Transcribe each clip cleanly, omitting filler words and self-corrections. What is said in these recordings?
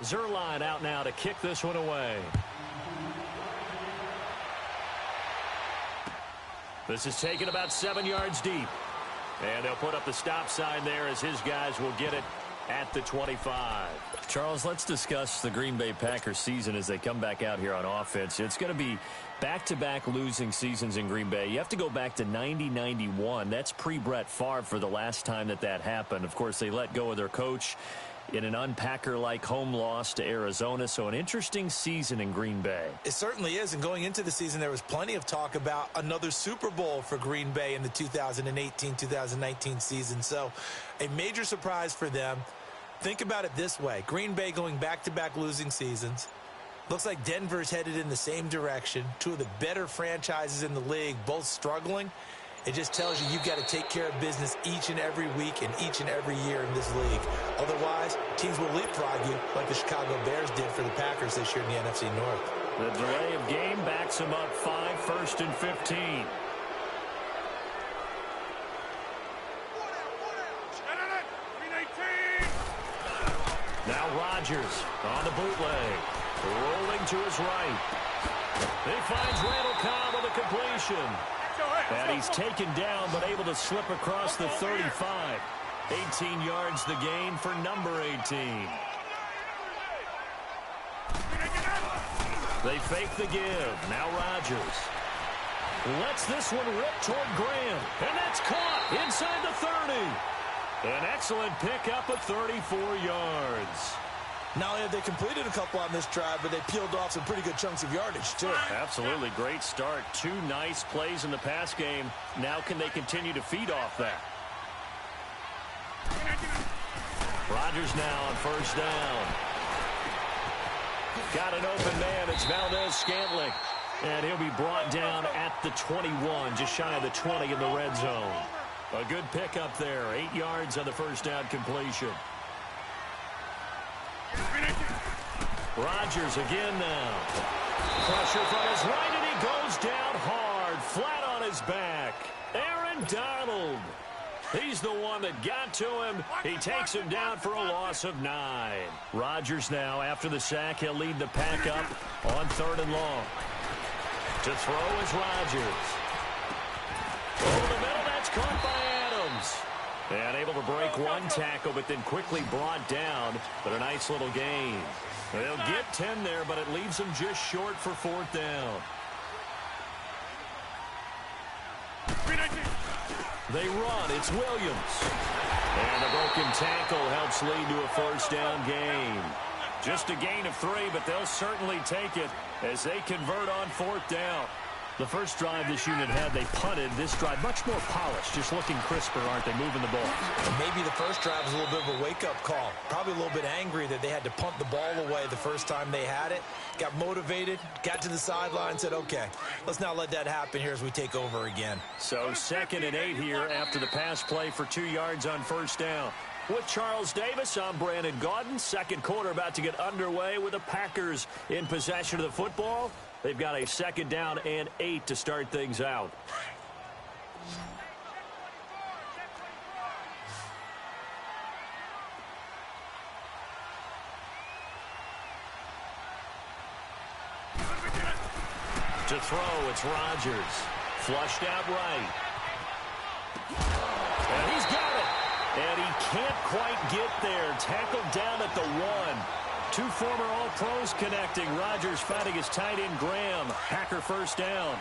Zerline out now to kick this one away. This is taken about 7 yards deep. And they'll put up the stop sign there as his guys will get it at the 25. Charles, let's discuss the Green Bay Packers season as they come back out here on offense. It's going to be back-to-back losing seasons in Green Bay. You have to go back to 90-91. That's pre-Brett Favre for the last time that happened. Of course, they let go of their coach in an unpacker-like home loss to Arizona. So an interesting season in Green Bay. It certainly is. And going into the season, there was plenty of talk about another Super Bowl for Green Bay in the 2018-2019 season. So a major surprise for them. Think about it this way. Green Bay going back-to-back losing seasons. Looks like Denver's headed in the same direction. Two of the better franchises in the league, both struggling. It just tells you you've got to take care of business each and every week and each and every year in this league. Otherwise, teams will leapfrog you like the Chicago Bears did for the Packers this year in the NFC North. The delay of game backs them up 5, 1st and 15. Now Rodgers on the bootleg. Rolling to his right. He finds Randall Cobb with a completion. And he's taken down but able to slip across the 35. 18 yards the gain for number 18. They fake the give. Now Rodgers lets this one rip toward Graham. And that's caught inside the 30. An excellent pickup of 34 yards. Not only have they completed a couple on this drive, but they peeled off some pretty good chunks of yardage, too. Absolutely great start. 2 nice plays in the pass game. Now can they continue to feed off that? Rodgers now on 1st down. Got an open man. It's Valdez-Scantling. And he'll be brought down at the 21, just shy of the 20 in the red zone. A good pickup there. 8 yards on the 1st down completion. Rodgers again now. Pressure from his right, and he goes down hard, flat on his back. Aaron Donald. He's the one that got to him. He takes him down for a loss of 9. Rodgers now, after the sack, he'll lead the pack up on 3rd and long. To throw is Rodgers. Over the middle, that's caught by Adams. And able to break one tackle, but then quickly brought down. But a nice little gain. They'll get 10 there, but it leaves them just short for 4th down. They run. It's Williams. And the broken tackle helps lead to a 1st down gain. Just a gain of 3, but they'll certainly take it as they convert on 4th down. The first drive this unit had, they punted. This drive, much more polished, just looking crisper, aren't they, moving the ball? And maybe the first drive was a little bit of a wake-up call. Probably a little bit angry that they had to punt the ball away the first time they had it. Got motivated, got to the sideline, said, okay, let's not let that happen here as we take over again. So 2nd and 8 here after the pass play for 2 yards on 1st down. With Charles Davis, I'm Brandon Gaudin. Second quarter about to get underway with the Packers in possession of the football. They've got a 2nd down and 8 to start things out. To throw, it's Rodgers. Flushed out right. And he's got it. And he can't quite get there. Tackled down at the 1. 2 former All-Pros connecting. Rodgers fighting his tight end, Graham. Packer 1st down.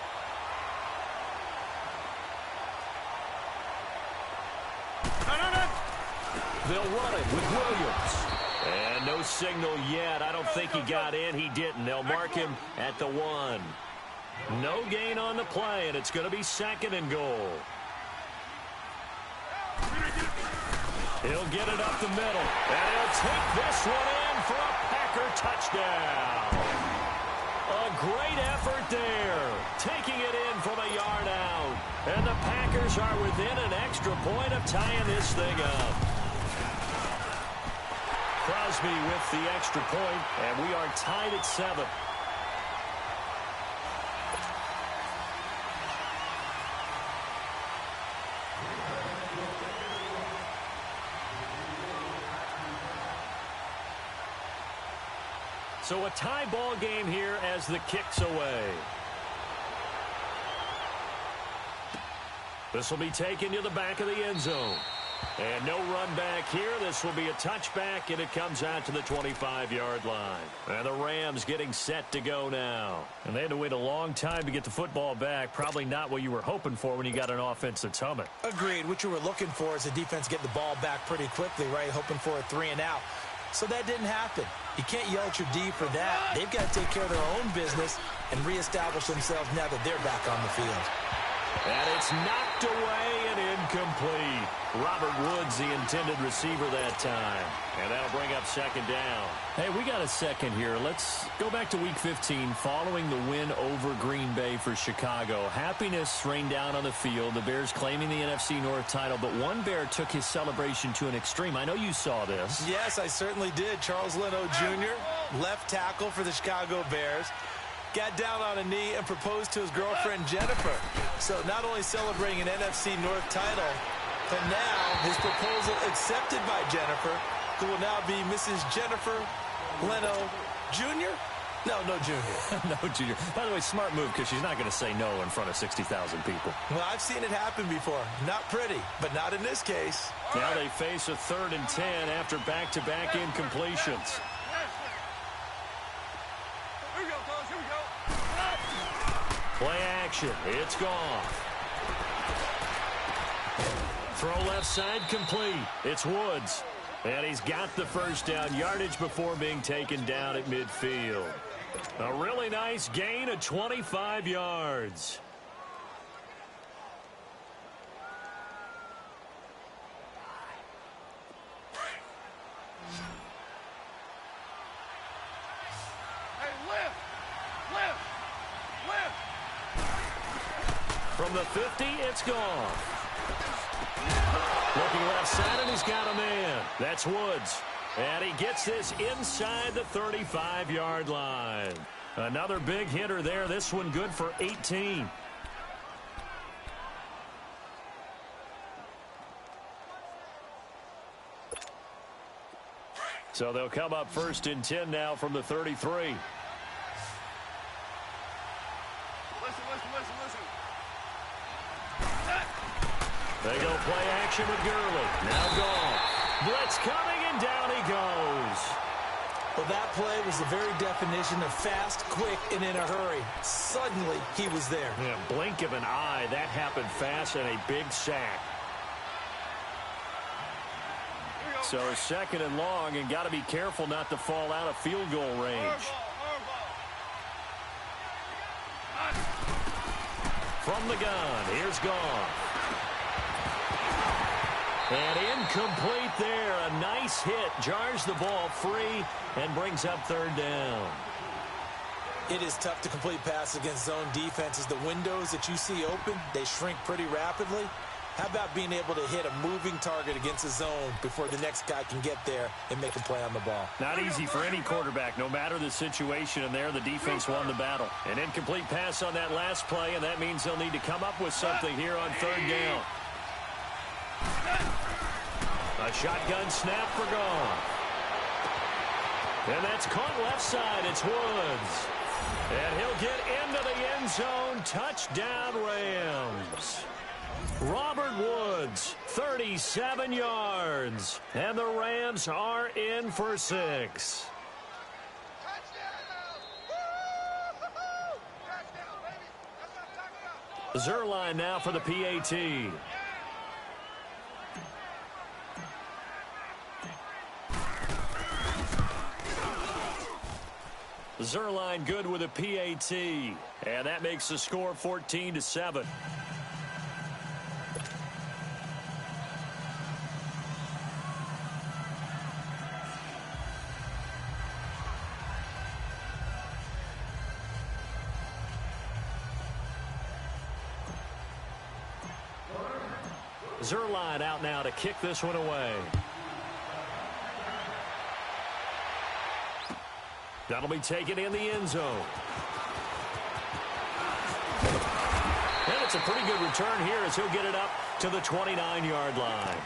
They'll run it with Williams. And no signal yet. I don't think he got in. He didn't. They'll mark him at the 1. No gain on the play, and it's going to be 2nd and goal. He'll get it up the middle, and he'll take this one in for a Packer touchdown. A great effort there, taking it in from a yard out. And the Packers are within an extra point of tying this thing up. Crosby with the extra point, and we are tied at 7. So a tie ball game here as the kick's away. This will be taken to the back of the end zone. And no run back here. This will be a touchback, and it comes out to the 25-yard line. And the Rams getting set to go now. And they had to wait a long time to get the football back. Probably not what you were hoping for when you got an offense that's humming. Agreed. What you were looking for is the defense get the ball back pretty quickly, right? Hoping for a 3 and out. So that didn't happen. You can't yell at your D for that. They've got to take care of their own business and reestablish themselves now that they're back on the field. And it's knocked away and incomplete. Robert Woods, the intended receiver that time. And that'll bring up second down. Hey, we got a second here. Let's go back to Week 15 following the win over Green Bay for Chicago. Happiness rained down on the field. The Bears claiming the NFC North title, but one Bear took his celebration to an extreme. I know you saw this. Yes, I certainly did. Charles Leno Jr., left tackle for the Chicago Bears, got down on a knee and proposed to his girlfriend, Jennifer. So not only celebrating an NFC North title, but now his proposal accepted by Jennifer, who will now be Mrs. Jennifer Leno Jr.? No Junior. No, Junior. By the way, smart move because she's not going to say no in front of 60,000 people. Well, I've seen it happen before. Not pretty, but not in this case. Now they face a 3rd and 10 after back-to-back incompletions. Play action. It's gone. Throw left side complete. It's Woods. And he's got the first down yardage before being taken down at midfield. A really nice gain of 25 yards. From the 50, it's gone. Looking left side, and he's got a man. That's Woods. And he gets this inside the 35-yard line. Another big hitter there. This one good for 18. So they'll come up 1st and 10 now from the 33. They go play action with Gurley. Now gone. Blitz coming, and down he goes. Well, that play was the very definition of fast, quick, and in a hurry. Suddenly, he was there. Yeah, blink of an eye. That happened fast, and a big sack. So 2nd and long, and got to be careful not to fall out of field goal range. From the gun, here's Goff. And incomplete there. A nice hit. Jars the ball free and brings up 3rd down. It is tough to complete passes against zone defenses. The windows that you see open, they shrink pretty rapidly. How about being able to hit a moving target against a zone before the next guy can get there and make a play on the ball? Not easy for any quarterback, no matter the situation, and there the defense won the battle. An incomplete pass on that last play, and that means they'll need to come up with something here on 3rd down. A shotgun snap for Goff. And that's caught left side. It's Woods. And he'll get into the end zone. Touchdown, Rams. Robert Woods, 37 yards. And the Rams are in for 6. Zerline now for the PAT. Zerline good with a PAT. And that makes the score 14-7. Zerline out now to kick this one away. That'll be taken in the end zone. And it's a pretty good return here as he'll get it up to the 29-yard line.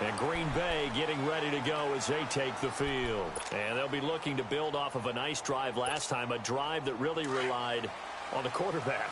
And Green Bay getting ready to go as they take the field. And they'll be looking to build off of a nice drive last time, a drive that really relied on the quarterback.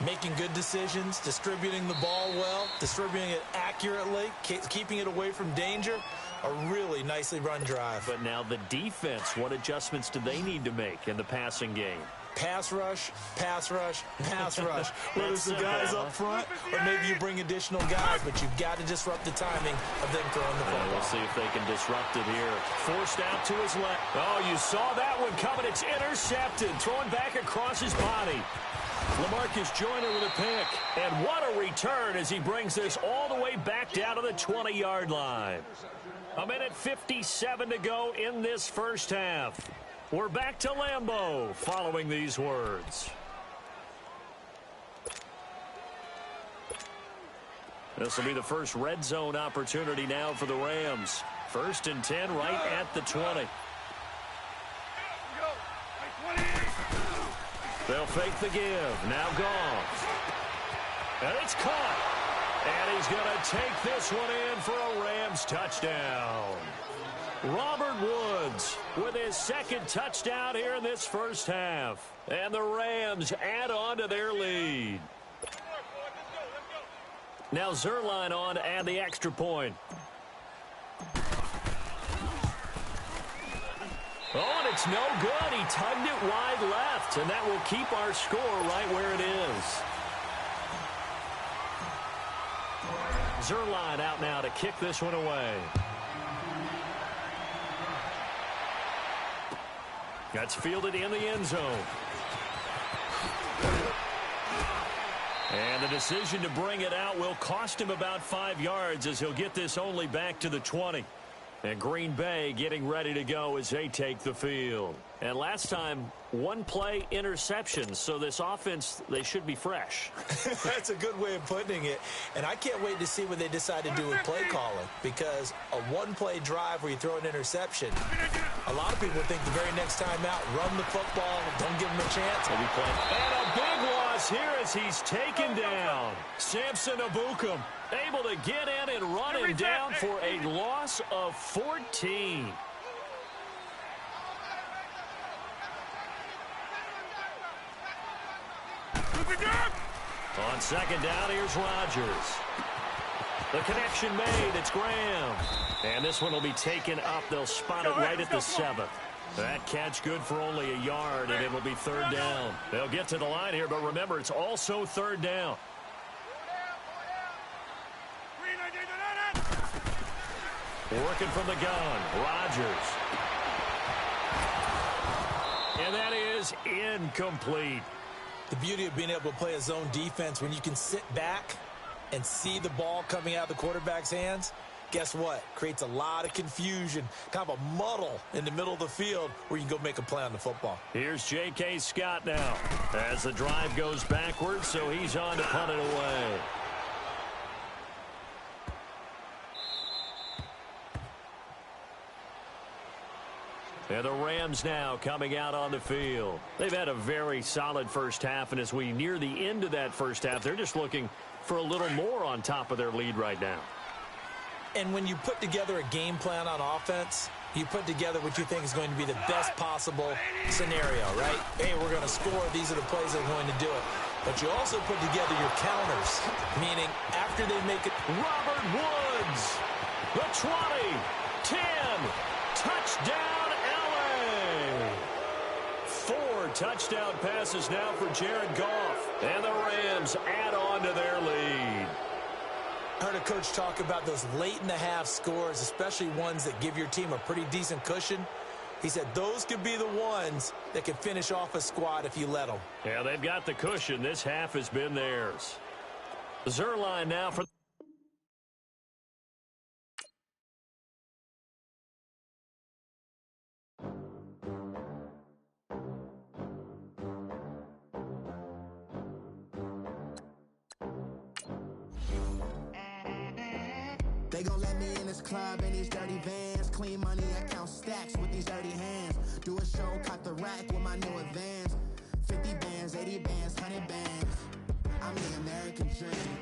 Making good decisions, distributing the ball well, distributing it accurately, keeping it away from danger. A really nicely run drive. But now the defense, what adjustments do they need to make in the passing game? Pass rush, pass rush, pass rush. Whether it's the guys up front or maybe you bring additional guys, but you've got to disrupt the timing of them throwing the football. We'll see if they can disrupt it here. Forced out to his left. Oh, you saw that one coming. It's intercepted. Thrown back across his body. LaMarcus Joyner with a pick. And what a return as he brings this all the way back down to the 20-yard line. A minute 57 to go in this first half. We're back to Lambeau following these words. This will be the first red zone opportunity now for the Rams. 1st and 10 right at the 20. They'll fake the give. Now Goff. And it's caught. And he's going to take this one in for a Rams touchdown. Robert Woods with his second touchdown here in this first half. And the Rams add on to their lead. Now Zerline on to add the extra point. Oh, and it's no good. He tugged it wide left, and that will keep our score right where it is. Zerline out now to kick this one away. That's fielded in the end zone. And the decision to bring it out will cost him about 5 yards as he'll get this only back to the 20. And Green Bay getting ready to go as they take the field. And last time, one play interception. So this offense, they should be fresh. That's a good way of putting it. And I can't wait to see what they decide to do with play calling. Because a one-play drive where you throw an interception, a lot of people think the very next time out, run the football, don't give them a chance. And a big loss here as he's taken down. Samson Abukum able to get in and run him down for a loss of 14. On second down, here's Rodgers. The connection made. It's Graham. And this one will be taken up. They'll spot it right at the 7th. That catch good for only a yard, and it will be 3rd down. They'll get to the line here, but remember, it's also 3rd down. Working from the gun, Rodgers. And that is incomplete. The beauty of being able to play a zone defense when you can sit back and see the ball coming out of the quarterback's hands, guess what? Creates a lot of confusion, kind of a muddle in the middle of the field where you can go make a play on the football. Here's J.K. Scott now as the drive goes backwards, so he's on to punt it away. And the Rams now coming out on the field. They've had a very solid first half, and as we near the end of that first half, they're just looking for a little more on top of their lead right now. And when you put together a game plan on offense, you put together what you think is going to be the best possible scenario, right? Hey, we're going to score. These are the plays that are going to do it. But you also put together your counters, meaning after they make it. Robert Woods, the 20, 10, touchdown LA. 4 touchdown passes now for Jared Goff. And the Rams add on to their lead. I heard a coach talk about those late-in-the-half scores, especially ones that give your team a pretty decent cushion. He said those could be the ones that can finish off a squad if you let them. Yeah, they've got the cushion. This half has been theirs. Zerline now for... They gon' let me in this club in these dirty vans. Clean money, I count stacks with these dirty hands. Do a show, cut the rack with my new advance. 50 bands, 80 bands, 100 bands. I'm the American dream.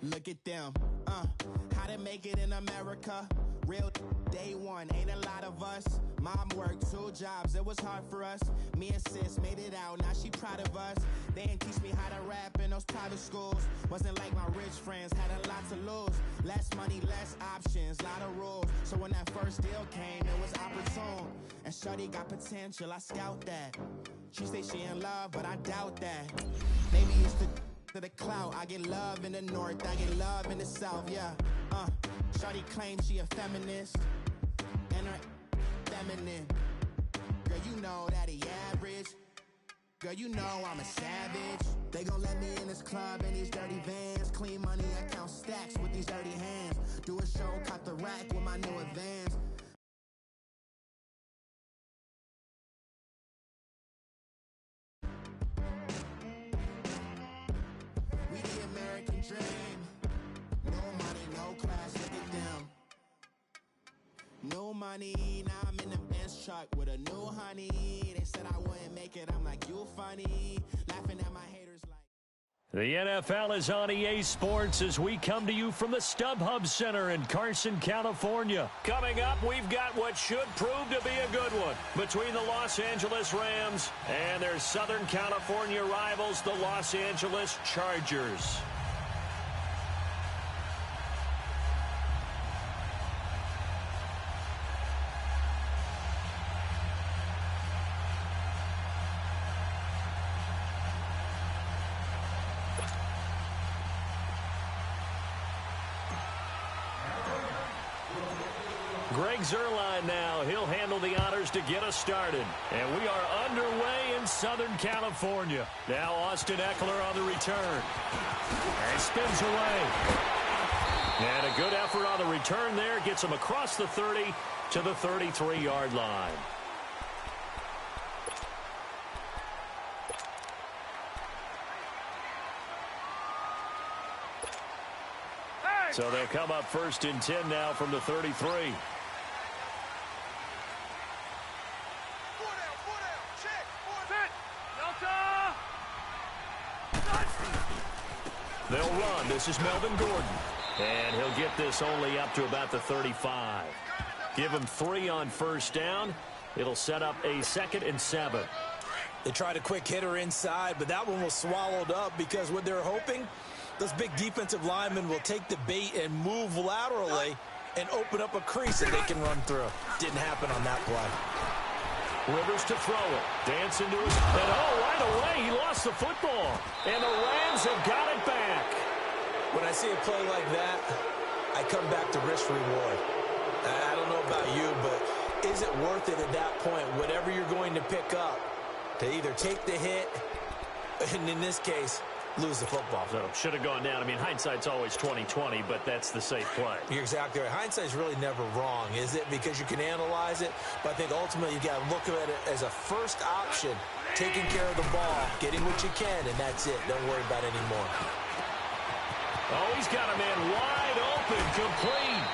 Look at them, how to make it in America. Real day one, ain't a lot of us. Mom worked 2 jobs, it was hard for us. Me and sis made it out, now she proud of us. They didn't teach me how to rap in those private schools. Wasn't like my rich friends, had a lot to lose. Less money, less options, lot of rules. So when that first deal came, it was opportune. And shorty got potential, I scout that. She say she in love, but I doubt that. Maybe it's to the clout. I get love in the north, I get love in the south, yeah. Shorty claims she a feminist, and her feminine. Girl, you know that he average. Girl, you know I'm a savage. They gon' let me in this club in these dirty vans. Clean money, I count stacks with these dirty hands. Do a show, caught the rack with my new advance. We the American dream. No money, no class, look at them. No money, now I'm in the Benz truck with a new honey. They said I wouldn't make it, I'm like, you funny. Laughing at my haters like... The NFL is on EA Sports as we come to you from the StubHub Center in Carson, California. Coming up, we've got what should prove to be a good one between the Los Angeles Rams and their Southern California rivals, the Los Angeles Chargers. Greg Zuerlein now. He'll handle the honors to get us started. And we are underway in Southern California. Now Austin Eckler on the return. And spins away. And a good effort on the return there. Gets him across the 30 to the 33-yard line. So they'll come up first and 10 now from the 33. They'll run. This is Melvin Gordon. And he'll get this only up to about the 35. Give him 3 on first down. It'll set up a 2nd and 7. They tried a quick hitter inside, but that one was swallowed up because what they're hoping, those big defensive linemen will take the bait and move laterally and open up a crease that they can run through. Didn't happen on that play. Rivers to throw it. Dance into his... And right away, he lost the football. And the Rams have got it back. When I see a play like that, I come back to risk reward. I don't know about you, but is it worth it at that point, whatever you're going to pick up, to either take the hit, and in this case, lose the football? So should have gone down. I mean, hindsight's always 20/20, but that's the safe play. You're exactly right. Hindsight's really never wrong, is it? Because you can analyze it, but I think ultimately you got to look at it as a first option, taking care of the ball, getting what you can, and that's it. Don't worry about it anymore. Oh, he's got a man wide open, complete.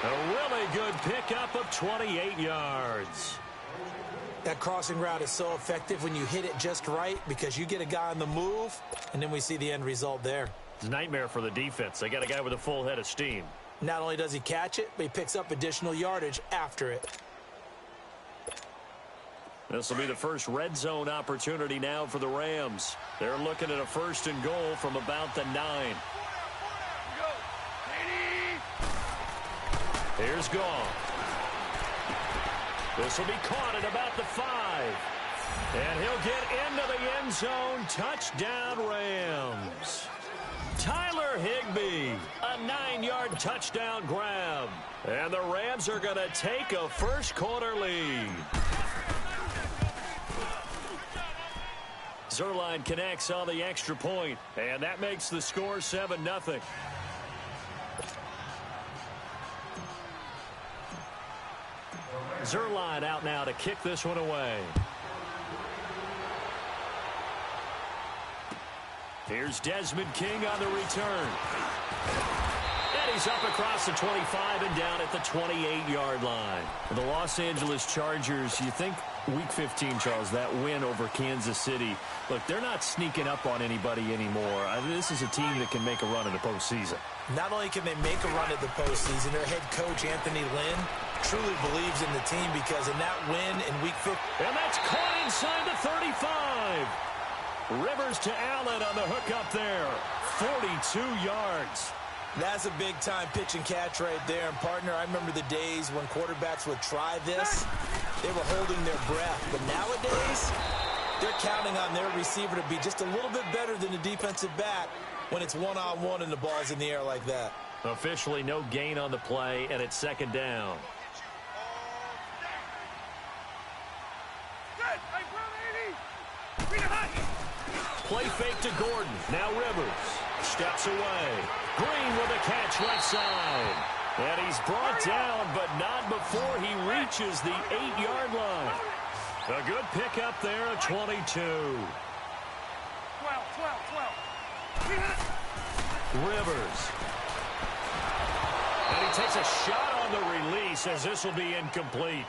A really good pickup of 28 yards. That crossing route is so effective when you hit it just right because you get a guy on the move, and then we see the end result there. It's a nightmare for the defense. They got a guy with a full head of steam. Not only does he catch it, but he picks up additional yardage after it. This will be the first red zone opportunity now for the Rams. They're looking at a 1st and goal from about the 9. Here's Gong. This will be caught at about the 5. And he'll get into the end zone. Touchdown, Rams. Tyler Higbee, a 9-yard touchdown grab. And the Rams are going to take a first-quarter lead. Zuerlein connects on the extra point, and that makes the score 7-0. Zuerlein out now to kick this one away. Here's Desmond King on the return. And he's up across the 25 and down at the 28-yard line. The Los Angeles Chargers, you think Week 15, Charles, that win over Kansas City. Look, they're not sneaking up on anybody anymore. This is a team that can make a run in the postseason. Not only can they make a run at the postseason, their head coach, Anthony Lynn, truly believes in the team because in that win in Week 15. And that's caught inside the 35. Rivers to Allen on the hook up there. 42 yards. That's a big-time pitch and catch right there. And, partner, I remember the days when quarterbacks would try this. They were holding their breath. But nowadays, they're counting on their receiver to be just a little bit better than the defensive back when it's one-on-one and the ball's in the air like that. Officially no gain on the play, and it's second down. Play fake to Gordon. Now Rivers steps away. Green with a catch right side. And he's brought down, but not before he reaches the 8-yard line. A good pickup there at 22. 12. Rivers. And he takes a shot on the release as this will be incomplete.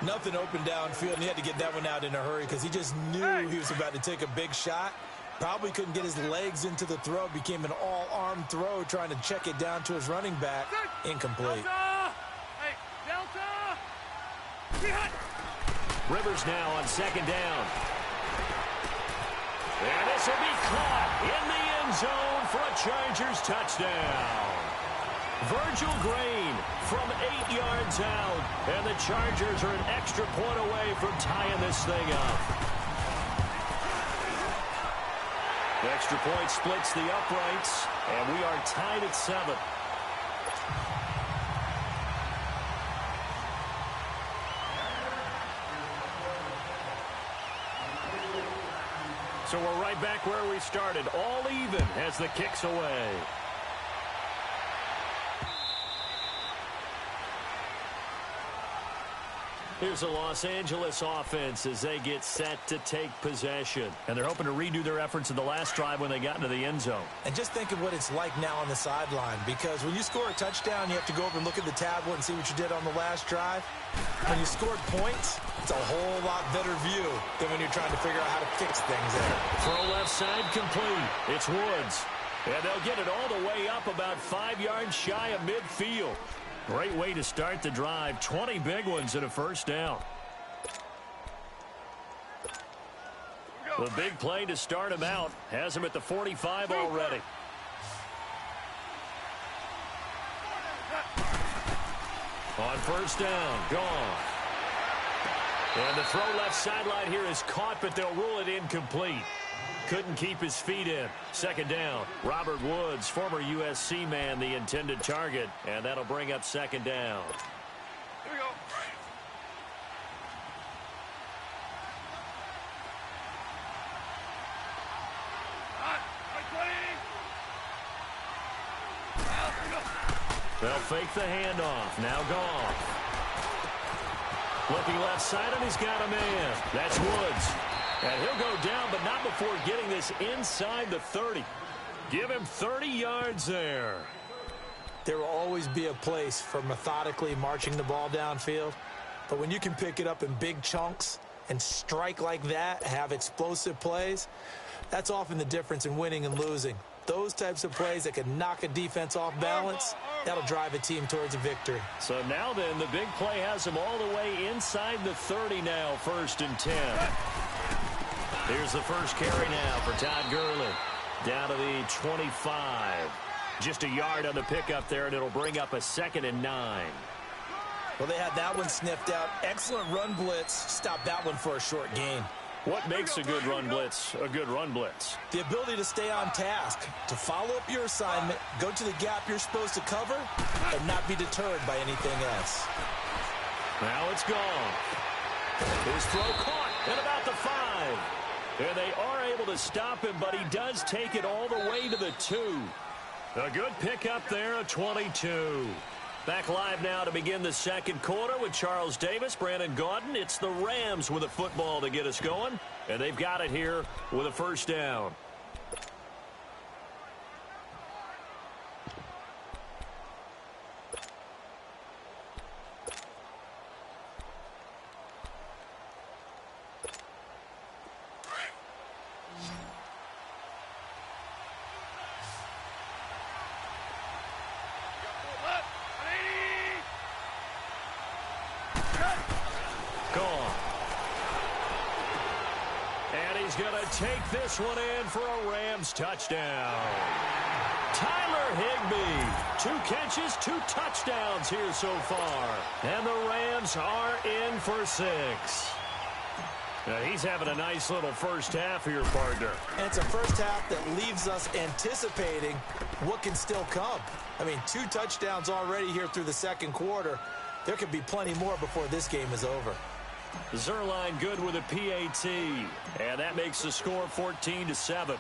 Nothing open downfield, and he had to get that one out in a hurry because he just knew he was about to take a big shot. Probably couldn't get his legs into the throw. Became an all-arm throw trying to check it down to his running back. Incomplete. Rivers now on second down. And this will be caught in the end zone for a Chargers touchdown. Virgil Green from 8 yards out. And the Chargers are an extra point away from tying this thing up. The extra point splits the uprights, and we are tied at 7. So we're right back where we started, all even as the kick's away. Here's the Los Angeles offense as they get set to take possession. And they're hoping to redo their efforts in the last drive when they got into the end zone. And just think of what it's like now on the sideline, because when you score a touchdown, you have to go over and look at the tablet and see what you did on the last drive. When you scored points, it's a whole lot better view than when you're trying to figure out how to fix things there. Throw left side complete. It's Woods. And they'll get it all the way up about 5 yards shy of midfield. Great way to start the drive. 20 big ones and a first down. The big play to start him out. Has him at the 45 already. On first down, gone. And the throw left sideline here is caught, but they'll rule it incomplete. Couldn't keep his feet in. Second down. Robert Woods, former USC man, the intended target. And that'll bring up second down. Here we go. They'll fake the handoff. Now gone. Looking left side, and he's got a man. That's Woods. And he'll go down, but not before getting this inside the 30. Give him 30 yards there. There will always be a place for methodically marching the ball downfield. But when you can pick it up in big chunks and strike like that, have explosive plays, that's often the difference in winning and losing. Those types of plays that can knock a defense off balance, that'll drive a team towards a victory. So now then, the big play has him all the way inside the 30 now, 1st and 10. Here's the first carry now for Todd Gurley. Down to the 25. Just a yard on the pickup there, and it'll bring up a 2nd and 9. Well, they had that one sniffed out. Excellent run blitz. Stop that one for a short gain. What makes a good run blitz a good run blitz? The ability to stay on task, to follow up your assignment, go to the gap you're supposed to cover, and not be deterred by anything else. Now it's gone. His throw caught at about the 5. And they are able to stop him, but he does take it all the way to the 2. A good pickup there at 22. Back live now to begin the second quarter with Charles Davis, Brandon Gaudin. It's the Rams with a football to get us going, and they've got it here with a first down. going to take this one in for a Rams touchdown. Tyler Higbee, 2 catches, 2 touchdowns here so far. And the Rams are in for 6. Now he's having a nice little first half here, partner. And it's a first half that leaves us anticipating what can still come. I mean, 2 touchdowns already here through the second quarter. There could be plenty more before this game is over. Zerline good with a PAT. And that makes the score 14-7.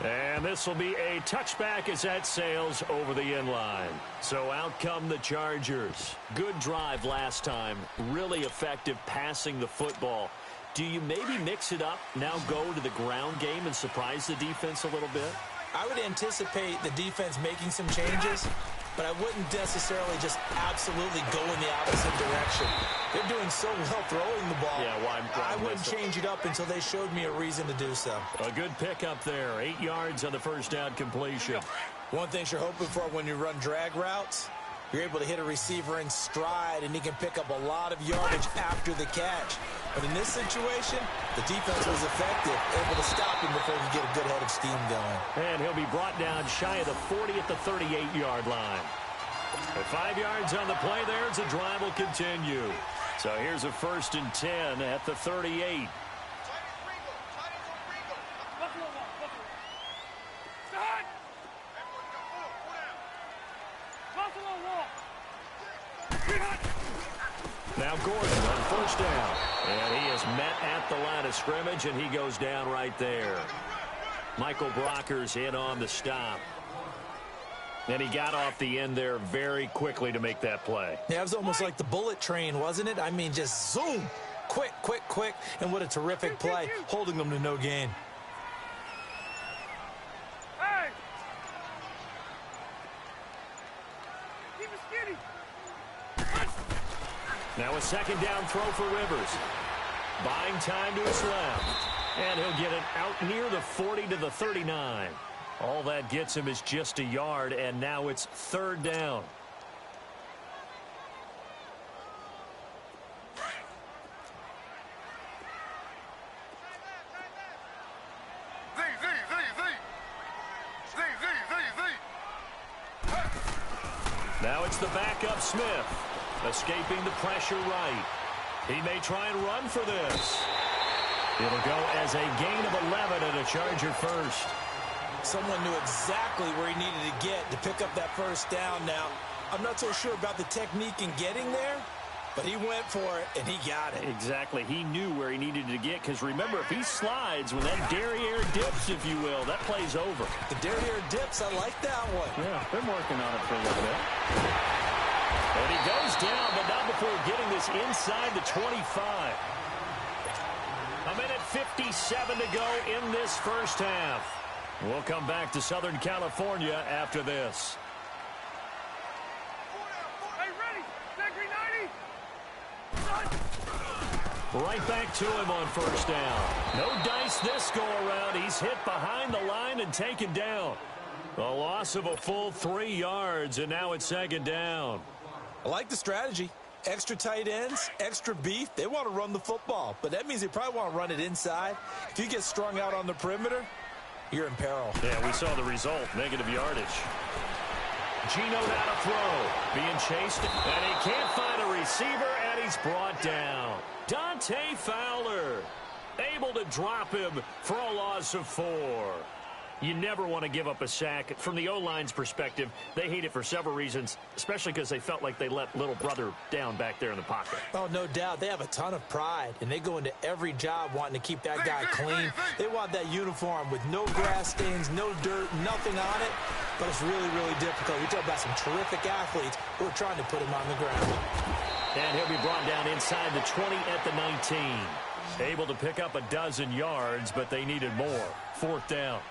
And this will be a touchback as that sails over the end line. So out come the Chargers. Good drive last time. Really effective passing the football. Do you maybe mix it up, now go to the ground game and surprise the defense a little bit? I would anticipate the defense making some changes, but I wouldn't necessarily just absolutely go in the opposite direction. They're doing so well throwing the ball. Yeah, why I wouldn't change it up until they showed me a reason to do so. A good pickup there. 8 yards on the first down completion. One thing you're hoping for when you run drag routes, you're able to hit a receiver in stride, and he can pick up a lot of yardage after the catch. But in this situation, the defense was effective, able to stop him before he could get a good head of steam going. And he'll be brought down shy of the 40 at the 38-yard line. With 5 yards on the play there, the drive will continue. So here's a 1st and 10 at the 38. Now Gordon on 1st down. And he is met at the line of scrimmage, and he goes down right there. Michael Brockers in on the stop. And he got off the end there very quickly to make that play. Yeah, it was almost like the bullet train, wasn't it? I mean, just zoom. Quick, quick, quick. And what a terrific play, holding them to no gain. Hey! Keep it skinny. Now a 2nd down throw for Rivers. Buying time to his left. And he'll get it out near the 40 to the 39. All that gets him is just a yard, and now it's 3rd down. Now it's the backup Smith. Escaping the pressure right. He may try and run for this. It'll go as a gain of 11 and a Charger first. Someone knew exactly where he needed to get to pick up that 1st down. Now, I'm not so sure about the technique in getting there, but he went for it, and he got it. Exactly. He knew where he needed to get, because remember, if he slides when that derriere dips, if you will, that play's over. The derriere dips, I like that one. Yeah, been working on it for a little bit. And he goes down, but not before getting this inside the 25. A minute 57 to go in this first half. We'll come back to Southern California after this. Hey, ready? Second 90. Right back to him on 1st down. No dice this go-around. He's hit behind the line and taken down. A loss of a full 3 yards, and now it's 2nd down. I like the strategy. Extra tight ends, extra beef. They want to run the football, but that means they probably want to run it inside. If you get strung out on the perimeter, you're in peril. Yeah, we saw the result, negative yardage. Gino now to throw. Being chased, and he can't find a receiver, and he's brought down. Dante Fowler able to drop him for a loss of 4. You never want to give up a sack. From the O-line's perspective, they hate it for several reasons, especially because they felt like they let little brother down back there in the pocket. Oh, no doubt. They have a ton of pride, and they go into every job wanting to keep that guy clean. They want that uniform with no grass stains, no dirt, nothing on it. But it's really, really difficult. You're talking about some terrific athletes who are trying to put him on the ground. And he'll be brought down inside the 20 at the 19. Able to pick up a dozen yards, but they needed more. 4th down.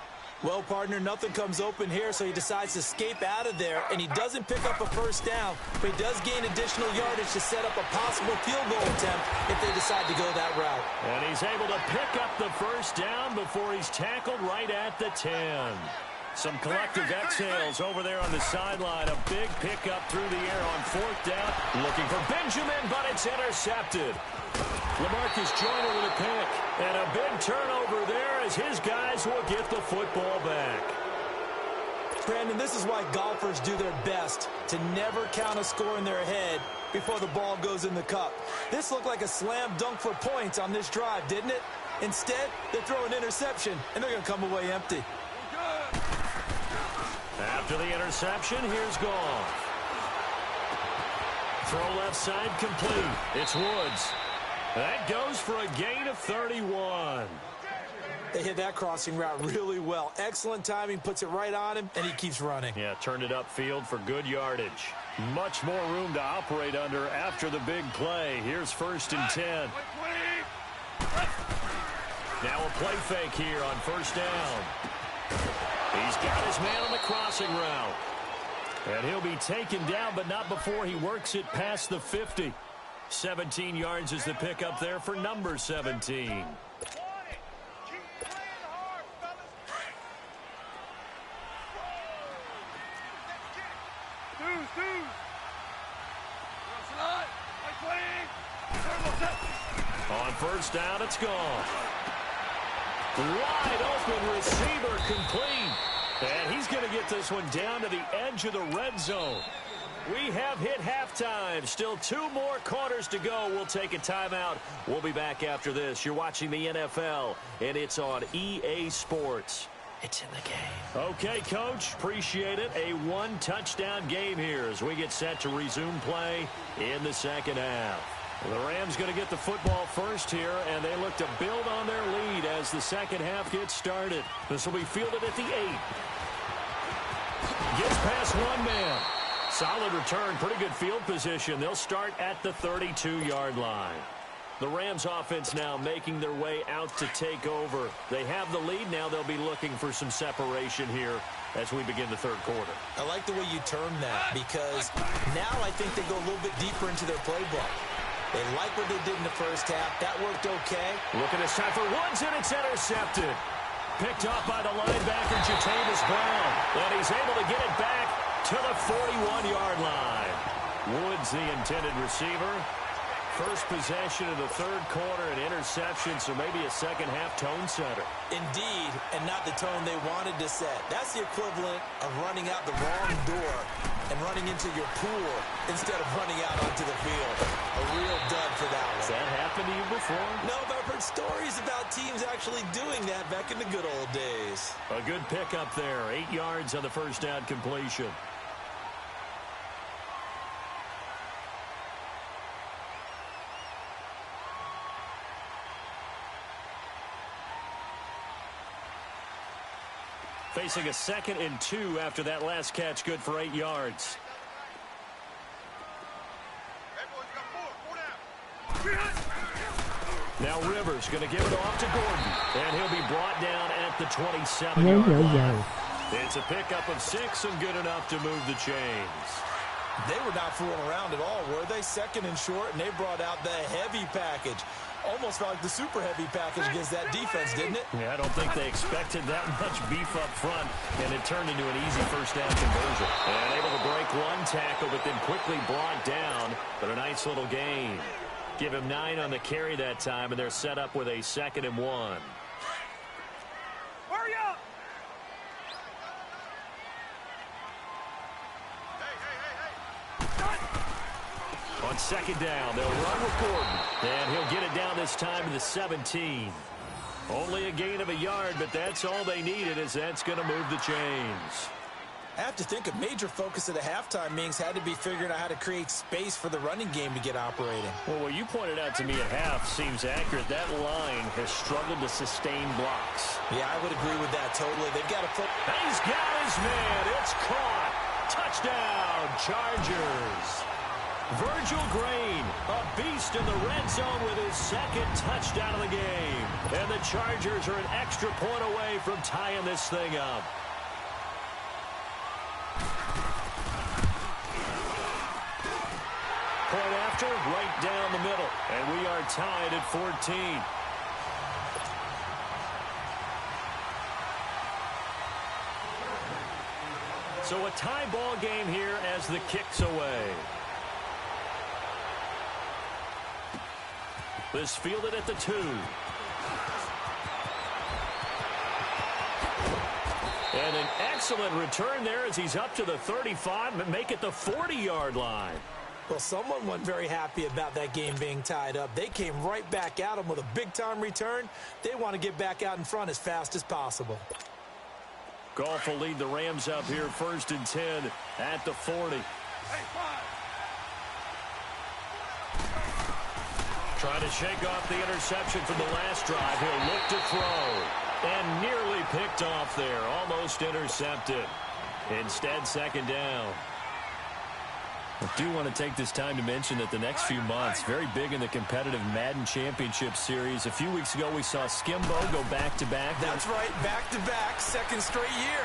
Well, partner, nothing comes open here, so he decides to escape out of there, and he doesn't pick up a 1st down, but he does gain additional yardage to set up a possible field goal attempt if they decide to go that route. And he's able to pick up the 1st down before he's tackled right at the 10. Some collective exhales over there on the sideline. A big pickup through the air on fourth down. Looking for Benjamin, but it's intercepted. LaMarcus Joyner with a pick. And a big turnover there as his guys will get the football back. Brandon, this is why golfers do their best to never count a score in their head before the ball goes in the cup. This looked like a slam dunk for points on this drive, didn't it? Instead, they throw an interception, and they're going to come away empty. After the interception, here's Goff. Throw left side complete. It's Woods. That goes for a gain of 31. They hit that crossing route really well. Excellent timing, puts it right on him, and he keeps running. Yeah, turned it upfield for good yardage. Much more room to operate under after the big play. Here's 1st and 10. Now a play fake here on 1st down. He's got his man on the crossing route. And he'll be taken down, but not before he works it past the 50. 17 yards is the pickup there for number 17. On 1st down, it's gone. Wide open receiver complete. And he's going to get this one down to the edge of the red zone. We have hit halftime. Still 2 more quarters to go. We'll take a timeout. We'll be back after this. You're watching the NFL, and it's on EA Sports. It's in the game. Okay, Coach. Appreciate it. A 1-touchdown game here as we get set to resume play in the second half. The Rams going to get the football first here, and they look to build on their lead as the second half gets started. This will be fielded at the 8. Gets past one man. Solid return, pretty good field position. They'll start at the 32-yard line. The Rams offense now making their way out to take over. They have the lead. Now they'll be looking for some separation here as we begin the third quarter. I like the way you term that because now I think they go a little bit deeper into their playbook. They like what they did in the first half. That worked okay. Looking this time for Woods, and it's intercepted. Picked up by the linebacker, Jatavis Brown. And he's able to get it back to the 41-yard line. Woods, the intended receiver. First possession of the third quarter, an interception, so maybe a second-half tone setter. Indeed, and not the tone they wanted to set. That's the equivalent of running out the wrong door and running into your pool instead of running out onto the field. A real dud for that one. Has that happened to you before? No, but I've heard stories about teams actually doing that back in the good old days. A good pickup there. 8 yards on the first down completion. Facing a 2nd and 2 after that last catch, good for 8 yards. Now Rivers going to give it off to Gordon, and he'll be brought down at the 27-yard line. It's a pickup of 6 and good enough to move the chains. They were not fooling around at all, were they? 2nd and short, and they brought out the heavy package. Almost felt like the super heavy package against that defense, didn't it? Yeah, I don't think they expected that much beef up front, and it turned into an easy first down conversion. And able to break one tackle, but then quickly brought down, but a nice little gain. Give him 9 on the carry that time, and they're set up with a 2nd and 1. Hurry up! On 2nd down, they'll run with Gordon. And he'll get it down this time to the 17. Only a gain of a yard, but that's all they needed, as that's going to move the chains. I have to think a major focus of the halftime meetings had to be figuring out how to create space for the running game to get operating. Well, what you pointed out to me at half seems accurate. That line has struggled to sustain blocks. Yeah, I would agree with that totally. They've got to put... He's got his man. It's caught. Touchdown, Chargers. Virgil Green, a beast in the red zone with his 2nd touchdown of the game. And the Chargers are an extra point away from tying this thing up. Point after, right down the middle. And we are tied at 14. So a tie ball game here as the kick's away. This fielded at the 2. And an excellent return there as he's up to the 35 and make it the 40-yard line. Well, someone wasn't very happy about that game being tied up. They came right back at him with a big-time return. They want to get back out in front as fast as possible. Goff will lead the Rams up here 1st and 10 at the 40. Trying to shake off the interception from the last drive. He'll look to throw. And nearly picked off there. Almost intercepted. Instead, 2nd down. I do want to take this time to mention that the next few months, very big in the competitive Madden Championship Series. A few weeks ago, we saw Skimbo go back-to-back. That's right, back-to-back, 2nd straight year.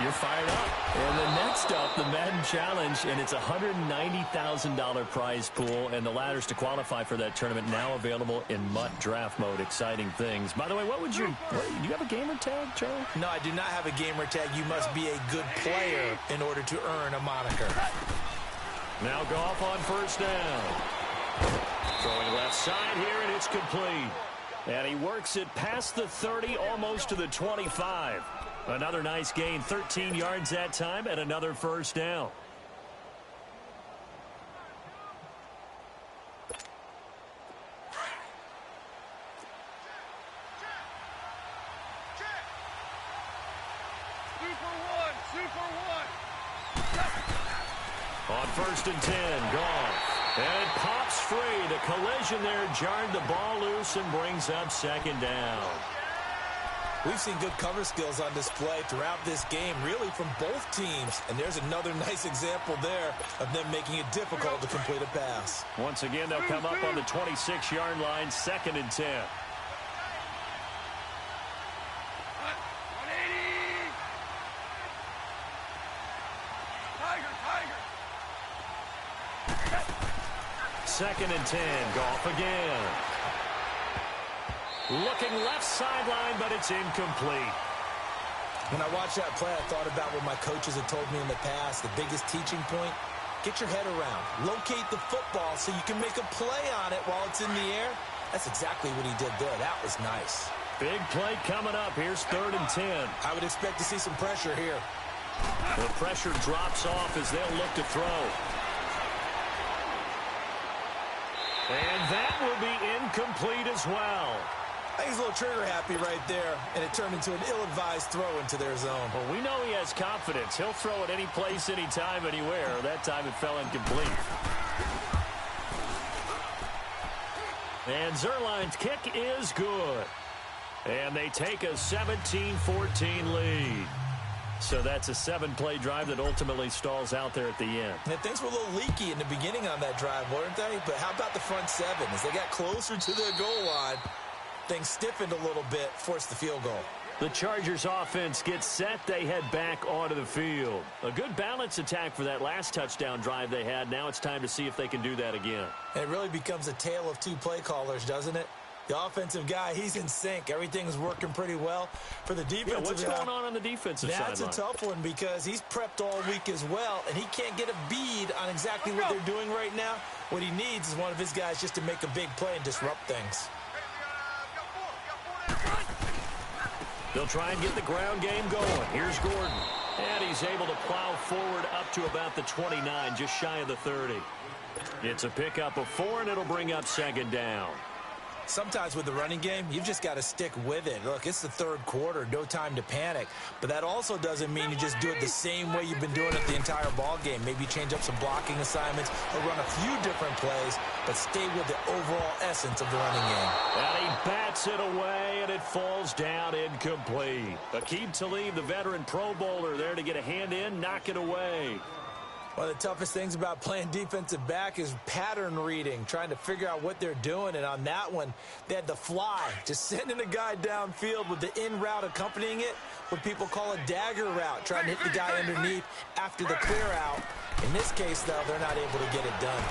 You're fired up. And then next up, the Madden Challenge, and it's a $190,000 prize pool, and the ladders to qualify for that tournament now available in MUT draft mode. Exciting things. By the way, do you have a gamer tag, Charlie? No, I do not have a gamer tag. You must be a good player in order to earn a moniker. Now Goff on 1st down. Throwing left side here, and it's complete. And he works it past the 30, almost to the 25. Another nice gain, 13 yards that time, and another 1st down. On 1st and 10, Goff. And it pops free. The collision there jarred the ball loose and brings up 2nd down. We've seen good cover skills on display throughout this game, really from both teams. And there's another nice example there of them making it difficult to complete a pass. Once again, they'll come up on the 26-yard line, 2nd and 10. Second and 10, Goff again. Looking left sideline, but it's incomplete. When I watched that play, I thought about what my coaches had told me in the past. The biggest teaching point, get your head around. Locate the football so you can make a play on it while it's in the air. That's exactly what he did there. That was nice. Big play coming up. Here's 3rd and 10. I would expect to see some pressure here. The pressure drops off as they'll look to throw. And that will be incomplete as well. I think he's a little trigger happy right there, and it turned into an ill-advised throw into their zone. Well, we know he has confidence. He'll throw it any place, anytime, anywhere. That time it fell incomplete. And Zerline's kick is good. And they take a 17-14 lead. So that's a 7-play drive that ultimately stalls out there at the end. And things were a little leaky in the beginning on that drive, weren't they? But how about the front 7? As they got closer to their goal line, things stiffened a little bit, forced the field goal. The Chargers offense gets set. They head back onto the field. A good balance attack for that last touchdown drive they had. Now it's time to see if they can do that again. And it really becomes a tale of two play callers, doesn't it? The offensive guy, he's in sync. Everything's working pretty well. For the defensive what's going on the defensive side? That's a tough one because he's prepped all week as well, and he can't get a bead on exactly what they're doing right now. What he needs is one of his guys just to make a big play and disrupt things. They'll try and get the ground game going. Here's Gordon. And he's able to plow forward up to about the 29, just shy of the 30. It's a pickup of 4, and it'll bring up 2nd down. Sometimes with the running game, you've just got to stick with it. Look, it's the 3rd quarter, no time to panic. But that also doesn't mean you just do it the same way you've been doing it the entire ball game. Maybe change up some blocking assignments or run a few different plays, but stay with the overall essence of the running game. And he bats it away, and it falls down incomplete. Aqib Talib, the veteran Pro Bowler, there to get a hand in, knock it away. One of the toughest things about playing defensive back is pattern reading, trying to figure out what they're doing. And on that one, they had the fly, just sending a guy downfield with the in route accompanying it, what people call a dagger route, trying to hit the guy underneath after the clear out. In this case, though, they're not able to get it done.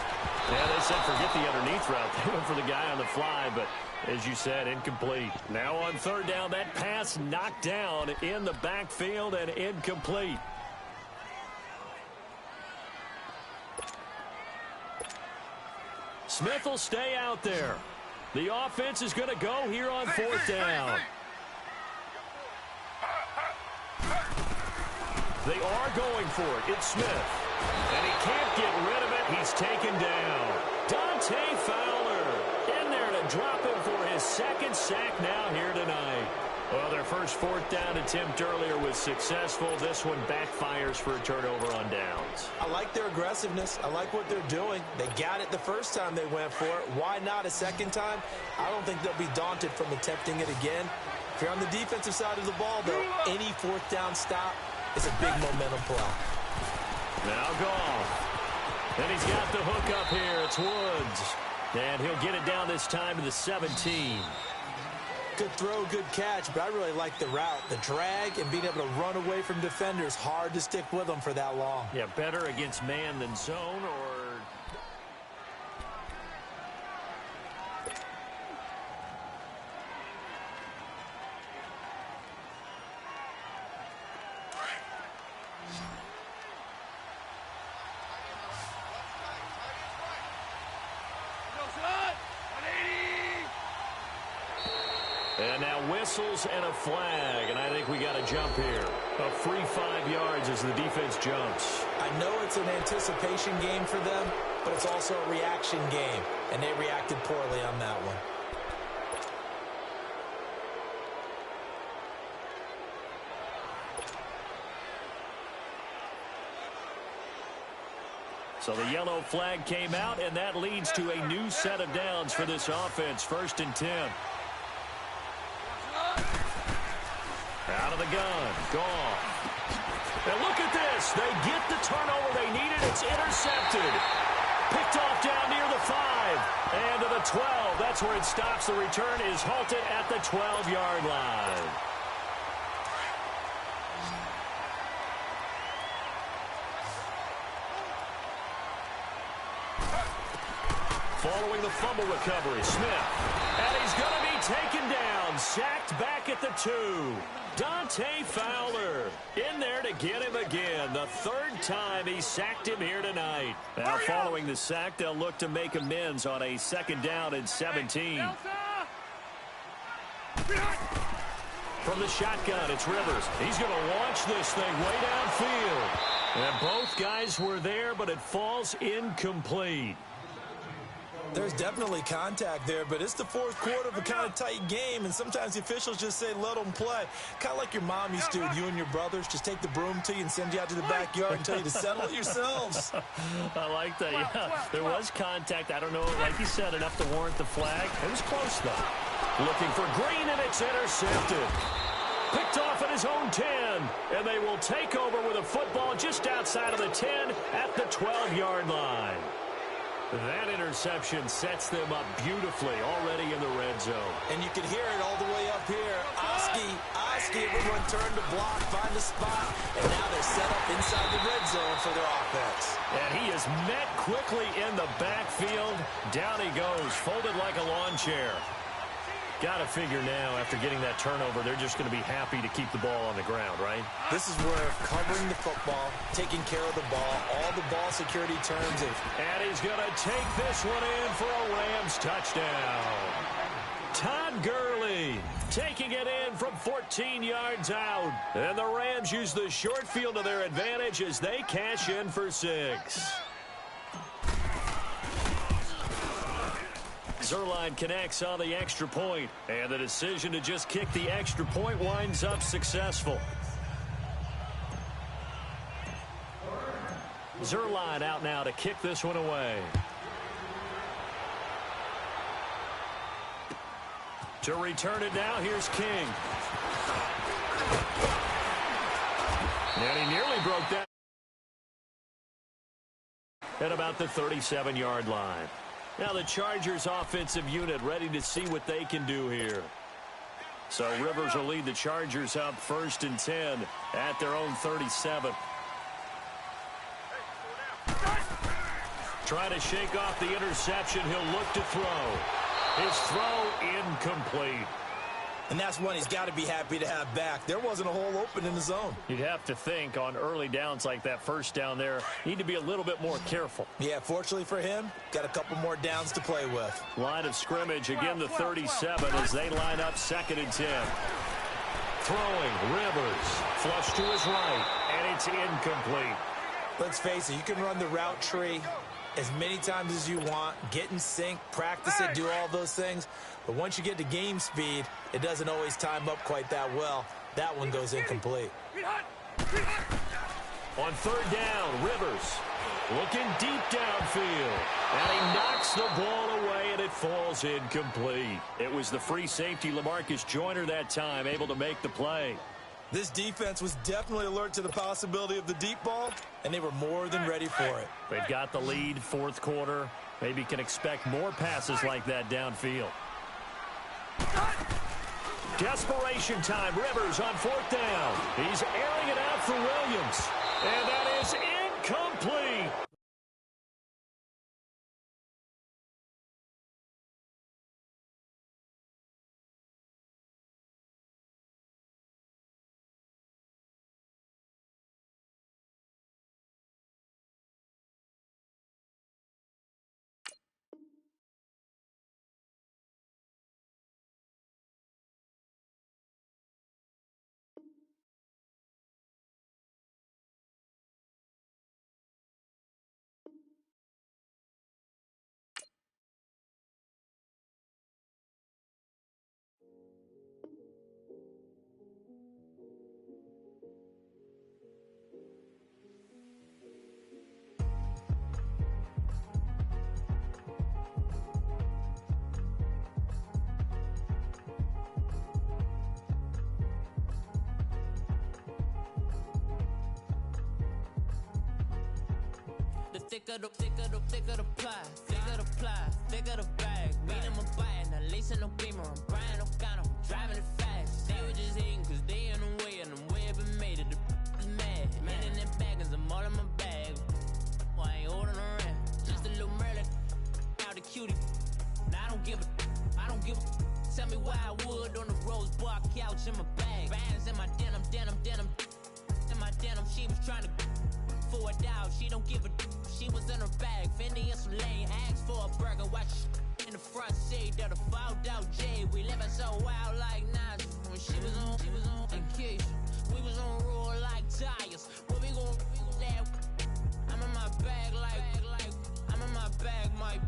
Yeah, they said forget the underneath route. They went for the guy on the fly, but as you said, incomplete. Now on 3rd down, that pass knocked down in the backfield and incomplete. Smith will stay out there. The offense is going to go here on fourth down. They are going for it. It's Smith. And he can't get rid of it. He's taken down. Dante Fowler in there to drop him for his second sack now here tonight. Well, their first fourth down attempt earlier was successful. This one backfires for a turnover on downs. I like their aggressiveness. I like what they're doing. They got it the first time they went for it. Why not a second time? I don't think they'll be daunted from attempting it again. If you're on the defensive side of the ball, though, any fourth down stop is a big momentum play. Now Goff. And he's got the hook up here. It's Woods. And he'll get it down this time to the 17. Good throw, good catch, but I really like the route. The drag and being able to run away from defenders, hard to stick with them for that long. Yeah, better against man than zone, or... And now whistles and a flag, and I think we got a jump here. A free 5 yards as the defense jumps. I know it's an anticipation game for them, but it's also a reaction game, and they reacted poorly on that one. So the yellow flag came out, and that leads to a new set of downs for this offense. 1st and 10. Out of the gun. Goff. And look at this. They get the turnover they needed. It's intercepted. Picked off down near the 5. And to the 12. That's where it stops. The return is halted at the 12-yard line. Following the fumble recovery, Smith. And he's going to be taken down. Sacked back at the 2. Dante Fowler in there to get him again. The 3rd time he sacked him here tonight. Now following the sack, they'll look to make amends on a 2nd down and 17. From the shotgun, it's Rivers. He's going to launch this thing way downfield. And both guys were there, but it falls incomplete. There's definitely contact there, but it's the 4th quarter of a kind of tight game, and sometimes the officials just say, let them play. Kind of like your mom used to with you and your brothers. Just take the broom to you and send you out to the backyard and tell you to settle it yourselves. I like that, yeah. There was contact. I don't know, like you said, enough to warrant the flag. It was close, though. Looking for Green, and it's intercepted. Picked off at his own 10, and they will take over with a football just outside of the 10 at the 12-yard line. That interception sets them up beautifully already in the red zone. And you can hear it all the way up here. Oski, everyone turned to block, find a spot, and now they're set up inside the red zone for their offense. And he is met quickly in the backfield. Down he goes, folded like a lawn chair. Got to figure now, after getting that turnover, they're just going to be happy to keep the ball on the ground, right? This is where covering the football, taking care of the ball, all the ball security terms of... And he's going to take this one in for a Rams touchdown. Todd Gurley taking it in from 14 yards out. And the Rams use the short field to their advantage as they cash in for 6. Zerline connects on the extra point, and the decision to just kick the extra point winds up successful. Zerline out now to kick this one away. To return it now, here's King. And he nearly broke that at about the 37-yard line. Now the Chargers offensive unit ready to see what they can do here. So Rivers will lead the Chargers up 1st and 10 at their own 37. Try to shake off the interception. He'll look to throw. His throw incomplete. And that's one he's got to be happy to have back. There wasn't a hole open in the zone. You'd have to think on early downs like that first down there, need to be a little bit more careful. Yeah, fortunately for him, got a couple more downs to play with. Line of scrimmage, again the 37 as they line up 2nd and 10. Throwing, Rivers. Flush to his right, and it's incomplete. Let's face it, you can run the route tree as many times as you want, get in sync, practice it, do all those things. But once you get to game speed, it doesn't always time up quite that well. That one goes incomplete. On 3rd down, Rivers looking deep downfield. And he knocks the ball away, and it falls incomplete. It was the free safety, LaMarcus Joyner, that time, able to make the play. This defense was definitely alert to the possibility of the deep ball, and they were more than ready for it. They've got the lead, 4th quarter. Maybe can expect more passes like that downfield. Desperation time. Rivers on 4th down. He's airing it out for Williams. And that is incomplete. Thicker the pie, thicker the bag. Beat him a bite, not lacing no beamer. I'm Brian O'Connor, I'm driving it fast. They were just hating cause they in the way, and the way I've been made it, the is mad. Man in them baggins, I'm all in my bag. Well, I ain't holding around. Just a little Merlin, out the cutie. Now I don't give a. Tell me why I would on the rose bar couch in my bag. Bands in my denim. In my denim, she was trying to for a doubt. She don't give a. She was in her bag, Fendi and some lane. Asked for a burger, watch in the front seat of the fouled out J. We living so wild like Nas. When she was on vacation. We was on roll like tires. Where we gon' laugh? I'm in my bag like I'm in my bag, Mike.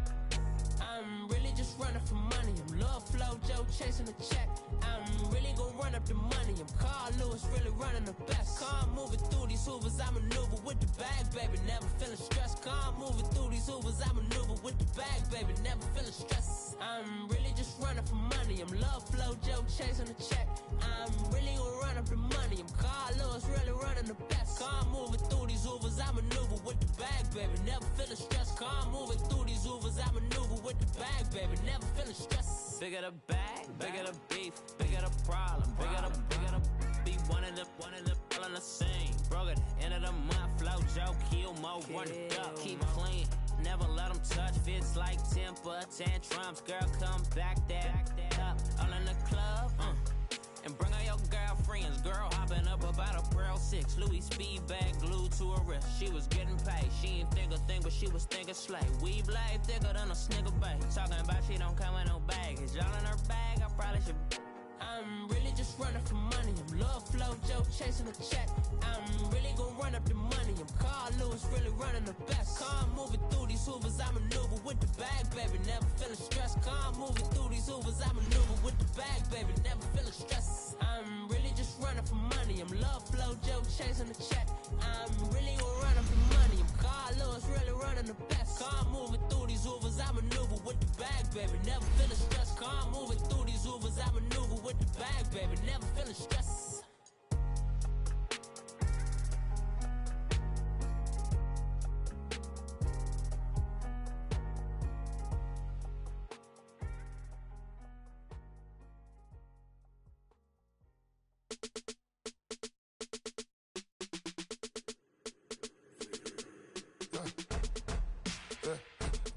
I'm really just running for money. I'm love flow, Joe chasing the check. I'm really gon' run up the money. I'm Carl Lewis, really running the best. Car moving through these hoovers, I maneuver with the bag, baby. Never feeling stressed. Car moving through these hoovers, I maneuver with the bag, baby. Never feeling stressed. I'm really just running for money. I'm love flow, Joe chasing the check. I'm really gon' run up the money. I'm Carl Lewis, really running the best. Car moving through these hoovers, I maneuver with the bag, baby. Never feeling stressed. Car moving through these hoovers, I maneuver with the bag, baby. Never feeling stressed. Bigger the bag, bigger the beef, bigger the problem, bigger the be one of the all in the same. Broke at the end of the month, flow Joe, kill mo, run it up, keep clean. Never let them touch, fits like temper tantrums. Girl, come back that up, all in the club, and bring all your girlfriends. Girl hopping up about a Pearl 6, Louis speed bag glued to her wrist. She was getting paid, she ain't think a thing, but she was thinking slay. We blade thicker than a snicker bag. Talking about she don't come with no baggage. All in her bag, I probably should. I'm really just running for money. I'm love flow, Joe chasing a check. I'm really gon' run up the money. I'm Carl Lewis, really running the best. Car moving through these hoovers, I maneuver with the bag, baby. Never feeling stressed. Car moving through these hoovers, I maneuver with the bag, baby. Never feeling stressed. I'm really just running for money. I'm love flow, Joe chasing the check. I'm really gon' run up the money. I'm Carl Lewis, really running the best. Car moving through these hoovers, I maneuver with the bag, baby. Never feeling stressed. Car moving through these hoovers, I maneuver with the bag, baby. Never feeling stressed.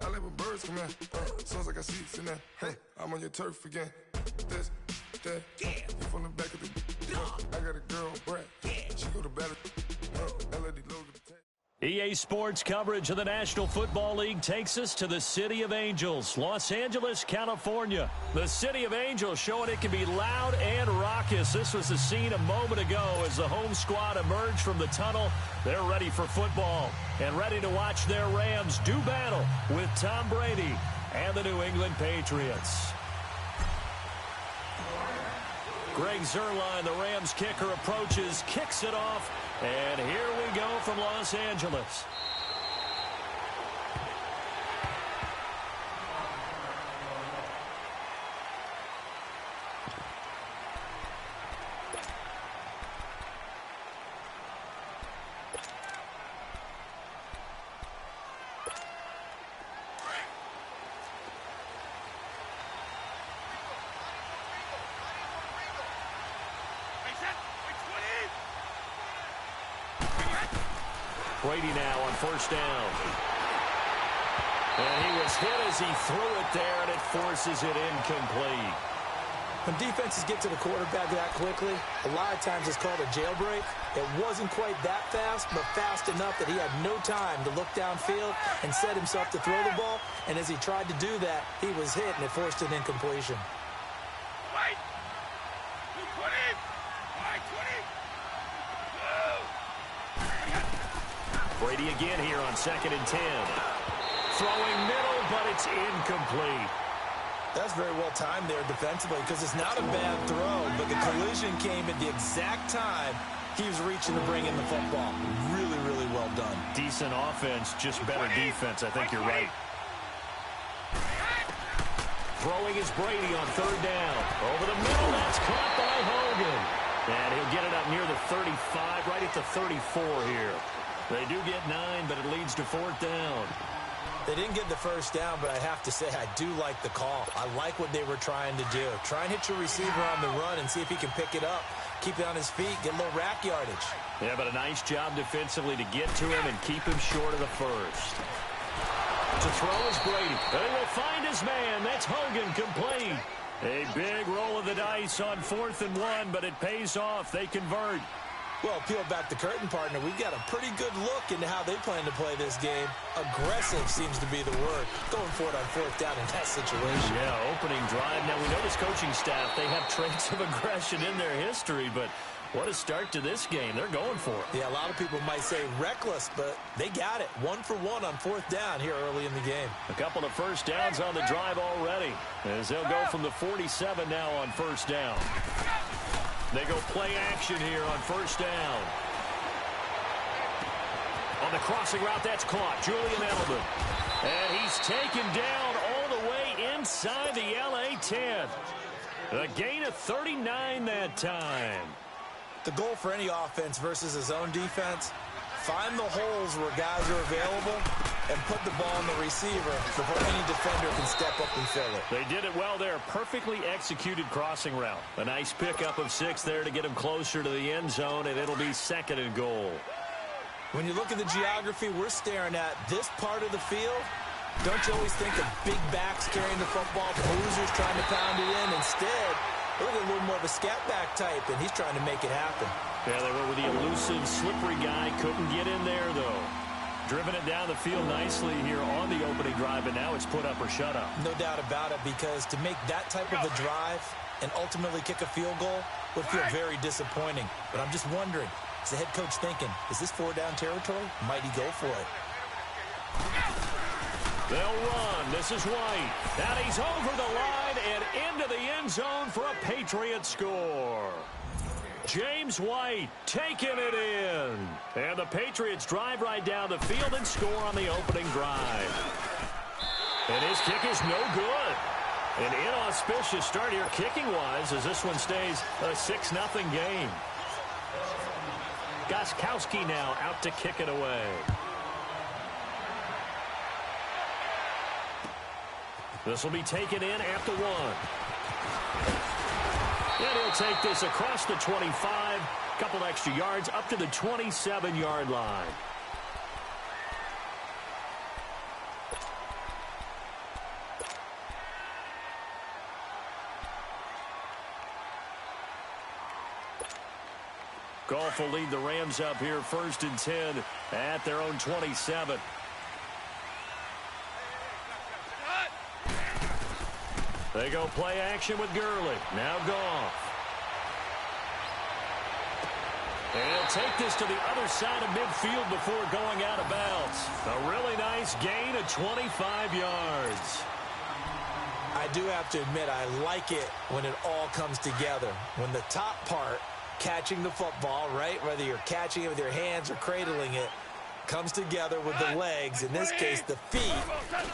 I live with birds come in. Sounds like I see seats in there. Hey, I'm on your turf again. This that. From the back of the I got a girl, Brad. She go to battle. EA Sports coverage of the National Football League takes us to the City of Angels, Los Angeles, California. The City of Angels showing it can be loud and raucous. This was the scene a moment ago as the home squad emerged from the tunnel. They're ready for football and ready to watch their Rams do battle with Tom Brady and the New England Patriots. Greg Zuerlein, the Rams kicker, approaches, kicks it off, and here we go from Los Angeles. Brady now on first down. And he was hit as he threw it there, and it forces it incomplete. When defenses get to the quarterback that quickly, a lot of times it's called a jailbreak. It wasn't quite that fast, but fast enough that he had no time to look downfield and set himself to throw the ball. And as he tried to do that, he was hit, and it forced an incompletion. Wait! 220! All right, 20! Brady again here on 2nd and 10. Throwing middle, but it's incomplete. That's very well timed there defensively because it's not a bad throw, but the collision came at the exact time he was reaching to bring in the football. Really, really well done. Decent offense, just better defense. I think you're right. Throwing is Brady on 3rd down. Over the middle, that's caught by Hogan. And he'll get it up near the 35, right at the 34 here. They do get 9, but it leads to 4th down. They didn't get the first down, but I have to say I do like the call. I like what they were trying to do. Try and hit your receiver on the run and see if he can pick it up. Keep it on his feet, get a little rack yardage. Yeah, but a nice job defensively to get to him and keep him short of the first. To throw is Brady. They will find his man. That's Hogan, complete. A big roll of the dice on 4th and 1, but it pays off. They convert. Well, peel back the curtain, partner. We've got a pretty good look into how they plan to play this game. Aggressive seems to be the word. Going for it on 4th down in that situation. Yeah, opening drive. Now, we know this coaching staff, they have traits of aggression in their history, but what a start to this game. They're going for it. Yeah, a lot of people might say reckless, but they got it. 1 for 1 on 4th down here early in the game. A couple of first downs on the drive already, as they'll go from the 47 now on 1st down. They go play action here on 1st down. On the crossing route, that's caught. Julian Edelman. And he's taken down all the way inside the LA 10. A gain of 39 that time. The goal for any offense versus his own defense, find the holes where guys are available and put the ball in the receiver before any defender can step up and fill it. They did it well there. Perfectly executed crossing route. A nice pickup of 6 there to get him closer to the end zone, and it'll be 2nd and goal. When you look at the geography we're staring at, this part of the field, don't you always think of big backs carrying the football, bruisers trying to pound it in? Instead, look at a little more of a scat back type, and he's trying to make it happen. Yeah, they went with the elusive, slippery guy. Couldn't get in there, though. Driven it down the field nicely here on the opening drive, and now it's put up or shut up. No doubt about it, because to make that type of a drive and ultimately kick a field goal would feel very disappointing. But I'm just wondering, is the head coach thinking, is this 4-down territory? Might he go for it? They'll run. This is White. And he's over the line and into the end zone for a Patriot score. James White taking it in. And the Patriots drive right down the field and score on the opening drive. And his kick is no good. An inauspicious start here kicking-wise as this one stays a 6-0 game. Gostkowski now out to kick it away. This will be taken in at the 1. And he'll take this across the 25. Couple extra yards up to the 27-yard line. Goff will lead the Rams up here 1st and 10 at their own 27. They go play action with Gurley. Now Goff. And he'll take this to the other side of midfield before going out of bounds. A really nice gain of 25 yards. I do have to admit, I like it when it all comes together. When the top part, catching the football, right, whether you're catching it with your hands or cradling it, comes together with the legs, in this case the feet,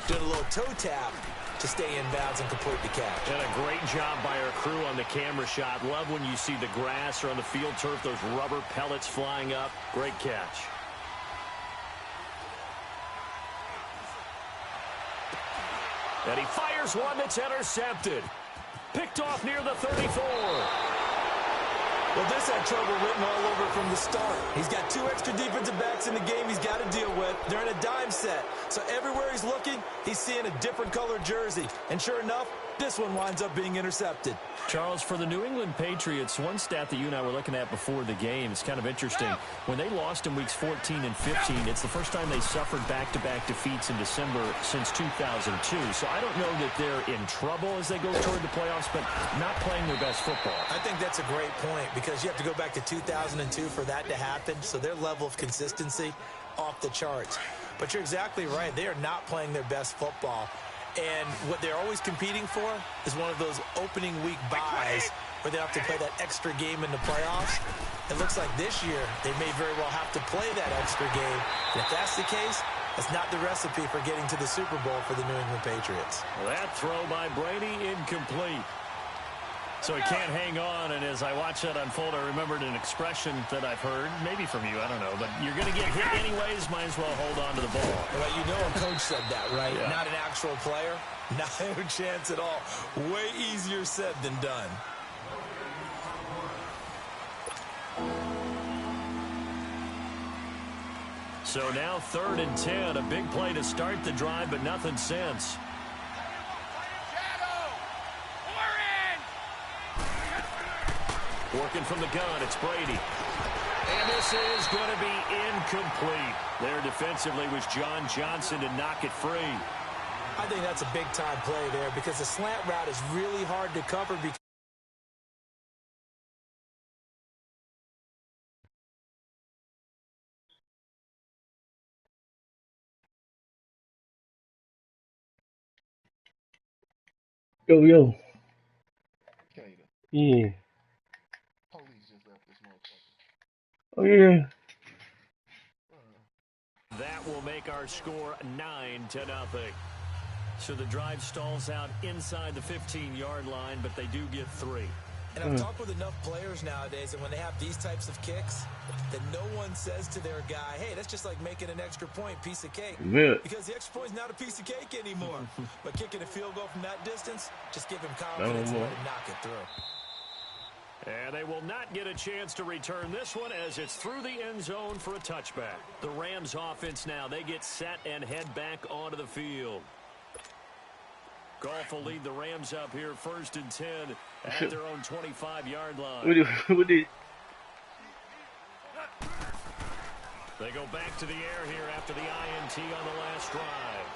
doing a little toe tap to stay in bounds and complete the catch. And a great job by our crew on the camera shot. Love when you see the grass or on the field turf, those rubber pellets flying up. Great catch. And he fires one that's intercepted. Picked off near the 34. Well, this had trouble written all over from the start. He's got 2 extra defensive backs in the game he's got to deal with. They're in a dime set. So everywhere he's looking, he's seeing a different colored jersey. And sure enough, this one winds up being intercepted. Charles, for the New England Patriots, one stat that you and I were looking at before the game, it's kind of interesting. When they lost in weeks 14 and 15, it's the first time they suffered back-to-back defeats in December since 2002. So I don't know that they're in trouble as they go toward the playoffs, but not playing their best football. I think that's a great point because you have to go back to 2002 for that to happen. So their level of consistency off the charts. But you're exactly right. They are not playing their best football. And what they're always competing for is one of those opening week buys where they have to play that extra game in the playoffs. It looks like this year they may very well have to play that extra game. And if that's the case, that's not the recipe for getting to the Super Bowl for the New England Patriots. Well, that throw by Brady incomplete. So he can't hang on, and as I watch that unfold, I remembered an expression that I've heard, maybe from you, I don't know, but you're going to get hit anyways, might as well hold on to the ball. Well, you know a coach said that, right? Yeah. Not an actual player. Not a chance at all. Way easier said than done. So now 3rd and 10, a big play to start the drive, but nothing since. Working from the gun, it's Brady. And this is going to be incomplete. There defensively was John Johnson to knock it free. I think that's a big-time play there because the slant route is really hard to cover because Yo. Yeah. Oh, yeah. That will make our score 9-0. So the drive stalls out inside the 15-yard line, but they do get 3. And I've talked with enough players nowadays, and when they have these types of kicks, that no one says to their guy, hey, that's just like making an extra point, piece of cake. Yeah. Because the extra point is not a piece of cake anymore. But kicking a field goal from that distance, just give him confidence and let him knock it through. And they will not get a chance to return this one as it's through the end zone for a touchback. The Rams offense now, they get set and head back onto the field. Goff will lead the Rams up here 1st and 10 at their own 25-yard line. They go back to the air here after the INT on the last drive.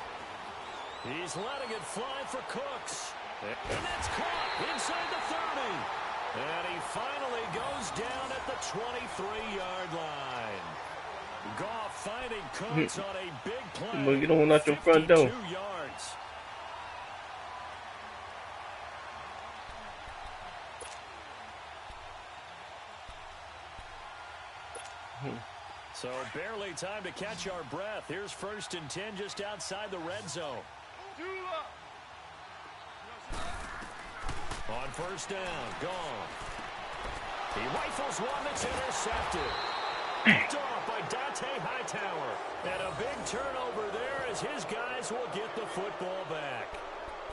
He's letting it fly for Cooks. And that's caught inside the 30. And he finally goes down at the 23-yard line. Goff finding Cooks on a big play. You don't want your front door. 52 yards. So barely time to catch our breath. Here's 1st and 10 just outside the red zone. On 1st down, gone. He rifles one that's intercepted. Picked off by Dante Hightower. And a big turnover there as his guys will get the football back.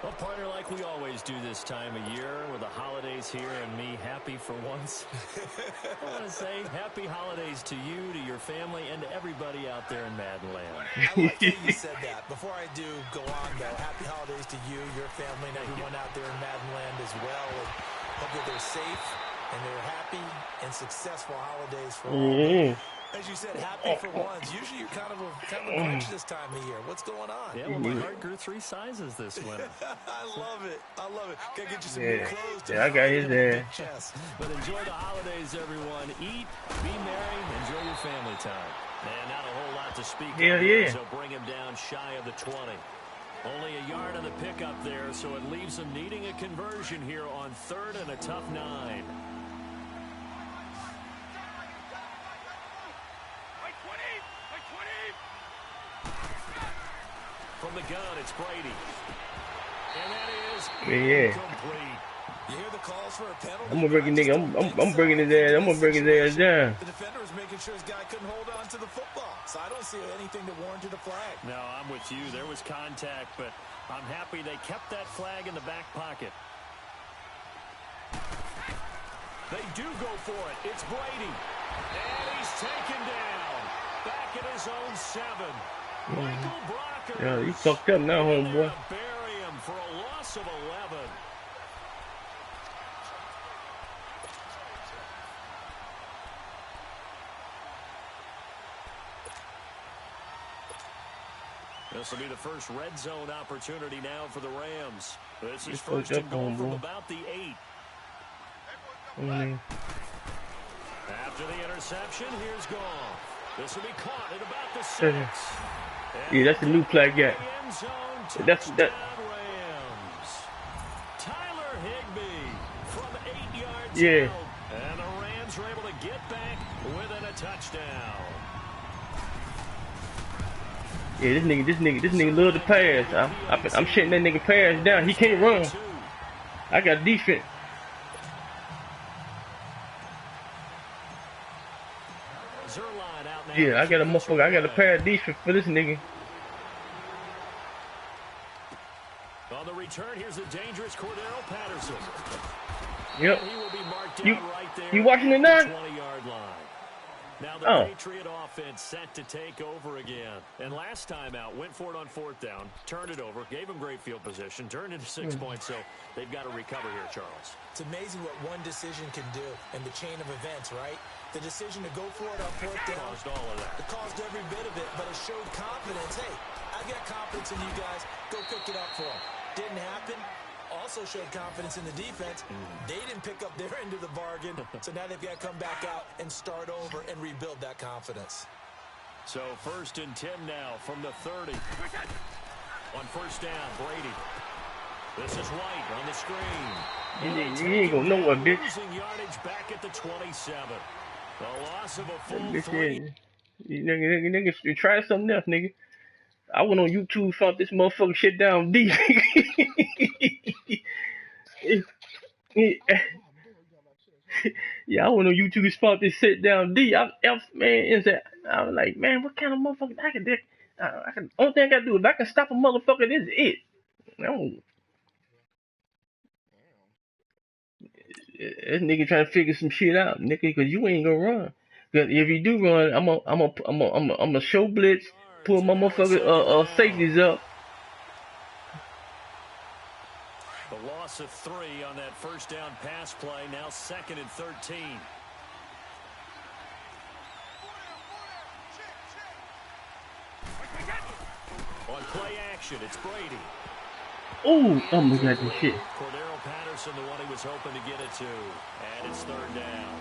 Well, partner, like we always do this time of year with the holidays here and me happy for once. I want to say happy holidays to you, to your family, and to everybody out there in Maddenland. I like that you said that. Before I do go on, though, happy holidays to you, your family, and everyone out there in Maddenland as well. And hope that they're safe and they're happy and successful holidays for all. As you said, happy for ones. Usually you're kind of a Grinch this time of year. What's going on? Yeah, well, my heart grew 3 sizes this winter. I love it. I love it. Gotta get you some new clothes. Yeah, I got his there. But enjoy the holidays, everyone. Eat, be merry, enjoy your family time. And not a whole lot to speak of here, so bring him down shy of the 20. Only a yard on the pickup there, so it leaves him needing a conversion here on 3rd and a tough 9. From the gun, it's Brady. And that is incomplete. You hear the calls for a penalty? I'm gonna break a nigga. I'm breaking his ass. I'm gonna break his ass down. The defender was making sure his guy couldn't hold on to the football. So I don't see anything that warranted a flag. No, I'm with you. There was contact, but I'm happy they kept that flag in the back pocket. They do go for it. It's Brady. And he's taken down. Back at his own 7. Michael Brocker. Yeah, you fucked up now, homeboy. Bury him for a loss of 11. This will be the first red zone opportunity now for the Rams. This is first and goal from about the 8. After the interception, here's Goff. This will be caught at about the 6. Yeah, that's the new play guy. That's that. Rams. Tyler Higbee from 8 yards Yeah. out. And the Rams are able to get back within a touchdown. Yeah, this nigga love to pass. I'm shutting that nigga pass down. He can't run. I got defense. Yeah, I got a motherfucker. I got a pair of defense for this nigga. On the return, here's the dangerous Cordero Patterson. Yep. He will be marked down right there. You watching it now? 20-yard line. Now the Patriot offense set to take over again. And last time out, went for it on 4th down, turned it over, gave him great field position, turned into 6 points, so they've got to recover here, Charles. It's amazing what one decision can do in the chain of events, right? The decision to go for it on 4th down. Caused all of that. It caused every bit of it, but it showed confidence. Hey, I got confidence in you guys. Go pick it up for them. Didn't happen. Also showed confidence in the defense. They didn't pick up their end of the bargain, so now they've got to come back out and start over and rebuild that confidence. So 1st and 10 now from the 30. On 1st down, Brady. This is White on the screen. You ain't gonna know what, bitch. Losing yardage back at the 27. The loss of a full 3. Nigga, try something else, nigga. I went on YouTube, found this motherfucking shit down deep. Yeah, I went on YouTube and found this shit down deep. I was like, man, what kind of motherfucker I can only thing I gotta do is I can stop a motherfucker, this is it. This nigga trying to figure some shit out, nigga, cause you ain't gonna run. Cause if you do run, I'm a show blitz, pull my motherfucker safeties up. The loss of 3 on that 1st down pass play. Now 2nd and 13. On play action, it's Brady. Oh my God, this shit. Cordero Patterson, the one he was hoping to get it to. And it's 3rd down.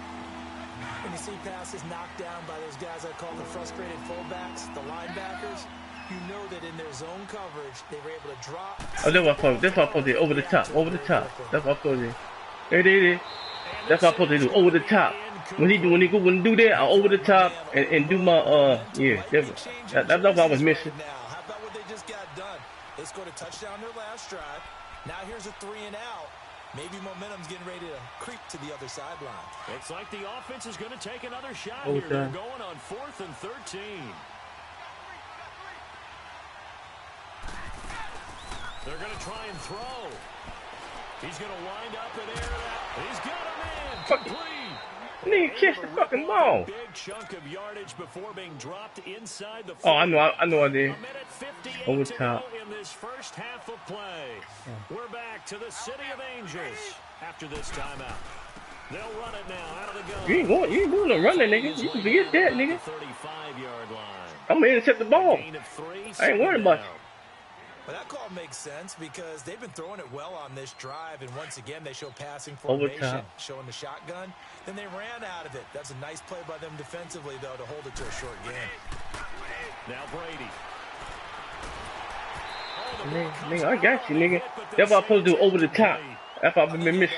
When you see passes knocked down by those guys I call the frustrated fullbacks, the linebackers, you know that in their zone coverage, they were able to drop. Oh, that's what I'm supposed to do. Over the top. That's what I'm supposed to do. There. That's what I'm supposed to do. Over the top. When he do that, I over the top and do my yeah. That's what I was missing. How about what they just got done? They scored a touchdown their last drive. Now here's a 3 and out. Maybe momentum's getting ready to creep to the other sideline. Looks like the offense is going to take another shot here. They're going on 4th and 13. They're going to try and throw. He's going to wind up in air. He's got a man complete. Nigga, catch the fucking ball. Big chunk of yardage before being dropped inside the. Oh, I know I did. Over top. In this first half of play, we're back to the City of Angels after this timeout. They'll run it now out of the gun. You ain't doing no running, nigga. You can forget that, nigga. 35-yard line. I'm gonna intercept the ball. I ain't worried about you. But that call makes sense because they've been throwing it well on this drive, and once again they show passing formation, showing the shotgun. Then they ran out of it. That's a nice play by them defensively, though, to hold it to a short game. Now Brady. Nigga, I got you, nigga. That's what I'm supposed to do over the top. That's what I've been missing.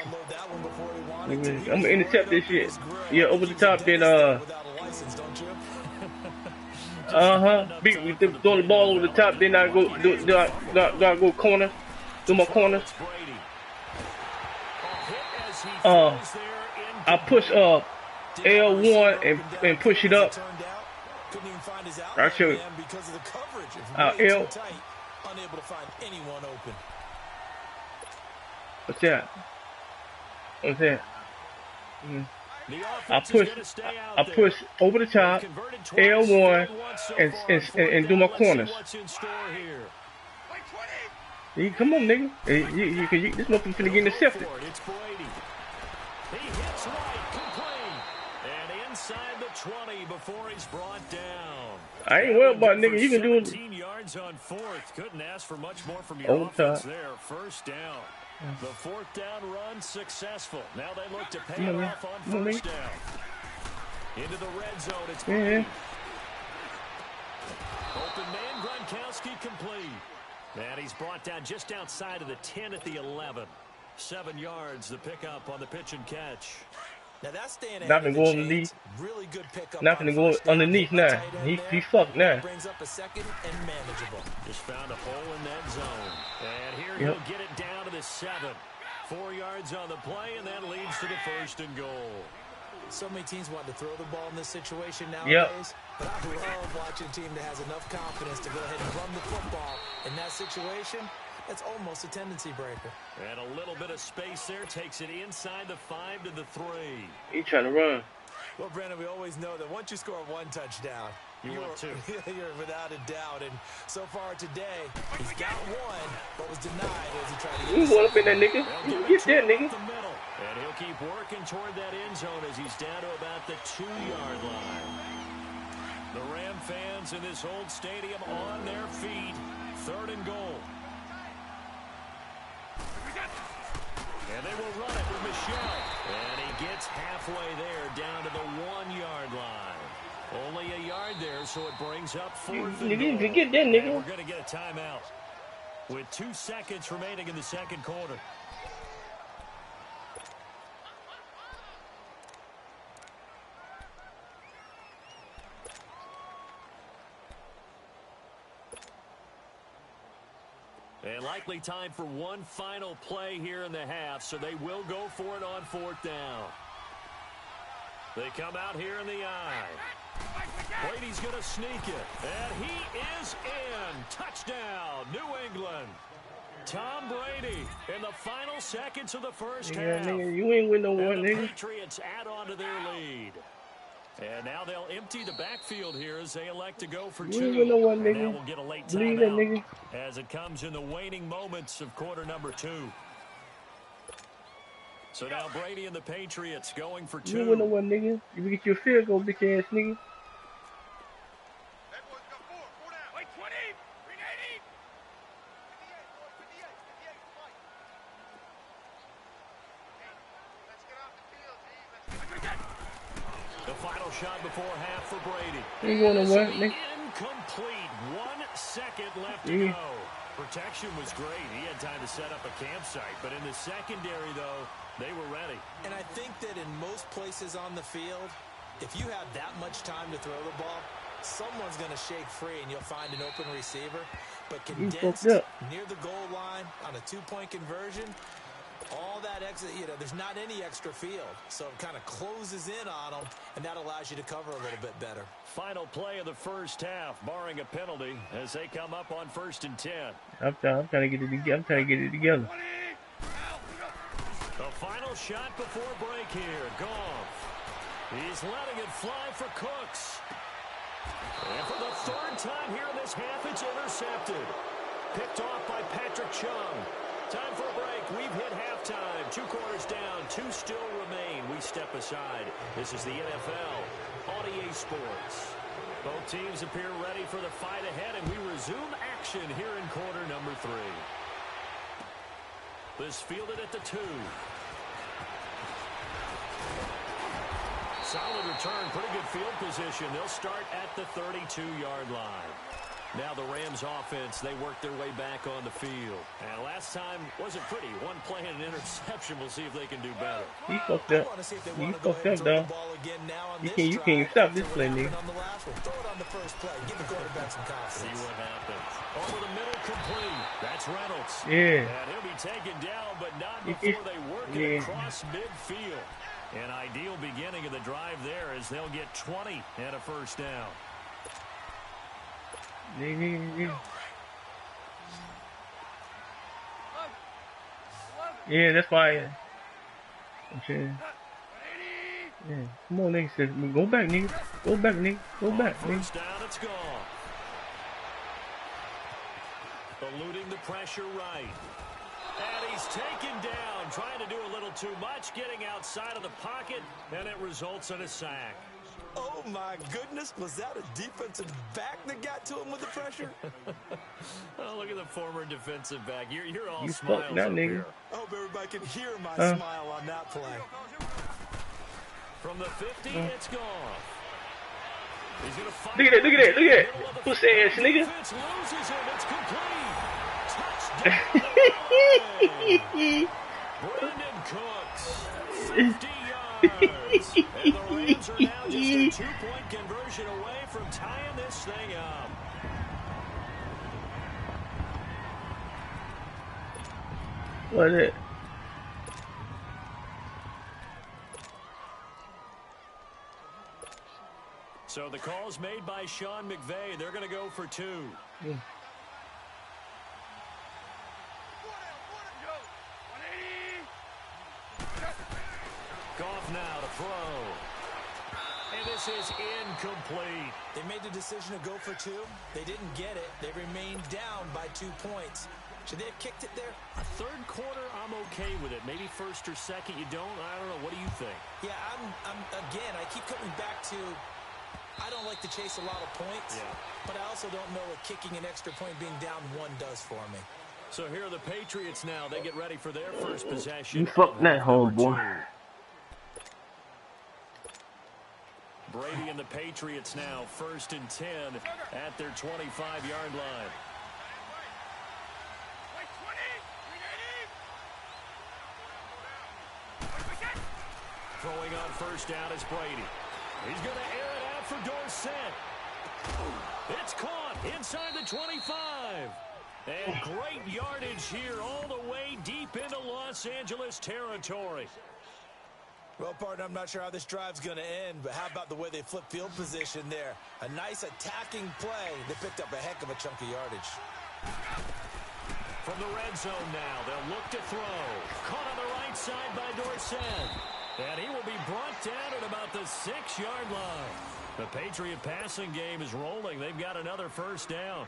I'm gonna intercept this shit. Yeah, over the top, then Beat throwing the ball over the top, then I go do I go corner, do my corner. I push L1 and push it up. I'll show you. L. Unable to find anyone open. What's that? What's that? I push over the top, L1, and do my corners. Come on, nigga. This motherfucker finna get intercepted. He hits right, complete, and inside the 20 before he's brought down. I ain't worried about nigga. You can do it. 17 yards on fourth. Couldn't ask for much more from your offense there. First down. The fourth down run successful. Now they look to pay it off on first down. Into the red zone. It's Brady. Open man, Gronkowski complete. And he's brought down just outside of the 10 at the 11. 7 yards, the pickup on the pitch and catch. Now that's staying nothing go underneath. Really good pickup. Nothing go underneath now. He fucked now. Brings up a second and manageable. Just found a hole in that zone. And here he'll get it down to the 7. 4 yards on the play, and that leads to the first and goal. So many teams want to throw the ball in this situation nowadays. But I love watching a team that has enough confidence to go ahead and run the football in that situation. That's almost a tendency breaker. And a little bit of space there takes it inside the 5 to the 3. He trying to run. Well, Brandon, we always know that once you score one touchdown, you're without a doubt. And so far today, he's got one, but was denied as he tried to get one up in that nigga. Get that nigga. And he'll keep working toward that end zone as he's down to about the 2-yard line. The Ram fans in this old stadium on their feet. 3rd and goal. And they will run it with Michelle. And he gets halfway there down to the 1-yard line. Only a yard there, so it brings up 4th and goal. Get that nigga. We're going to get a timeout with 2 seconds remaining in the second quarter. And likely time for one final play here in the half, so they will go for it on 4th down. They come out here in the eye. Brady's going to sneak it, and he is in. Touchdown, New England. Tom Brady in the final seconds of the first half. Nigga, you ain't win no one, nigga. The Patriots add on to their lead. And now they'll empty the backfield here as they elect to go for 2. No one, nigga. Now we'll get a late timeout as it comes in the waning moments of quarter number 2. So now Brady and the Patriots going for 2. You win no one, nigga. You get your field goal, bitch ass nigga. The final shot before half for Brady. You going to what, nigga? Incomplete. 1 second left to go. Protection was great. He had time to set up a campsite. But in the secondary, though, they were ready. And I think that in most places on the field, if you have that much time to throw the ball, someone's going to shake free and you'll find an open receiver. But condensed near the goal line on a 2-point conversion, all that extra, there's not any extra field. So it kind of closes in on them, and that allows you to cover a little bit better. Final play of the first half, barring a penalty, as they come up on 1st and 10. I'm trying to get it together. The final shot before break here. Goff. He's letting it fly for Cooks. And for the 3rd time here in this half, it's intercepted. Picked off by Patrick Chung. Time for a break. We've hit halftime. 2 quarters down. 2 still remain. We step aside. This is the NFL on EA Sports. Both teams appear ready for the fight ahead, and we resume action here in quarter number 3. This fielded at the 2. Solid return, pretty good field position. They'll start at the 32-yard line. Now the Rams offense, they work their way back on the field. And last time wasn't pretty. One play and an interception. We'll see if they can do better. You fucked up. You fucked up, though. You can't stop this play, nigga. Throw it on the first play. Give the quarterback some confidence. See what happens. Over the middle, complete. That's Reynolds. Yeah. And he'll be taken down, but not before they work it across midfield. An ideal beginning of the drive there as they'll get 20 and a first down. Yeah, that's why. I'm saying. Yeah, come on, nigga. Go back, nigga. Go back, nigga. Go back, nigga. First down, it's gone. Eluding the pressure right. And he's taken down, trying to do a little too much, getting outside of the pocket, and it results in a sack. Oh, my goodness. Was that a defensive back that got to him with the pressure? Oh, look at the former defensive back. You're all You smiles fucked that up nigga. here. I hope everybody can hear my smile on that play. From the 50, it's gone. He's gonna fight. Look at that, look at that. Pussy ass nigga. Defense loses him. It's complete. Touchdown. Brandon Cooks. 50 yards. And the Rams are now just a 2-point conversion away from tying this thing up. What is it? So the call's made by Sean McVay. They're going to go for 2. Yeah. Goff now to throw. And this is incomplete. They made the decision to go for 2. They didn't get it. They remained down by 2 points. Should they have kicked it there? Third quarter, I'm okay with it. Maybe first or second, you don't. I don't know. What do you think? Yeah, again, I keep coming back to I don't like to chase a lot of points, but I also don't know what kicking an extra point being down 1 does for me. So here are the Patriots now. They get ready for their first possession. You fucked that, homeboy. Brady and the Patriots now, 1st and 10 at their 25-yard line. Throwing on first down is Brady. He's going to air it out for Dorsett. It's caught inside the 25. And great yardage here all the way deep into Los Angeles territory. Well, partner, I'm not sure how this drive's going to end, but how about the way they flip field position there? A nice attacking play. They picked up a heck of a chunk of yardage. From the red zone now, they'll look to throw. Caught on the right side by Dorsett. And he will be brought down at about the 6-yard line. The Patriot passing game is rolling. They've got another first down.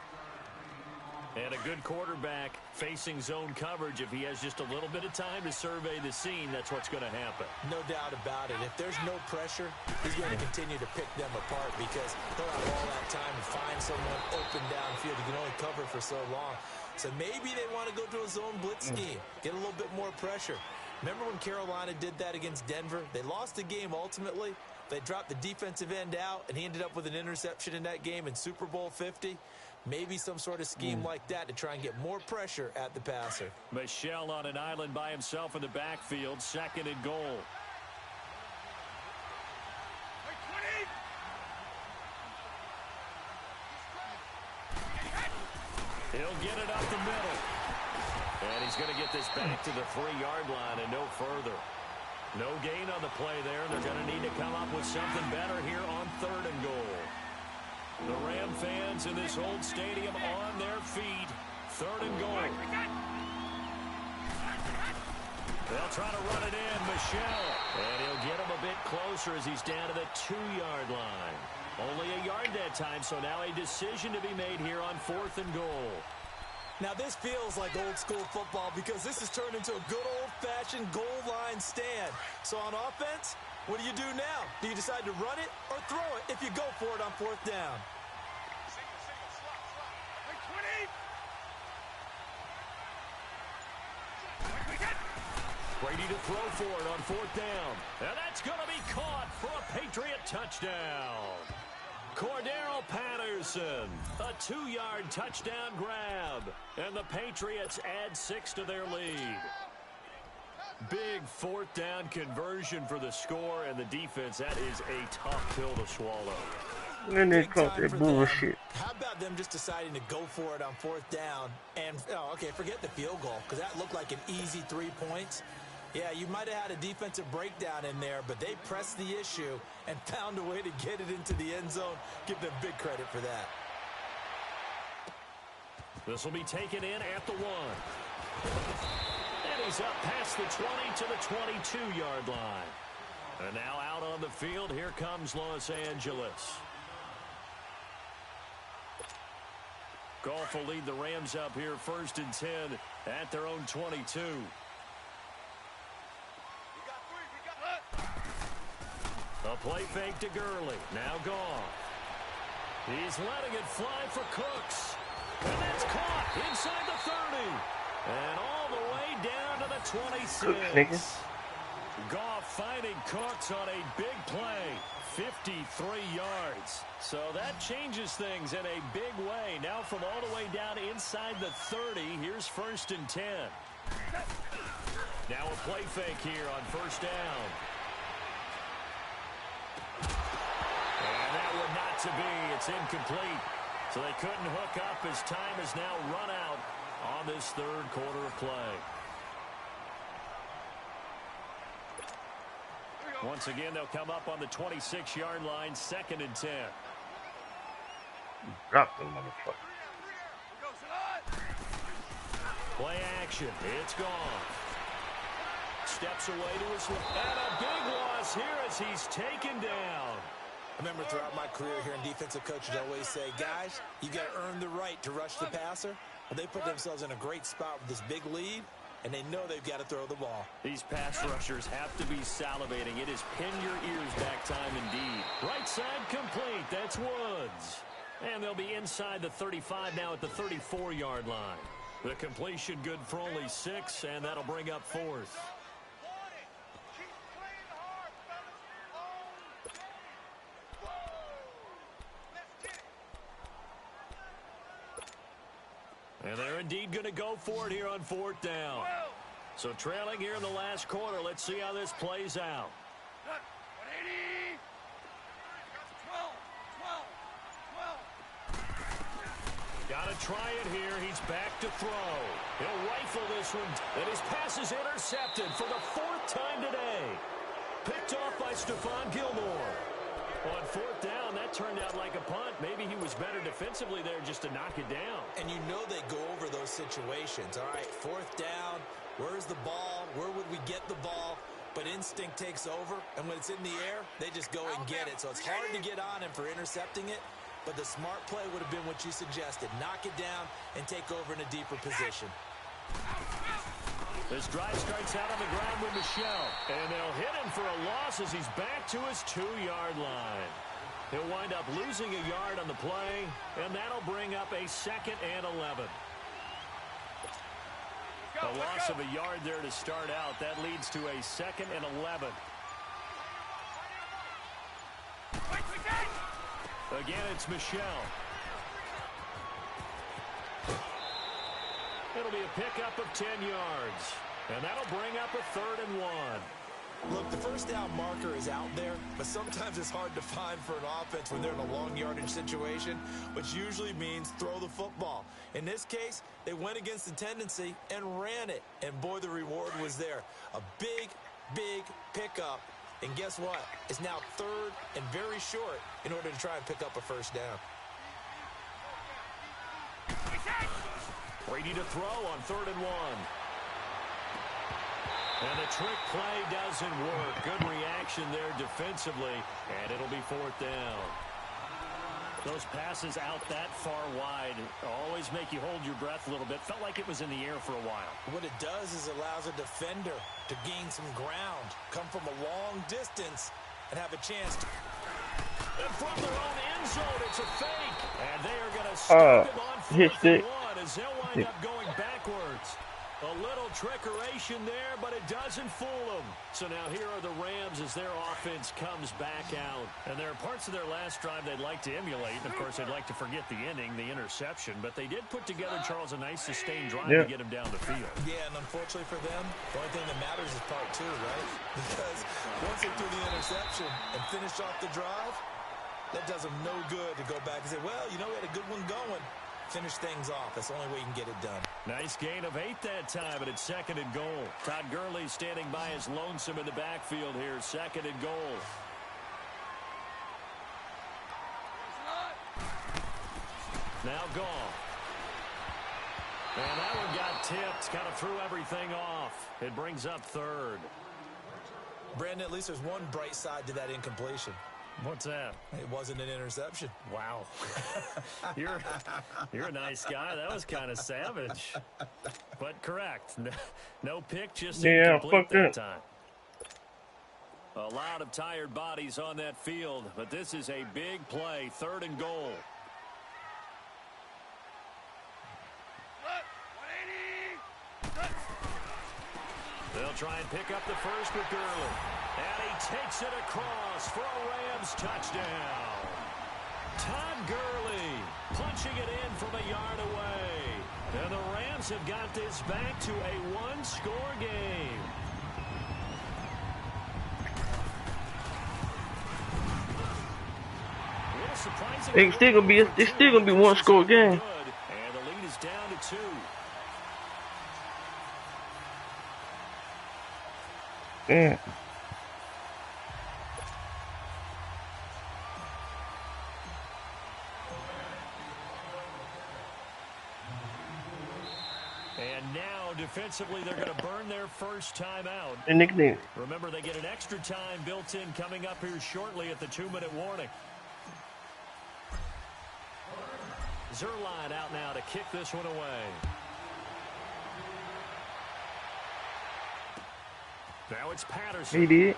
And a good quarterback facing zone coverage. If he has just a little bit of time to survey the scene, that's what's going to happen. No doubt about it. If there's no pressure, he's going to continue to pick them apart because he'll have all that time to find someone open downfield. He can only cover for so long. So maybe they want to go to a zone blitz scheme, get a little bit more pressure. Remember when Carolina did that against Denver? They lost the game ultimately. They dropped the defensive end out, and he ended up with an interception in that game in Super Bowl 50. Maybe some sort of scheme like that to try and get more pressure at the passer. Michel on an island by himself in the backfield, 2nd and goal. He'll get it up the middle. And he's going to get this back to the 3-yard line and no further. No gain on the play there. They're going to need to come up with something better here on 3rd and goal. The Ram fans in this old stadium on their feet. 3rd and goal. They'll try to run it in, Michel. And he'll get him a bit closer as he's down to the 2-yard line. Only a yard that time, so now a decision to be made here on 4th and goal. Now, this feels like old school football because this has turned into a good old-fashioned goal line stand. So on offense, what do you do now? Do you decide to run it or throw it if you go for it on 4th down? Brady to throw for it on 4th down. And that's going to be caught for a Patriot touchdown. Cordero Patterson, a 2-yard touchdown grab. And the Patriots add 6 to their lead. Big 4th down conversion for the score and the defense. That is a tough pill to swallow. And they caught that bullshit. How about them just deciding to go for it on 4th down? And, okay, forget the field goal because that looked like an easy 3 points. Yeah, you might have had a defensive breakdown in there, but they pressed the issue and found a way to get it into the end zone. Give them big credit for that. This will be taken in at the 1. And he's up past the 20 to the 22-yard line. And now out on the field, here comes Los Angeles. Goff will lead the Rams up here 1st and 10 at their own 22. A play fake to Gurley. Now Goff. He's letting it fly for Cooks. And that's caught inside the 30. And all the way down to the 26. Goff finding Cooks on a big play. 53 yards. So that changes things in a big way. Now from all the way down inside the 30, here's 1st and 10. Now a play fake here on 1st down. And that would not to be. It's incomplete. So they couldn't hook up as time is now run out on this 3rd quarter of play. Once again, they'll come up on the 26-yard line, 2nd and 10. Drop the motherfucker. Play action. It's gone. Steps away to his left. And a big loss here as he's taken down. I remember throughout my career here in defensive coaches always say, guys, you got to earn the right to rush the passer. Well, they put themselves in a great spot with this big lead, and they know they've got to throw the ball. These pass rushers have to be salivating. It is pin your ears back time indeed. Right side complete. That's Woods. And they'll be inside the 35 now at the 34-yard line. The completion good for only 6, and that'll bring up 4th. And they're indeed going to go for it here on 4th down. So trailing here in the last quarter. Let's see how this plays out. 180. 12. Got to try it here. He's back to throw. He'll rifle this one. And his pass is intercepted for the 4th time today. Picked off by Stephon Gilmore. On 4th down, that turned out like a punt. Maybe he was better defensively there just to knock it down. And you know they go over those situations. All right, 4th down, where's the ball? Where would we get the ball? But instinct takes over, and when it's in the air, they just go and get it. So it's hard to get on him for intercepting it, but the smart play would have been what you suggested. Knock it down and take over in a deeper position. This drive starts out on the ground with Michel. And they'll hit him for a loss as he's back to his 2-yard line. He'll wind up losing a yard on the play, and that'll bring up a 2nd and 11. A loss of a yard there to start out. That leads to a 2nd and 11. Again, it's Michel. It'll be a pickup of 10 yards. And that'll bring up a 3rd and 1. Look, the 1st down marker is out there, but sometimes it's hard to find for an offense when they're in a long yardage situation, which usually means throw the football. In this case, they went against the tendency and ran it. And boy, the reward was there. A big, big pickup. And guess what? It's now 3rd and very short in order to try and pick up a 1st down. Brady to throw on 3rd and 1. And the trick play doesn't work. Good reaction there defensively, and it'll be 4th down. Those passes out that far wide always make you hold your breath a little bit. Felt like it was in the air for a while. What it does is allows a defender to gain some ground, come from a long distance, and have a chance to... And from their own end zone, it's a fake. And they are going to start him on 4th and 1 as they'll wind up going backwards. A little trickeration there, but it doesn't fool them. So now here are the Rams as their offense comes back out. And there are parts of their last drive they'd like to emulate. And, of course, they'd like to forget the inning, the interception. But they did put together, Charles, a nice sustained drive to get him down the field. Yeah, and unfortunately for them, the only thing that matters is part 2, right? Because once they threw the interception and finished off the drive, that does them no good to go back and say, well, you know, we had a good one going. Finish things off. That's the only way you can get it done. Nice gain of 8 that time, and it's 2nd and goal. Todd Gurley standing by his lonesome in the backfield here. 2nd and goal. Now gone. And that one got tipped. Kind of threw everything off. It brings up 3rd. Brandon, at least there's one bright side to that incompletion. What's that? It wasn't an interception. Wow. You're a nice guy. That was kind of savage. But correct. No pick, just incomplete that time. A lot of tired bodies on that field, but this is a big play. 3rd and goal. They'll try and pick up the first with Gurley. And he takes it across for a Rams touchdown. Todd Gurley punching it in from a yard away. And the Rams have got this back to a one-score game. It's still gonna be one-score game. And the lead is down to 2. Yeah. And now, defensively, they're going to burn their first time out. The nickname. Remember, they get an extra time built in coming up here shortly at the 2-minute warning. Zerline out now to kick this one away. Now it's Patterson. He did.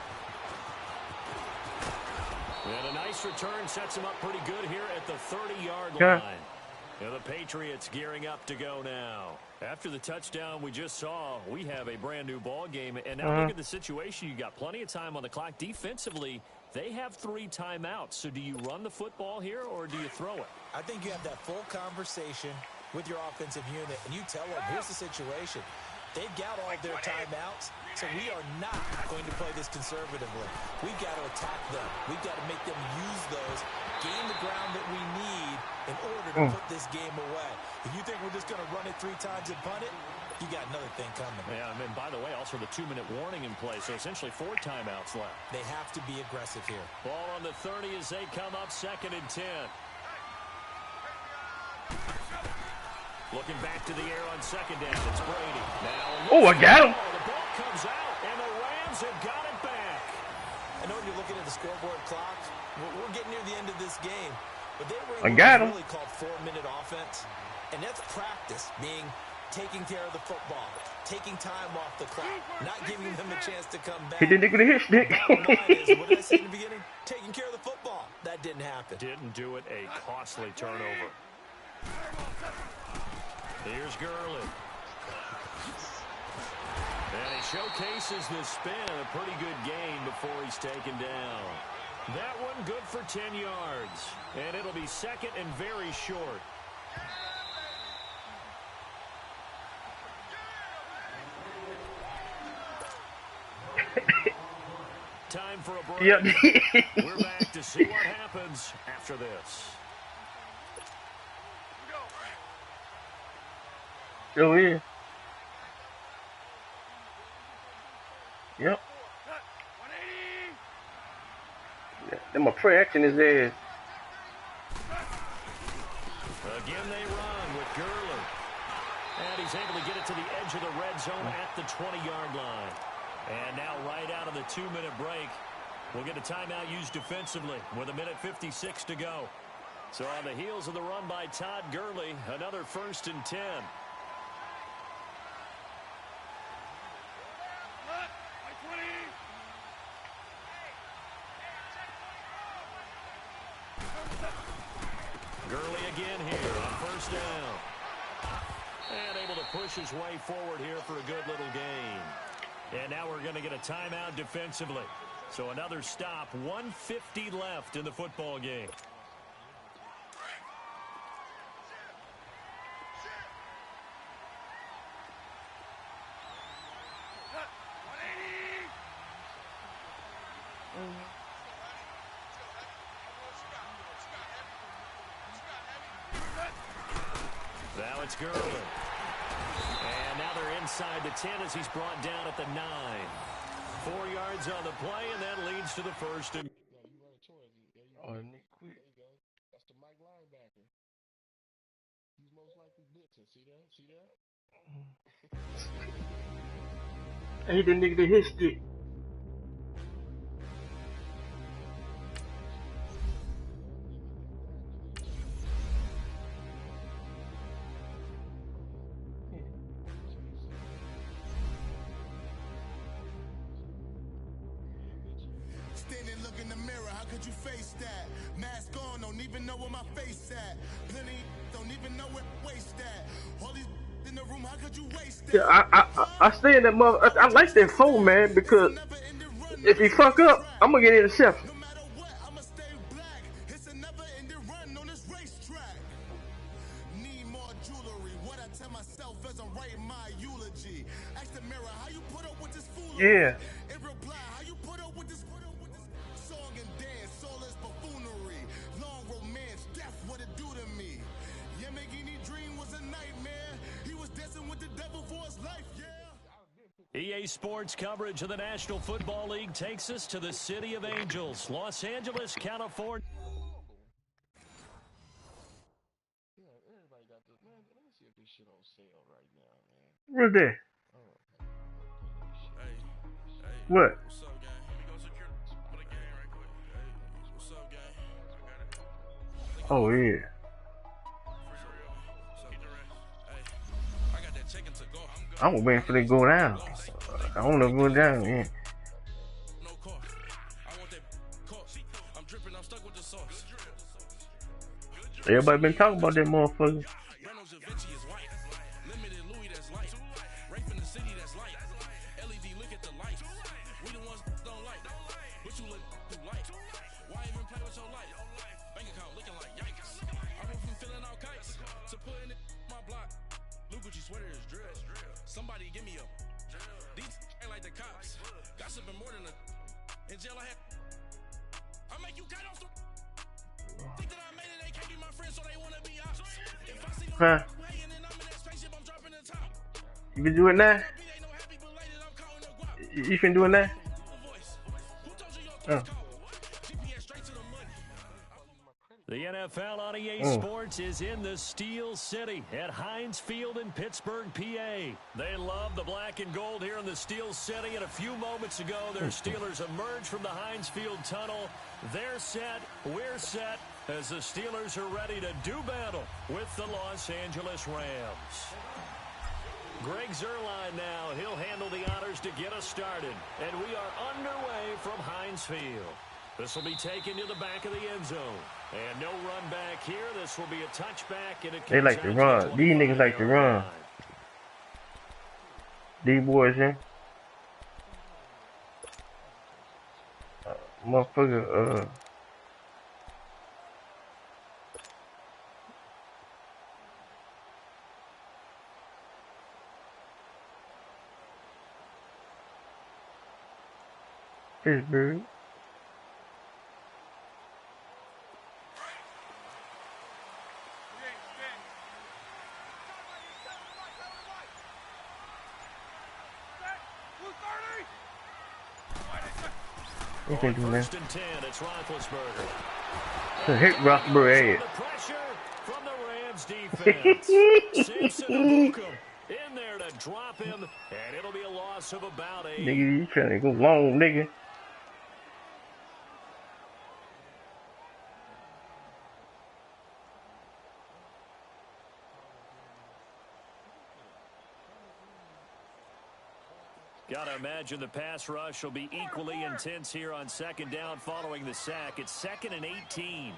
And a nice return sets him up pretty good here at the 30-yard line. Now the Patriots gearing up to go now. After the touchdown we just saw, we have a brand new ball game. And now look at the situation. You got plenty of time on the clock. Defensively, they have 3 timeouts. So do you run the football here or do you throw it? I think you have that full conversation with your offensive unit, and you tell them, here's the situation. They've got all of their timeouts, so we are not going to play this conservatively. We've got to attack them. We've got to make them use those, gain the ground that we need in order to put this game away. If you think we're just going to run it 3 times and punt it, you got another thing coming. Yeah, and by the way, also the 2-minute warning in play, so essentially 4 timeouts left. They have to be aggressive here. Ball on the 30 as they come up 2nd and 10. Looking back to the air on 2nd down. It's Brady. Now, I got him. The ball comes out, and the Rams have got it back. I know when you're looking at the scoreboard clock, we're getting near the end of this game. But they were really called 4-minute offense. And that's practice, being taking care of the football, taking time off the clock, not giving them a chance to come back. He didn't get a hit stick. What did I say in the beginning? Taking care of the football. That didn't happen. Didn't do it. A costly turnover. Here's Gurley. And he showcases the spin. A pretty good gain before he's taken down. That one good for 10 yards. And it'll be 2nd and very short. Time for a break. Yep. We're back to see what happens after this. Go in. Yep. Then my play action is there. Again they run with Gurley. And he's able to get it to the edge of the red zone at the 20-yard line. And now right out of the 2-minute break, we'll get a timeout used defensively with 1:56 to go. So on the heels of the run by Todd Gurley, another 1st and 10. Gurley again here on 1st down. And able to push his way forward here for a good little gain. And now we're going to get a timeout defensively. So another stop, 1:50 left in the football game. Now it's Gurley. And now they're inside the 10 as he's brought down at the 9. 4 yards on the play, and that leads to the 1st and... Oh, Nick quit. That's the Mike linebacker. He's most likely blitzing. See that? See that? Hey, the nigga that hit stick. Standing, look in the mirror, how could you face that? Mask on, don't even know where my face at. Plenty, don't even know where waste at. All these in the room, how could you waste that? Yeah, I stay in that mother. I like that phone, man, because if he fuck up, I'm gonna get interception. No matter what, I'ma stay black. It's a never-ending run on this racetrack. Need more jewelry. What I tell myself as I'm writing my eulogy. Ask the mirror, how you put up with this foolery? Yeah. In reply, how you put up with this song and dance, soulless buffoonery. Long romance, death, what it do to me. Yamagini dream was a nightmare. He was dancing with the devil for his life, yeah. EA Sports coverage of the National Football League takes us to the City of Angels, Los Angeles, California. Yeah, everybody got this. Man, let me see if this shit on sale right now, man. What's that? Hey, What? what's up, gang? Let me go secure for the game right quick. Hey, what's up, gang? I got it. Oh yeah. I got that chicken to go. I'm waiting for they to go down. I don't know if go down. Yeah. No car. I want that car. I'm dripping. I'm stuck with the sauce. Everybody been talking about that motherfucker. Reynolds Da Vinci is white. Limited Louis that's light. Rape in the city that's light. LED, look at the light. We the ones don't like. But you look too light. Why even play with your life? Bank account looking like yikes. I went from feeling all kites to putting it in my block. Blue Gucci sweater is drill. Somebody give me a. These ain't like the cops. Gossiping more than a. In jail I had. I make you cut off the. Think that I made it, they can't be my friends, so they wanna be ops. If I see no Huh? and then I'm in that spaceship, I'm dropping the top. You been doing that? Ain't no happy belated, I'm calling no guap. You been doing that? Voice. Who told you your Oh. thoughts call? GPS straight to the money. The NFL on EA Sports is in the Steel City at Heinz Field in Pittsburgh, PA. They love the black and gold here in the Steel City, and a few moments ago, their Steelers emerged from the Heinz Field tunnel. They're set, we're set, as the Steelers are ready to do battle with the Los Angeles Rams. Greg Zuerlein now, he'll handle the honors to get us started, and we are underway from Heinz Field. This will be taken to the back of the end zone. And no run back here. This will be a touchback. And They like to run. These niggas like to run. These boys, yeah. Motherfucker, Pittsburgh. What they doing there? First and 10, it's Roethlisberger. Hit Roethlisberger The ass. pressure from the Rams defense. Simpson and Bookham in there to drop him, and it'll be a loss of about 8. Nigga, you trying to go long, nigga. Gotta imagine the pass rush will be equally intense here on second down following the sack. It's 2nd and 18.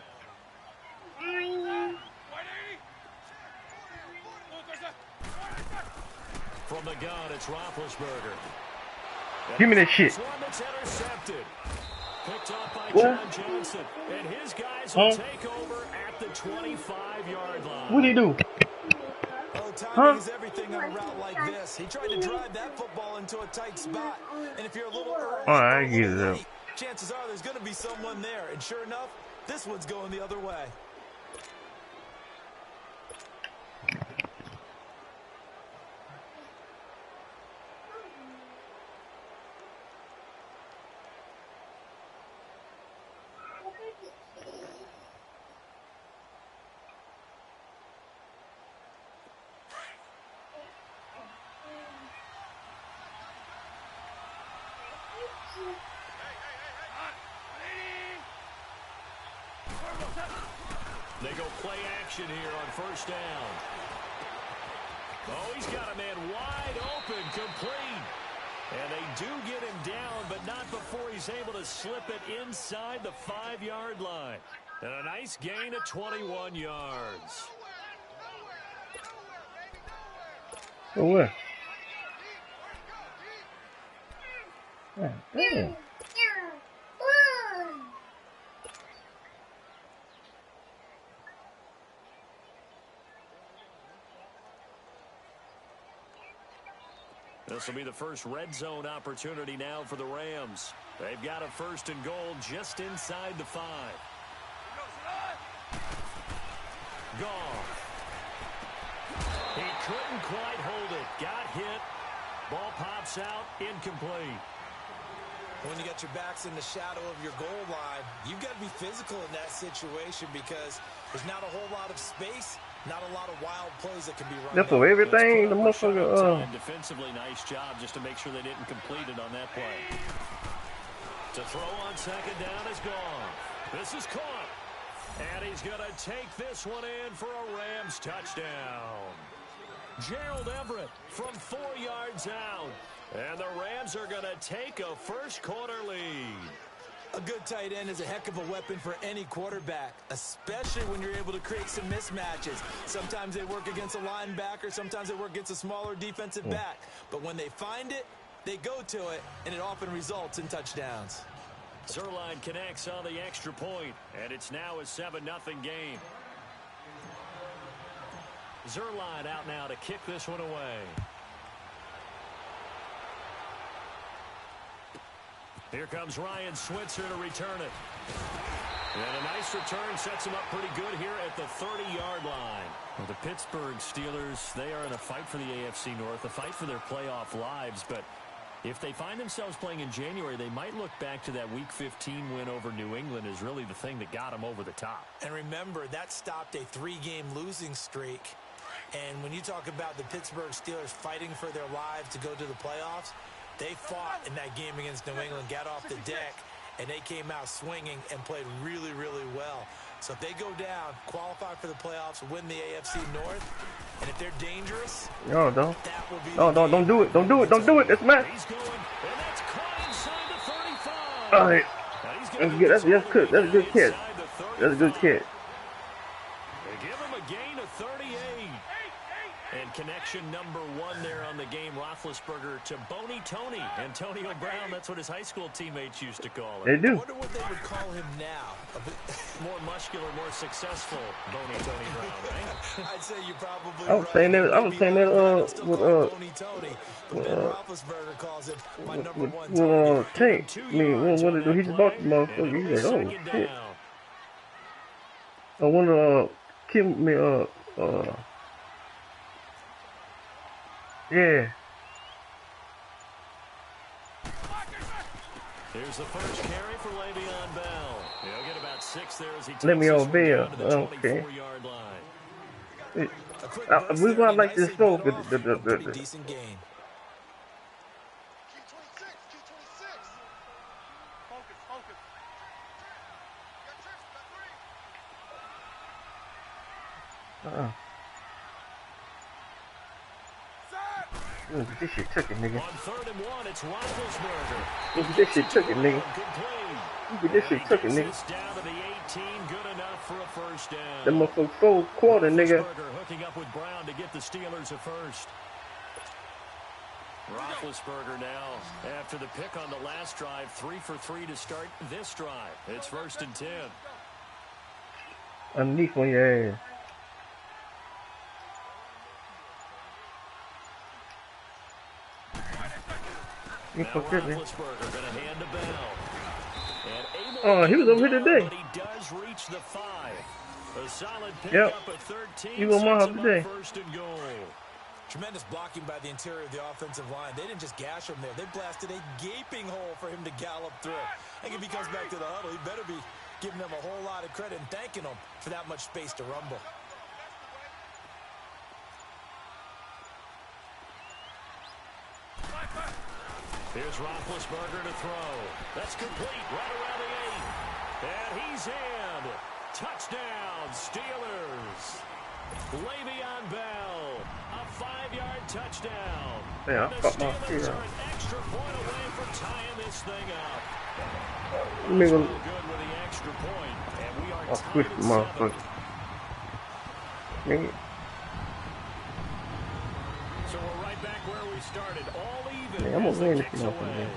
From the gun, it's Roethlisberger. Give me that shit. One that's intercepted. Picked up by What? John Johnson. And his guys will take over at the 25-yard line. What do you do? Oh, timing is everything on a route like this. He tried to drive that football into a tight spot. And if you're a little early All right, I or a get it little up. late, chances are there's going to be someone there. And sure enough, this one's going the other way. They go play action here on first down. Oh, he's got a man wide open, complete. And they do get him down, but not before he's able to slip it inside the 5-yard line. And a nice gain of 21 yards. For what? God damn. This will be the first red zone opportunity now for the Rams. They've got a 1st and goal just inside the 5. Gone. He couldn't quite hold it. Got hit. Ball pops out. Incomplete. When you got your backs in the shadow of your goal line, you've got to be physical in that situation because there's not a whole lot of space, not a lot of wild plays that can be run. That's for everything. The motherfucker. Defensively, nice job just to make sure they didn't complete it on that play. To throw on second down is gone. This is caught. And he's going to take this one in for a Rams touchdown. Gerald Everett from 4 yards out. And the Rams are going to take a first-quarter lead. A good tight end is a heck of a weapon for any quarterback, especially when you're able to create some mismatches. Sometimes they work against a linebacker, sometimes they work against a smaller defensive back. But when they find it, they go to it, and it often results in touchdowns. Zerline connects on the extra point, and it's now a 7-0 game. Zerline out now to kick this one away. Here comes Ryan Switzer to return it. And a nice return sets him up pretty good here at the 30-yard line. Well, the Pittsburgh Steelers, they are in a fight for the AFC North, a fight for their playoff lives. But if they find themselves playing in January, they might look back to that Week 15 win over New England as really the thing that got them over the top. And remember, that stopped a 3-game losing streak. And when you talk about the Pittsburgh Steelers fighting for their lives to go to the playoffs, they fought in that game against New England, got off the deck, and they came out swinging and played really, really well. So if they go down, qualify for the playoffs, win the AFC North, and if they're dangerous, No, don't. that will be Don't do it. Don't do it. Don't do it. That's mine. He's going, and that's caught inside the 35. All right. Now he's That's gonna good. get That's good. That's a good catch. inside the That's a good 35. catch. They give him a gain of 38. And connection number 1 there on the game, Roethlisberger to Boney Tony. Antonio Brown, that's what his high school teammates used to call They him. I do. wonder what they would call him now. More muscular, more successful Boney Tony Brown, right? I'd say you're probably I was right. saying that. I was Maybe saying that. I'll still With call him Boney Tony, but Ben Roethlisberger calls him my number one with target. Tank. 2 I mean, yards what on to do? He that just play, bought the and motherfucker. it'll He be said, "Oh second shit." down. I want to kill me. Yeah. Here's the first carry for Le'Veon Bell. He'll get about 6 there as he takes Le'Veon this one Bell. down to the Okay. 24-yard line. A quick burst We there, want he like this nicely stroke. bit off a pretty decent gain. Look at this shit took it, nigga. On 3rd and 1, it's Roethlisberger. Look at this shit took it, nigga. Look at this shit took it, nigga. Down to the 18, good enough for a first down. That motherfucker 4th quarter, nigga. Hooking up with Brown to get the Steelers a first. Roethlisberger now, after the pick on the last drive, 3 for 3 to start this drive. It's 1st and 10. Underneath on your ass. You fucked up, man. Oh, he was over here today. He does reach the 5. A solid pick yep. up at 13. He was my today. 1st and goal. Tremendous blocking by the interior of the offensive line. They didn't just gash him there. They blasted a gaping hole for him to gallop through. I think if he comes back to the huddle, he better be giving them a whole lot of credit and thanking them for that much space to rumble. Here's Roethlisberger to throw. That's complete right around the 8. And he's in. Touchdown, Steelers. Le'Veon Bell, a 5-yard touchdown. Yeah, the Steelers are an extra point away from tying this thing up. Nigga. Good with the extra point, and we are tied at 7. Nigga. So we're right back where we started, all even. Yeah, I'm gonna win this motherfucker.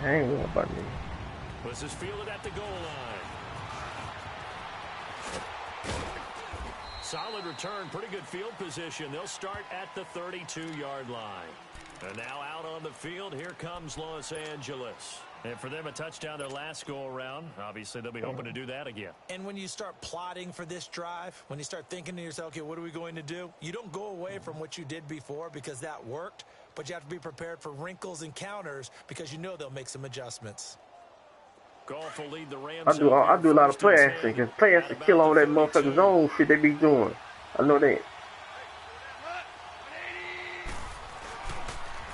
I ain't worried about me. This is fielded at the goal line. Solid return, pretty good field position. They'll start at the 32-yard line. And now out on the field, here comes Los Angeles. And for them, a touchdown their last go-around. Obviously, they'll be hoping to do that again. And when you start plotting for this drive, when you start thinking to yourself, okay, what are we going to do? You don't go away from what you did before because that worked, but you have to be prepared for wrinkles and counters because you know they'll make some adjustments. Goff will lead the Rams. I do a lot of play action because play action kill all that motherfucker's zone shit they be doing. I know that.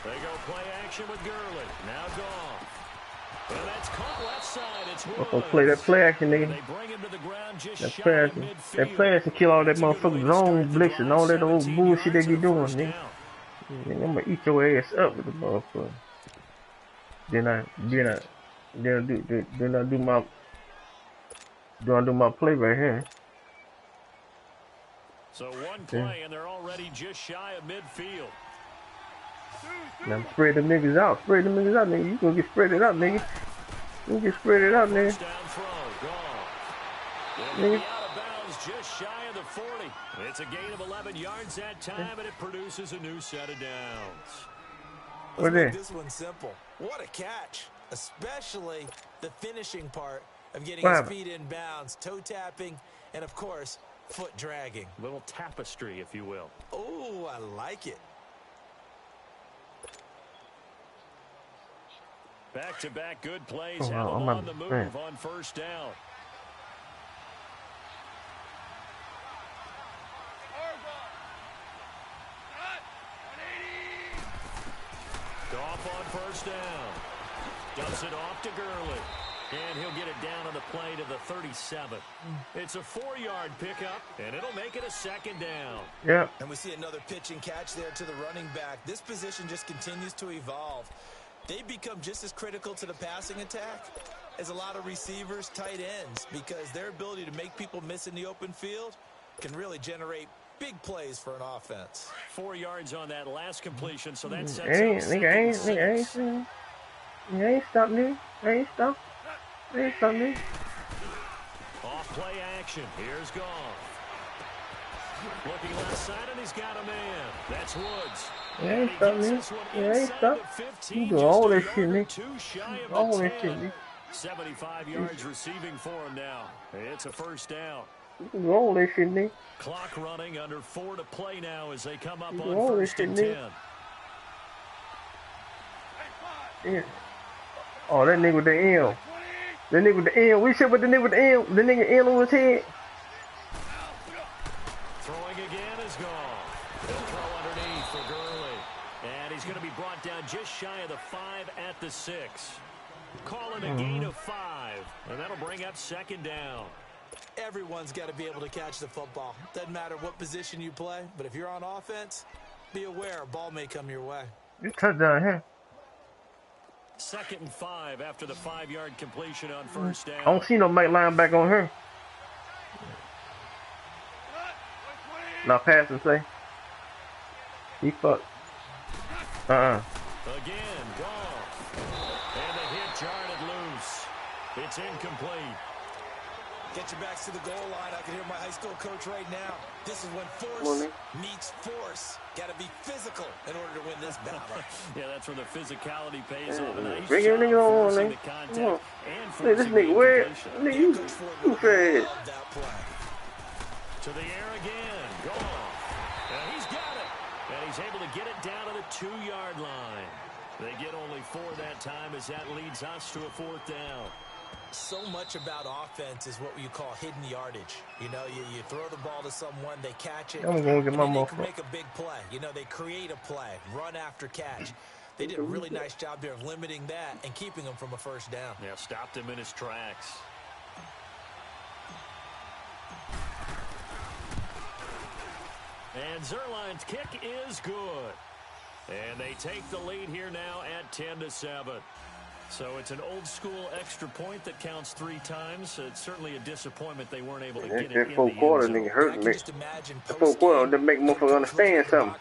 They go play action with Gurley. Now Goff. And that's caught left side. It's Woods. I'm gonna play that play action, nigga. They bring him to the ground just that play action. That play action kill all that motherfucker's zone blitz and all that old bullshit they be doing, nigga. I'm gonna eat your ass up with the motherfucker. Then I do my play right here. So one play and they're already just shy of midfield. Now spread them niggas out. Spread them niggas out, nigga. You gonna get spread it out, nigga. You get spread it out, nigga. Nigga. Out of bounds just shy of the 40. It's a gain of 11 yards that time and it produces a new set of downs. Let's make this one simple. What a catch. Especially the finishing part of getting his feet in bounds, toe tapping, and of course, foot dragging. Little tapestry, if you will. Oh, I like it. Back-to-back good plays. Have them on the move on first down. Goff on first down. Dumps it off to Gurley. And he'll get it down on the play to the 37. It's a 4-yard pickup, and it'll make it a second down. Yeah. And we see another pitch and catch there to the running back. This position just continues to evolve. They become just as critical to the passing attack as a lot of receivers, tight ends, because their ability to make people miss in the open field can really generate big plays for an offense. 4 yards on that last completion, so that sets up. You ain't stopped me. I ain't stopped me. Off play action. Here's Goff. Looking left side, and he's got a man. That's Woods. You ain't stopped me. You ain't stopped. You do all this shit, nigga. All this shit, nigga. 75 yards receiving for him now. It's a first down. You do all this shit, nigga. Clock running under 4 to play now as they come up on 1st and 10. Yeah. Oh, that nigga with the M. That nigga with the M. We shit with the nigga with the M. The nigga M on his head. Throwing again is gone. He'll throw underneath for Gurley. And he's going to be brought down just shy of the 5 at the 6. Calling a gain of 5. And that'll bring up second down. Everyone's got to be able to catch the football. Doesn't matter what position you play, but if you're on offense, be aware, a ball may come your way. You touchdown here. 2nd and 5 after the 5-yard completion on first down. I don't see no Mike linebacker on her. Not passing, say. He fucked. Again, gone. And the hit jarred it loose. It's incomplete. Get your backs to the goal line. I can hear my high school coach right now. This is when force meets force. Got to be physical in order to win this battle. Yeah, that's where the physicality pays off. Bring your nigga on, nigga. Come on. Hey, this nigga where? Nigga, you fast. To the air again. Gone. And he's got it. And he's able to get it down to the 2-yard line. They get only 4 that time as that leads us to a 4th down. So much about offense is what you call hidden yardage. You know, you throw the ball to someone, they catch it, I'm gonna get my they can make a big play. You know, they create a play, run after catch. They did a really nice job there of limiting that and keeping him from a first down. Yeah, stopped him in his tracks. And Zerline's kick is good. And they take the lead here now at 10-7. So it's an old-school extra point that counts 3 times. It's certainly a disappointment they weren't able to get it in the end zone. That 4th quarter nigga hurt me. The 4th quarter that make motherfuckers understand something.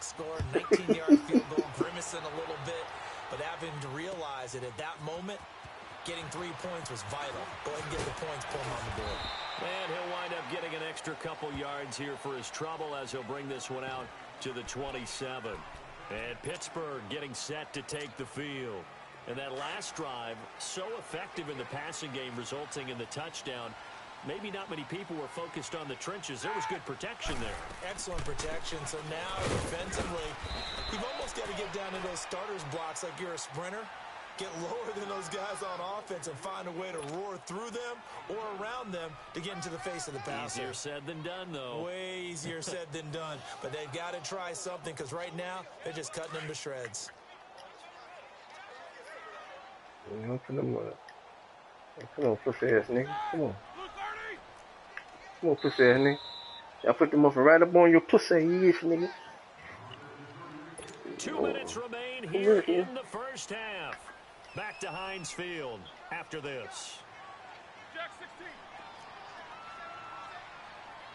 19-yard field goal, grimacing a little bit, but having to realize that at that moment, getting 3 points was vital. Go ahead and get the points, put them on the board. And he'll wind up getting an extra couple yards here for his trouble as he'll bring this one out to the 27. And Pittsburgh getting set to take the field. And that last drive, so effective in the passing game, resulting in the touchdown. Maybe not many people were focused on the trenches. There was good protection there. Excellent protection. So now, defensively, you've almost got to get down in those starters blocks like you're a sprinter. Get lower than those guys on offense and find a way to roar through them or around them to get into the face of the passer. Easier said than done, though. Way easier said than done. But they've got to try something because right now, they're just cutting them to shreds. Come on, pussy ass nigga. Come on. Come on, pussy ass nigga. I put the muffin right up on your pussy ass nigga. 2 minutes remain here in the first half. Back to Heinz Field after this.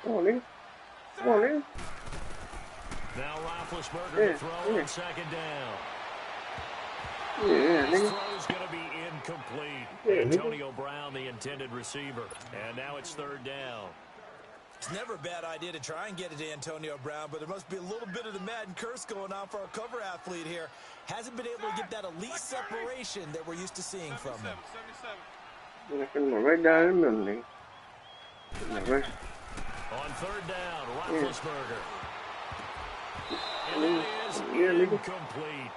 Come on, nigga. Come on, nigga. Now Roethlisberger to throw on 2nd down. Yeah, nigga. Throw's going to be incomplete. Antonio Brown, the intended receiver. And now it's 3rd down. It's never a bad idea to try and get it to Antonio Brown, but there must be a little bit of the Madden curse going on for our cover athlete here. Hasn't been able to get that elite separation that we're used to seeing from him. Right down in the middle, nigga. On 3rd down, Roethlisberger. And it is incomplete.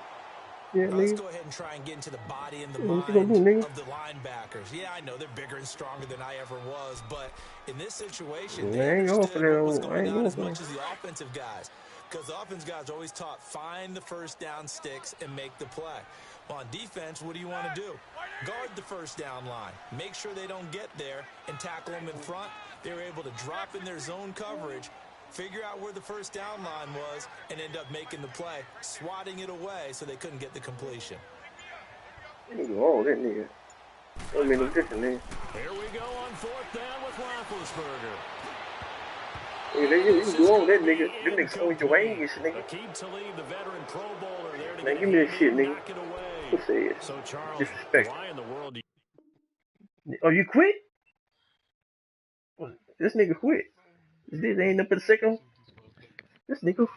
Yeah, let's go ahead and try and get into the body and the mind of the linebackers. Yeah, I know they're bigger and stronger than I ever was, but in this situation, they understood what was going on as much as the offensive guys. Because the offensive guys are always taught, find the first down sticks and make the play. Well, on defense, what do you want to do? Guard the first down line. Make sure they don't get there and tackle them in front. They were able to drop in their zone coverage, figure out where the first down line was, and end up making the play, swatting it away so they couldn't get the completion. Oh, that nigga. I mean, look different, nigga. Here we go on 4th down with Roethlisberger. Hey, you can go on that nigga. Them niggas on your ass, nigga. Akeem Talib, the veteran Pro Bowler, there to man, give me that shit, nigga. What's that? So Charles, disrespect. why in the world do you... Oh, you quit? This nigga quit. This ain't up in the second. This nigga.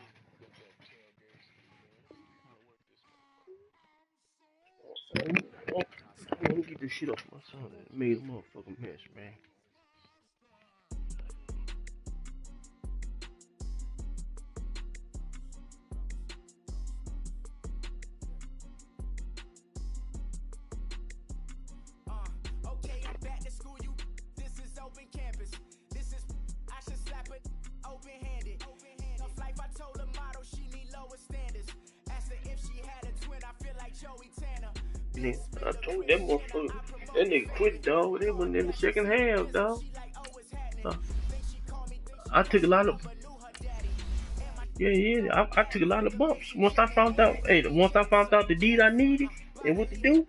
Let me get this shit off my son. It made a motherfucking mess, man. Okay, I'm back to school. This is open campus. This is I should slap it open-handed. Tough life, I told the model she need lower standards. Asked her if she had a twin. I feel like Joey Tanner. I told that motherfucker, that nigga quit, dog. They wasn't in the second half, dog. I took a lot of Yeah. I took a lot of bumps once I found out. Hey, once I found out the deed I needed and what to do.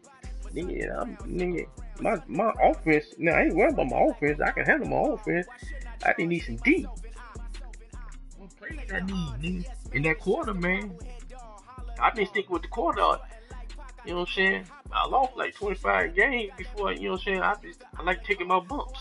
Nigga, my offense. Now I ain't worried about my offense. I can handle my offense. I didn't need some D. What plays I need, nigga? In that quarter, man. I've been sticking with the quarter. You know what I'm saying? I lost like 25 games before. You know what I'm saying? I like taking my bumps.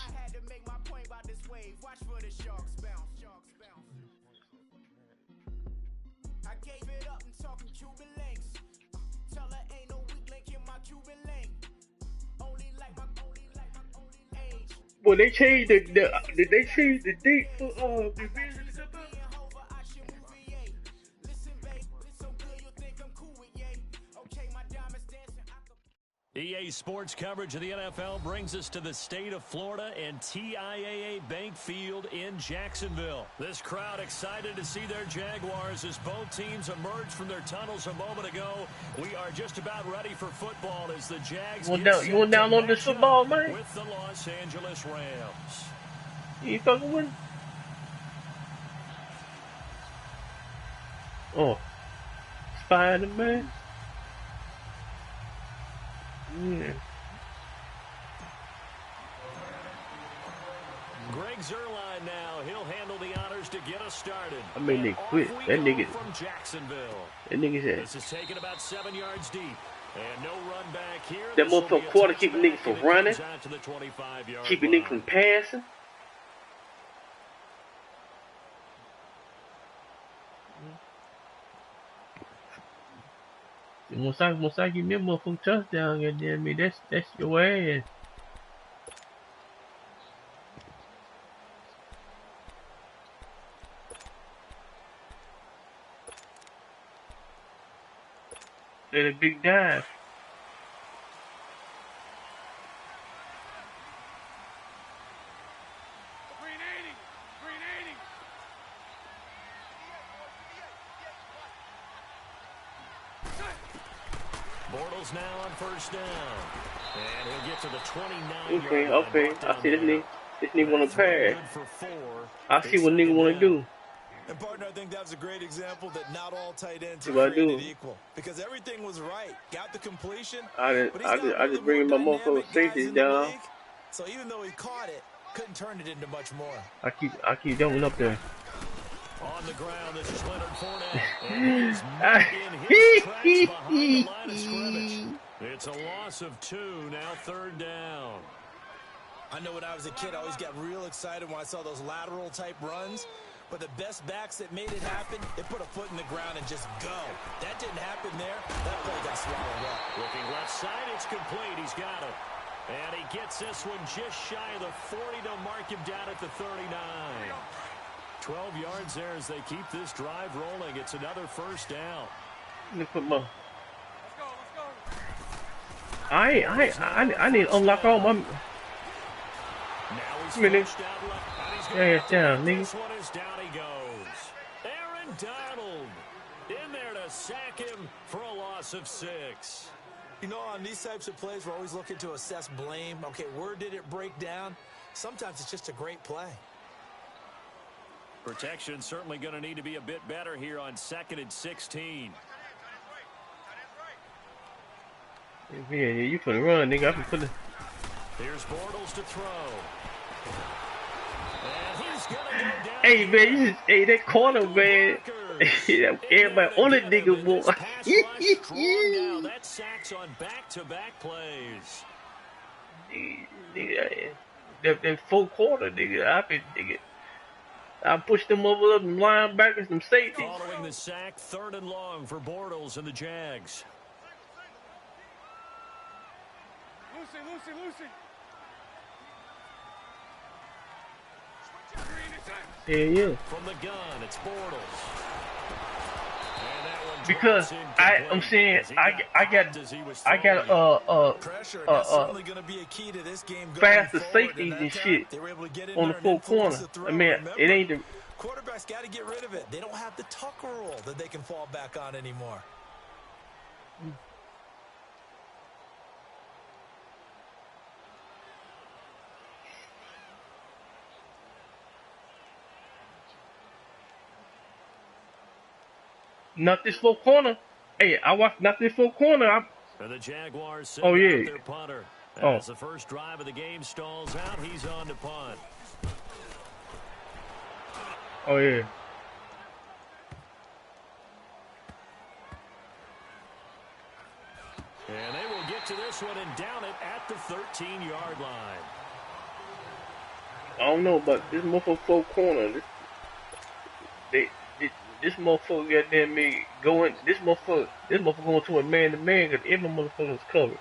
Well, they changed did they change the date for division? EA Sports coverage of the NFL brings us to the state of Florida and TIAA Bank Field in Jacksonville. This crowd excited to see their Jaguars as both teams emerged from their tunnels a moment ago. We are just about ready for football as the Jags You want to download this football, man? With the Los Angeles Rams. You fucking with? Oh, Spider-Man. Yeah. Greg Zuerlein now. He'll handle the honors to get us started. I mean, they quit. That nigga. From Jacksonville. That nigga said. This is taken about 7 yards deep. And no run back here. That motherfucker quarter keeping niggas from running. Keeping niggas from passing. Once I give me a motherfucking touchdown, goddamn me, that's your ass. Let a big dive. Bortles now on first down. And he'll get to the 29. Okay. I see this nigga wanna pass. I see what nigga wanna do. And partner, I think that was a great example that not all tight ends are created equal. Because everything was right. Got the completion. I just bring my motherfucking safety down. So even though he caught it, couldn't turn it into much more. I keep jumping up there. On the ground, this is Leonard Fournette. And he's in his tracks behind the line of scrimmage. It's a loss of 2, now third down. I know when I was a kid, I always got real excited when I saw those lateral type runs. But the best backs that made it happen, they put a foot in the ground and just go. That didn't happen there. That play got swallowed up. Looking left side, it's complete. He's got it. And he gets this one just shy of the 40 to mark him down at the 39. 12 yards there as they keep this drive rolling. It's another first down. Let me put my... I need to unlock all my... Now he's minutes. Yeah, down, nigga. This one is down he goes. Aaron Donald in there to sack him for a loss of 6. You know, on these types of plays, we're always looking to assess blame. Okay, where did it break down? Sometimes it's just a great play. Protection certainly going to need to be a bit better here on 2nd and 16. Yeah, you finna run, nigga. I can put it. Here's Bortles to throw. And he's gonna go down. Hey man, that corner, man. Everybody on the nigga, boy. That sacks on back-to-back plays. That full quarter, nigga. I pushed them over them linebackers, some safety. Following the sack, 3rd and long for Bortles and the Jags. Lucy. Yeah. From the gun, it's Bortles. Because I'm saying I got faster safeties and shit on the full corner. I mean, it ain't the quarterback's got to get rid of it. They don't have the Tucker rule that they can fall back on anymore. Not this four corner. Hey, I watched not this four corner. And the Jaguars Oh, yeah. out their punter. Oh. As the first drive of the game stalls out, he's on to punt. Oh, yeah. And they will get to this one and down it at the 13-yard line. I don't know, but this motherfucker four corner. This motherfucker goddamn me going. This motherfucker going to a man-to-man because every motherfucker's covered.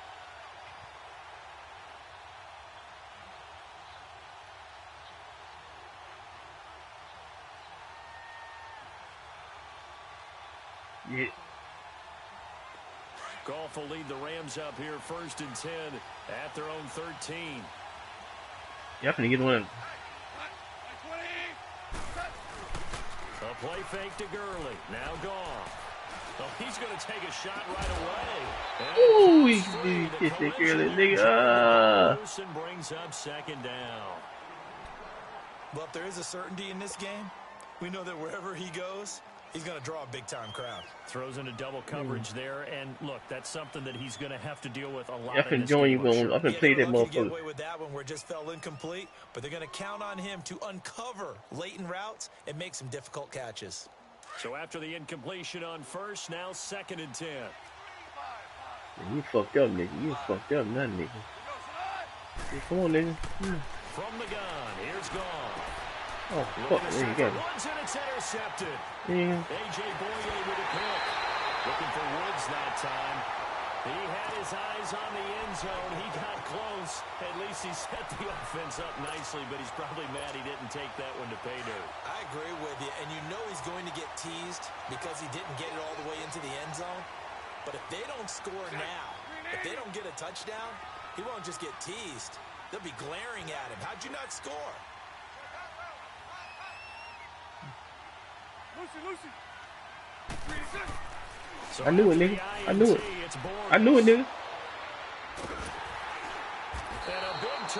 Yeah. Goff will lead the Rams up here 1st and 10 at their own 13. Y'all finna get one. A play fake to Gurley. Now Goff. Oh, he's going to take a shot right away. Ooh, he hit that Gurley, nigga. Wilson brings up 2nd down. Well, if there is a certainty in this game, we know that wherever he goes, he's going to draw a big-time crowd. Throws into double coverage there, and look, that's something that he's going to have to deal with a lot. I've been enjoying you going. I've been playing that Get motherfucker. away with that one where it just fell incomplete, but they're going to count on him to uncover latent routes and make some difficult catches. So after the incompletion on first, now 2nd and 10. You fucked up, nigga. You fucked up, not nigga. Hey, come on, nigga. From the gun, here's Goff. Oh, fuck, there you go. Woods, and it's intercepted. Yeah. A.J. Boye with a pick. Looking for Woods that time. He had his eyes on the end zone. He got close. At least he set the offense up nicely, but he's probably mad he didn't take that one to pay dirt. I agree with you, and you know he's going to get teased because he didn't get it all the way into the end zone. But if they don't score now, if they don't get a touchdown, he won't just get teased. They'll be glaring at him. How'd you not score? Lucy. I knew it, nigga. I knew it. I knew it, nigga.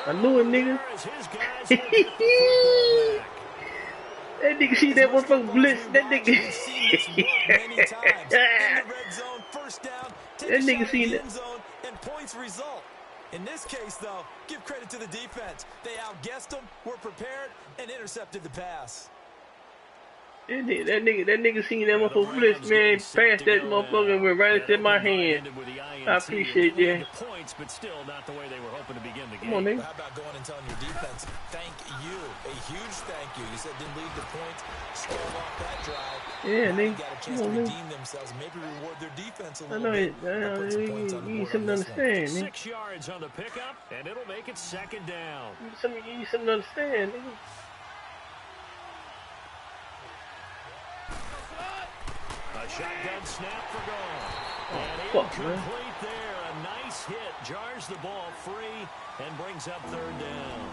I knew it, nigga. That nigga see that motherfucker blitz. That nigga. That nigga seen that. And points result. In this case, though, give credit to the defense. They outguessed them, were prepared, and intercepted the pass. That nigga seen that motherfucker blitz, man. Passed that motherfucker and went right into my hand. I appreciate that. Points, but still not the way they were hoping to begin the game. Come on, nigga. How about going and telling your defense, thank you, a huge thank you. You said didn't leave the points, stole off that drive. Yeah, nigga. Got a chance to redeem themselves, and maybe reward their defense a I little know bit. it. You need something to understand, man. 6 yards on the pickup, and it'll make it 2nd down. You need something to understand, nigga. A shotgun snap for Goff. And fuck, incomplete there. A nice hit. Jars the ball free and brings up 3rd down.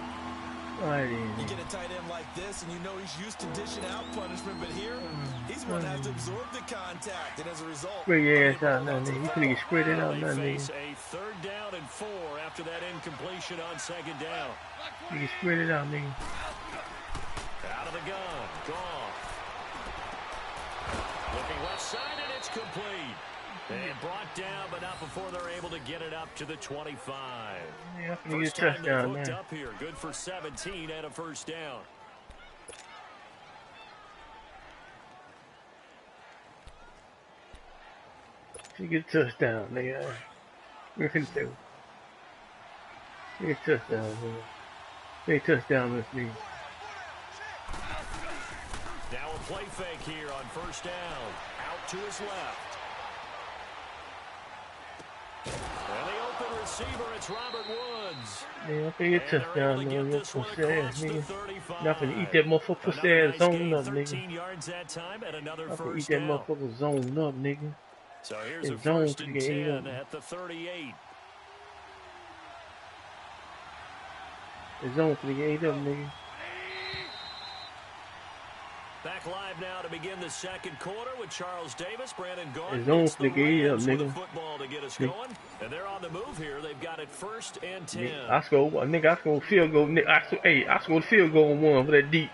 You get a tight end like this, and you know he's used to dishing out punishment, but here, he's going to have to absorb the contact, and as a result... Spread your ass out now, nigga. You finna get spreaded out now, They nigga. face a 3rd down and 4 after that incompletion on 2nd down. You get spreaded out, nigga. Out of the gun. Goff. Looking left side, and it's complete. And brought down, but not before they're able to get it up to the 25. Yeah, I finna First get a time they've touchdown, hooked man. up here. Good for 17 and a 1st down. You get a touchdown, nigga. What you finna do? You get a touchdown, nigga. Get a touchdown, this nigga. Now a play fake here on 1st down. Out to his left. And the open receiver, it's Robert Woods. Yeah, I finna get a touchdown, nigga. Your pussy ass, nigga. Y'all finna eat that motherfucker pussy ass zone up, nigga. 13 yards that time and another Y'all finna eat 1st that down. motherfucker zone up, nigga. So here's a It's zone 1st and to get 10 up. at the 38. It's zone for the game up, nigga. Back live now to begin the 2nd quarter with Charles Davis, Brandon Gordon. It's on It's for the game up, Rams with nigga. a football to get us going, and they're on the move here. They've got it 1st and 10. Nigga, I scored field goal. Nigga, I scored field goal on one for that deep.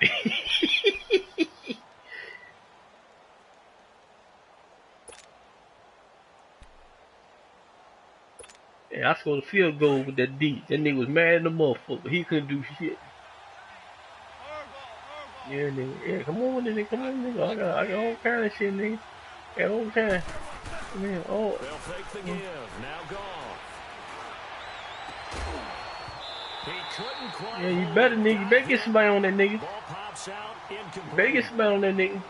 I scored a field goal with that D. That nigga was mad in the motherfucker. He couldn't do shit. Yeah, nigga. Yeah, come on, nigga. Come on, nigga. I got all kind of shit, nigga. Got all kind. Man, oh. They'll fake the give. Now Goff. He couldn't quite. Yeah, you better, nigga. You better get somebody on that nigga. Ball pops out. Incomplete. Better get somebody on that nigga.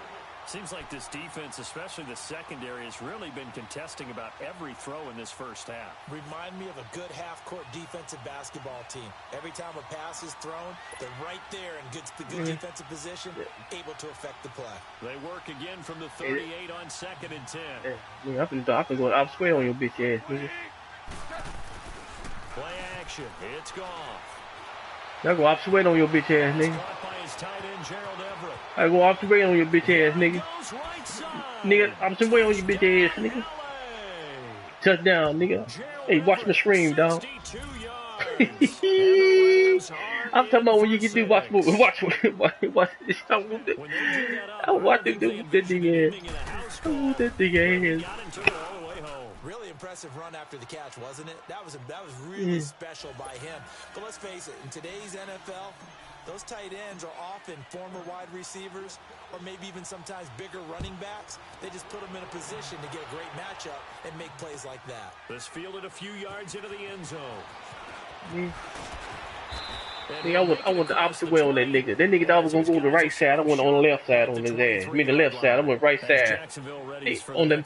Seems like this defense, especially the secondary, has really been contesting about every throw in this first half. Remind me of a good half-court defensive basketball team. Every time a pass is thrown, they're right there in good defensive position, able to affect the play. They work again from the 38 on 2nd and 10. Yeah, I can go out square on your bitch ass, nigga. Play action. It's gone. I go off sweat on your bitch ass, nigga. I go off the way on your bitch ass, nigga. Nigga, I'm some way on your bitch ass, nigga. Touchdown, nigga. Hey, watch my scream, dog. I'm talking about when you can do watch this. I watch it do that nigga ass. That nigga ass. Really impressive run after the catch, wasn't it? That was really special by him. But let's face it, in today's NFL, those tight ends are often former wide receivers or maybe even sometimes bigger running backs. They just put them in a position to get a great matchup and make plays like that. This fielded a few yards into the end zone. I went the opposite way on that nigga. That nigga thought I was gonna go to the right side. I went on the left side on his ass. I mean the left side. I went right side. Hey, on the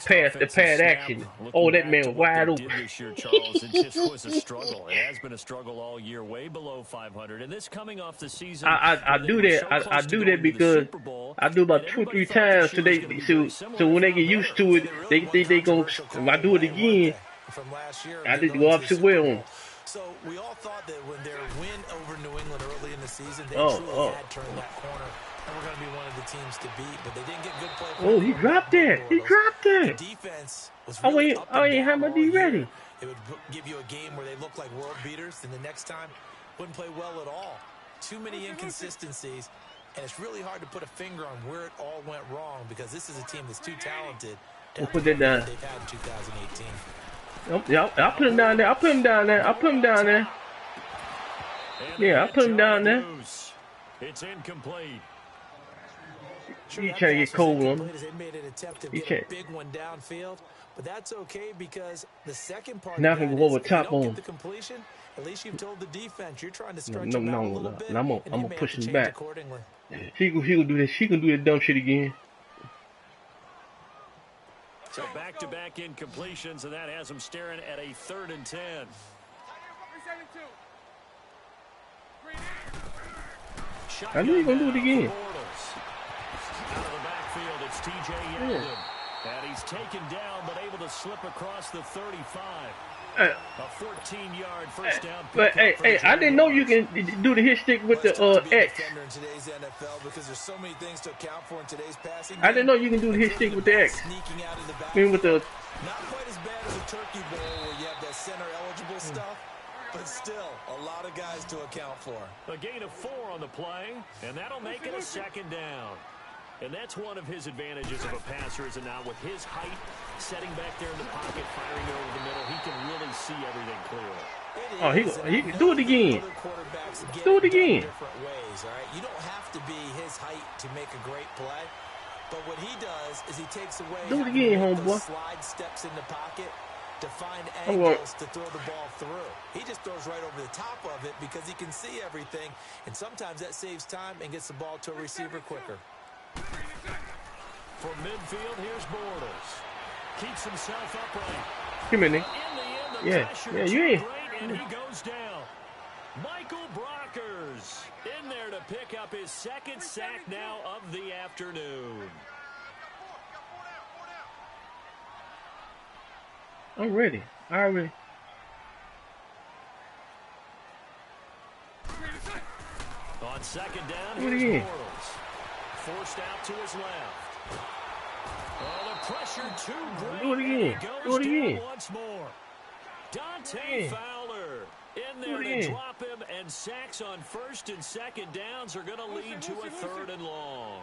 pad action. Oh, that man was wide open. This year, Charles, it just was a struggle. It has been a struggle all year, way below 500. And this coming off the season. I do that. I do that because I do about 2 or 3 times today. So when they get used to it, they gonna. If I do it again, I just go opposite way on them. So we all thought that when their win over New England early in the season, they truly had turned that corner and were going to be one of the teams to beat, but they didn't get good play. Oh, he dropped that. He dropped that. The defense was really up and down how much D ready? It would give you a game where they looked like world beaters, and the next time wouldn't play well at all. Too many inconsistencies, and it's really hard to put a finger on where it all went wrong because this is a team that's too talented. We'll put that down. They've had in 2018. Yeah, I'll put him down there. I'll put him down there. Yeah, I'll put him down there. It's incomplete. He's trying to get cold on him. They made an attempt to get a big one downfield, but that's okay because the second part now I can go over top on him. The completion, at least you've told the defense you're trying to stretch him out a little bit. I'm gonna push him back. He gonna do that. She gonna do that dumb shit again. So back-to-back incompletions, and that has him staring at a 3rd and 10. I knew he was gonna do it again. Out of the backfield, it's T.J. Yeldon. And he's taken down, but able to slip across the 35. A 14-yard first down. But hey, I didn't know you can do the hit stick with the X. I didn't know you can do the hit stick with the X. I mean with the. Not quite as bad as a turkey bowl where you have that center eligible stuff, but still a lot of guys to account for. A gain of 4 on the play, and that'll make it a 2nd down. And that's one of his advantages of a passer, is now with his height, setting back there in the pocket, firing it over the middle, he can really see everything clearly. Oh, he can do it again. Do it again. Different ways, all right? You don't have to be his height to make a great play, but what he does is he takes away those slide steps in the pocket to find angles to throw the ball through. He just throws right over the top of it because he can see everything, and sometimes that saves time and gets the ball to a receiver quicker. For midfield, here's Bortles. Keeps himself upright. Come in, yeah, you ain't. And he goes down. Michael Brockers in there to pick up his 2nd sack now of the afternoon. I'm ready. Already. On 2nd down, here's Bortles. Forced out to his left. Oh, the pressure too great. Do it again. Do it again. Once more. Dante Fowler in there to drop him, and sacks on 1st and 2nd downs are going to lead to a 3rd and long.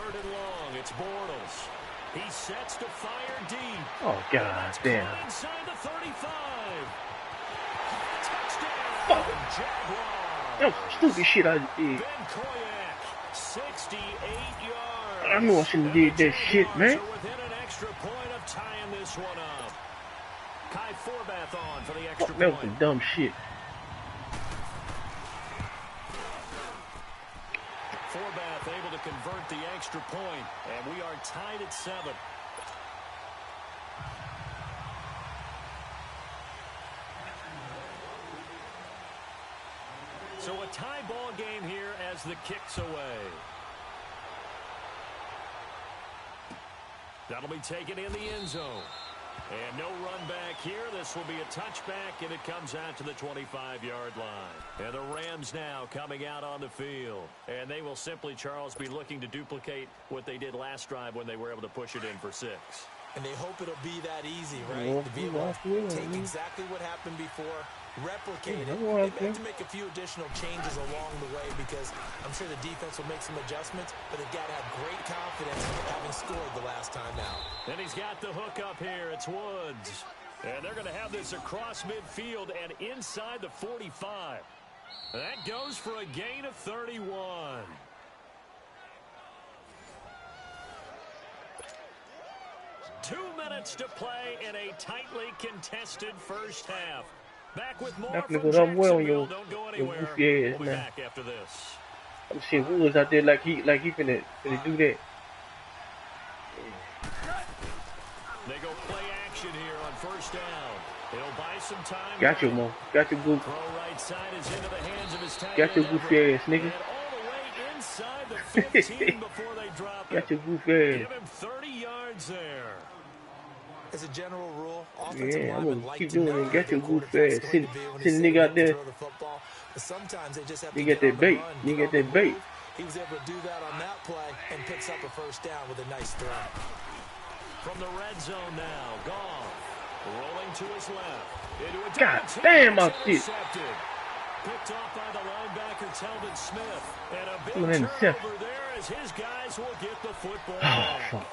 3rd and long. It's Bortles. He sets to fire deep. Oh, God damn. Inside the 35. Touchdown. Fuck. Jaguars. That was stupid shit I just did. Ben Koyak, 68 yards. I knew I shouldn't have did that shit, man. Within an extra point of tying this one up. Kai Forbath on for the extra Fuck, that was point. some dumb shit. Forbath able to convert the extra point, and we are tied at 7. So a tie ball game here as the kick's away. That'll be taken in the end zone. And no run back here. This will be a touchback, and it comes out to the 25-yard line. And the Rams now coming out on the field. And they will simply, Charles, be looking to duplicate what they did last drive when they were able to push it in for 6. And they hope it'll be that easy, right? To be able to take exactly what happened before, replicate it. They may have to make a few additional changes along the way because I'm sure the defense will make some adjustments, but they've got to have great confidence having scored the last time out. And he's got the hook up here. It's Woods. And they're going to have this across midfield and inside the 45. That goes for a gain of 31. Two minutes to play in a tightly contested first half. Back with more from Jacksonville. Don't go anywhere. We'll be back after this. I'm seeing Woods out there like he finna do that. They go play action here on first down. It'll buy some time. Got you, Mo. Got your goof. Throw right side is into the hands of his tight Got your end, goofy ass, nigga. and all the way inside the 15 before they drop Got it. your goofy ass. Give him 30 yards there. As a general rule, offensive Yeah, I'm linemen gonna like keep to doing know it. Get your their goof quarterback's ass. going to be when Send he's the nigga out there. throw the football. But sometimes they just have to You get that on the bait. run, You get get on the that bait. move. He was able to do that on that play and picks up a first down with a nice throw. From the red zone now, Goff rolling to his left. Into a God double damn, team. I see. Intercepted. Picked off by the linebacker Telvin Smith. And a big Someone intercept. turnover there as his guys will get the football Oh, back. fuck.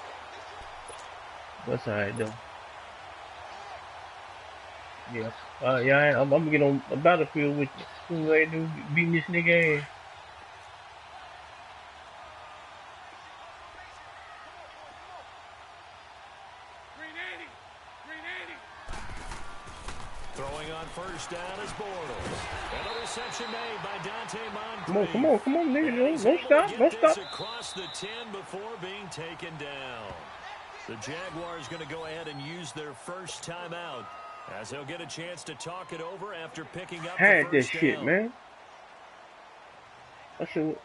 That's alright, though. Yeah. Yeah, I'm gonna get on a battlefield with you. Soon as I do, beating this nigga ass. Throwing on first down is Bortles. And a reception made by Dante Moncrief. Come on, nigga. And Don't he's stop, able to don't get this stop. across the 10 before being taken down. The Jaguars going to go ahead and use their first timeout as they'll get a chance to talk it over after picking up Had the that first shit, down. man. I should.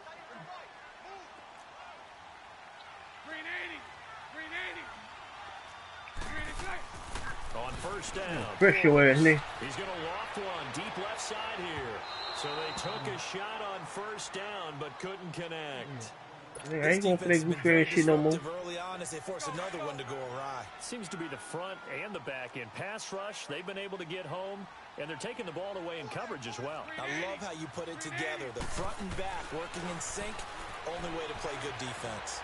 On first down. Fresh your ass, nigga. He's going to loft one deep left side here. So they took a shot on first down but couldn't connect. Nigga, I ain't gonna play goofy ass shit no more. Early on as they force another one to go awry. Seems to be the front and the back end. Pass rush, they've been able to get home, and they're taking the ball away in coverage as well. I love how you put it together. The front and back working in sync. Only way to play good defense.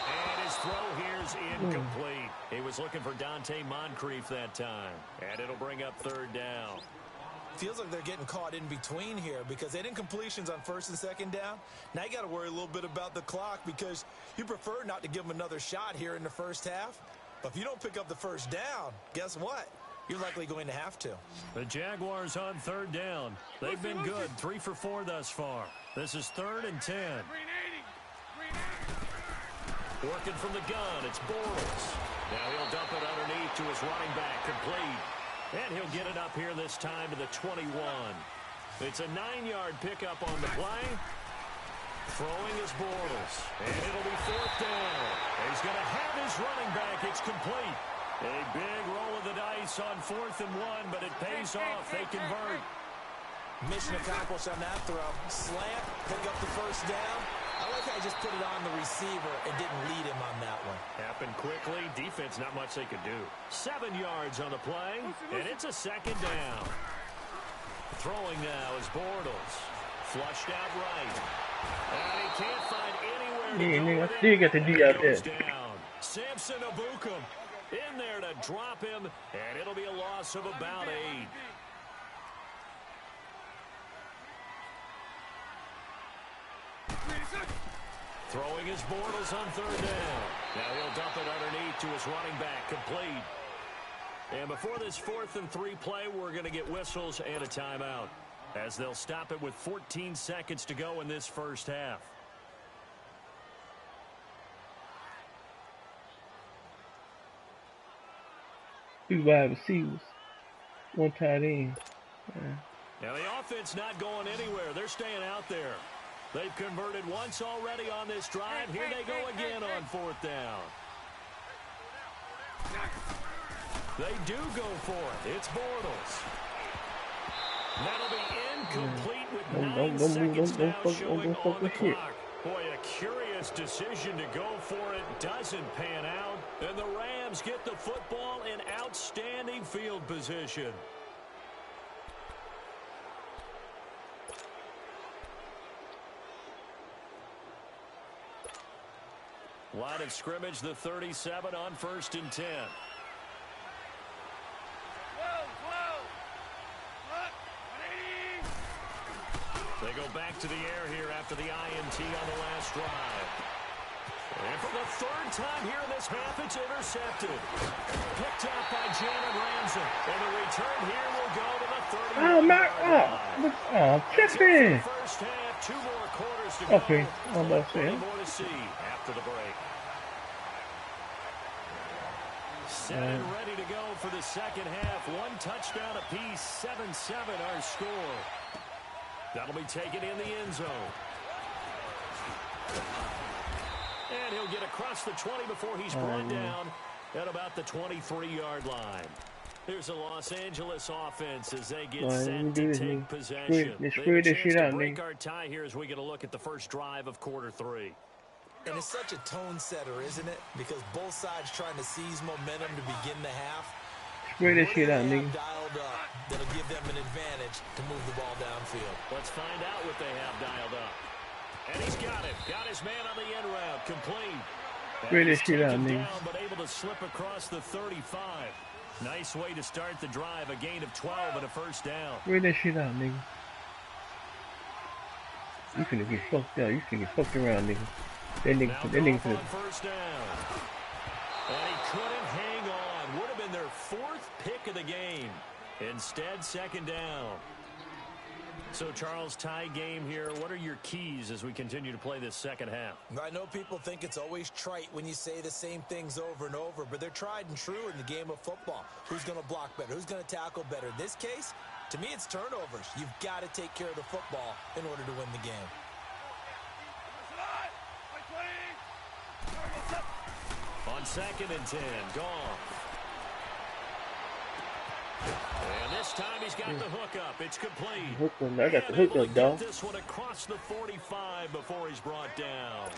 And his throw here's incomplete. He was looking for Dante Moncrief that time. And it'll bring up third down. Feels like they're getting caught in between here because they didn't completions on first and second down. Now you got to worry a little bit about the clock because you prefer not to give them another shot here in the first half. But if you don't pick up the first down, guess what? You're likely going to have to. The Jaguars on third down. They've been good. 3 for 4 thus far. This is 3rd and 10. Working from the gun, it's Bortles. Now he'll dump it underneath to his running back, complete. And he'll get it up here this time to the 21. It's a 9-yard pickup on the play. Throwing is Bortles. And it'll be 4th down. He's going to have his running back. It's complete. A big roll of the dice on 4th and 1, but it pays off. They convert. Mission accomplished on that throw. Slant, pick up the first down. I like how he just put it on the receiver and didn't lead him on that one. Happened quickly. Defense, not much they could do. 7 yards on the play, and it's a 2nd down. Throwing now is Bortles. Flushed out right. And he can't find anywhere Yeah, nigga, I still got the D out there. Samson Abukum in there to drop him, and it'll be a loss of about 8. Throwing his Bortles on 3rd down. Now he'll dump it underneath to his running back, complete. And before this 4th and 3 play, we're going to get whistles and a timeout, as they'll stop it with 14 seconds to go in this first half. Two wide receivers. One tight end. Now the offense not going anywhere. They're staying out there. They've converted once already on this drive. Here they go again on 4th down. They do go for it. It's Bortles. That'll be incomplete with 9 seconds now showing on the clock. Boy, a curious decision to go for it. Doesn't pan out. And the Rams get the football in outstanding field position. Line of scrimmage, the 37 on 1st and 10. They go back to the air here after the INT on the last drive. And for the 3rd time here in this half, it's intercepted. Picked up by Jalen Ramsey. And the return here will go to the 30. Oh, my God. Oh, tripping. First half, 2 more quarters to go. Okay, I'm about to say. More to see after the break. Set and ready to go for the second half. 1 touchdown apiece, 7-7 our score. That'll be taken in the end zone. And he'll get across the 20 before he's brought down at about the 23-yard line. Here's a Los Angeles offense as they get set to take possession. They have a chance to break our tie here as we get a look at the first drive of quarter 3. And it's such a tone setter, isn't it? Because both sides trying to seize momentum to begin the half. Spray this shit out, nigga. Dialed up that'll give them an advantage to move the ball downfield. Let's find out what they have dialed up. And he's got it. Got his man on the end route. Complete. Spray this shit out, nigga. Down, but able to slip across the 35. Nice way to start the drive. A gain of 12 and a first down. Spray that shit out, nigga. You finna get fucked up. You finna get fucked around, nigga. That nigga finna. First down. And he couldn't hang on. Would have been their 4th pick of the game. Instead, 2nd down. So, Charles, tie game here. What are your keys as we continue to play this second half? I know people think it's always trite when you say the same things over and over, but they're tried and true in the game of football. Who's going to block better? Who's going to tackle better? In this case, to me, it's turnovers. You've got to take care of the football in order to win the game. On 2nd and 10, Goff. And this time he's got the hookup. It's complete. I got the hookup, dog. This one across the 45 before he's brought down.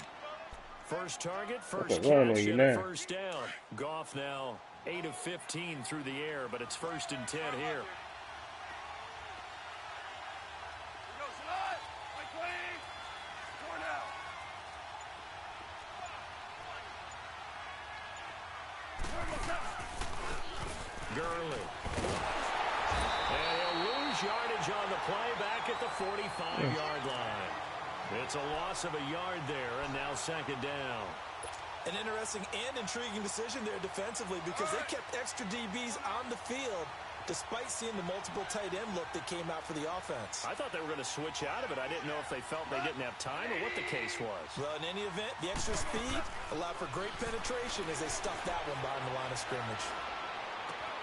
First target, first catch, and a first down. Goff now 8 of 15 through the air, but it's 1st and 10 here. Gurley. And he'll lose yardage on the play back at the 45-yard line. It's a loss of a yard there, and now 2nd down. An interesting and intriguing decision there defensively because they kept extra DBs on the field despite seeing the multiple tight end look that came out for the offense. I thought they were going to switch out of it. I didn't know if they felt they didn't have time or what the case was. Well, in any event, the extra speed allowed for great penetration as they stuffed that one behind the line of scrimmage.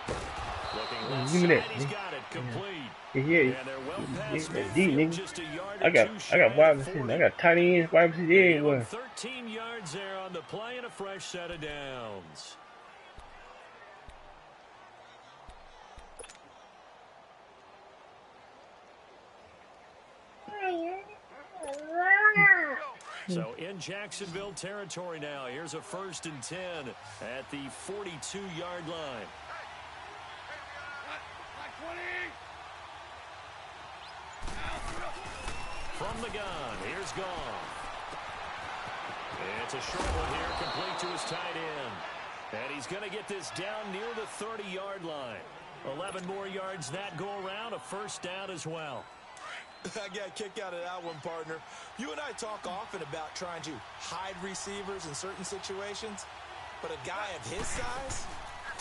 Looking left side, he's got it complete. Yeah, and they're well past nigga. just a yard I got wide receivers. I got tight ends, wide receivers everywhere. 13 yards there on the play and a fresh set of downs. So in Jacksonville territory now. Here's a 1st and 10 at the 42-yard line. From the gun, here's Goff. It's a short one here, complete to his tight end. And he's going to get this down near the 30-yard line. 11 more yards that go around, a first down as well. I got a kick out of that one, partner. You and I talk often about trying to hide receivers in certain situations, but a guy of his size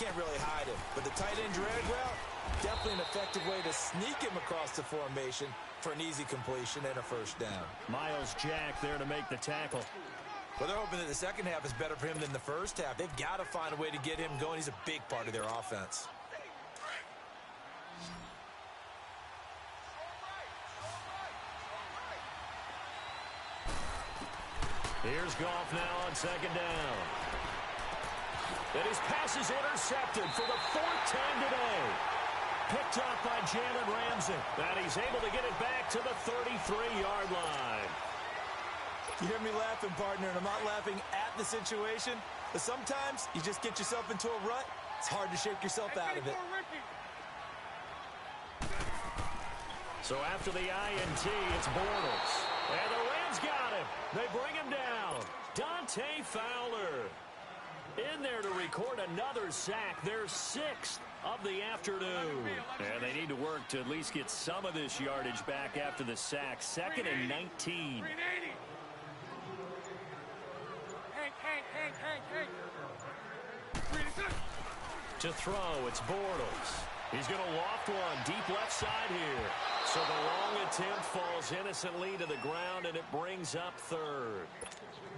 can't really hide him. But the tight end drag route, definitely an effective way to sneak him across the formation for an easy completion and a first down. Miles Jack there to make the tackle. Well, they're hoping that the second half is better for him than the first half. They've got to find a way to get him going. He's a big part of their offense. Here's Goff now on second down. And his pass is intercepted for the fourth time today. Picked up by Jalen Ramsey. And he's able to get it back to the 33-yard line. You hear me laughing, partner, and I'm not laughing at the situation, but sometimes you just get yourself into a rut. It's hard to shake yourself out of it. So after the INT, it's Bortles. And the Rams got him. They bring him down. Dante Fowler in there to record another sack. Their 6th of the afternoon. And they need to work to at least get some of this yardage back after the sack. 2nd and 19. To throw, it's Bortles. He's going to loft one deep left side here. So the long attempt falls innocently to the ground, and it brings up 3rd.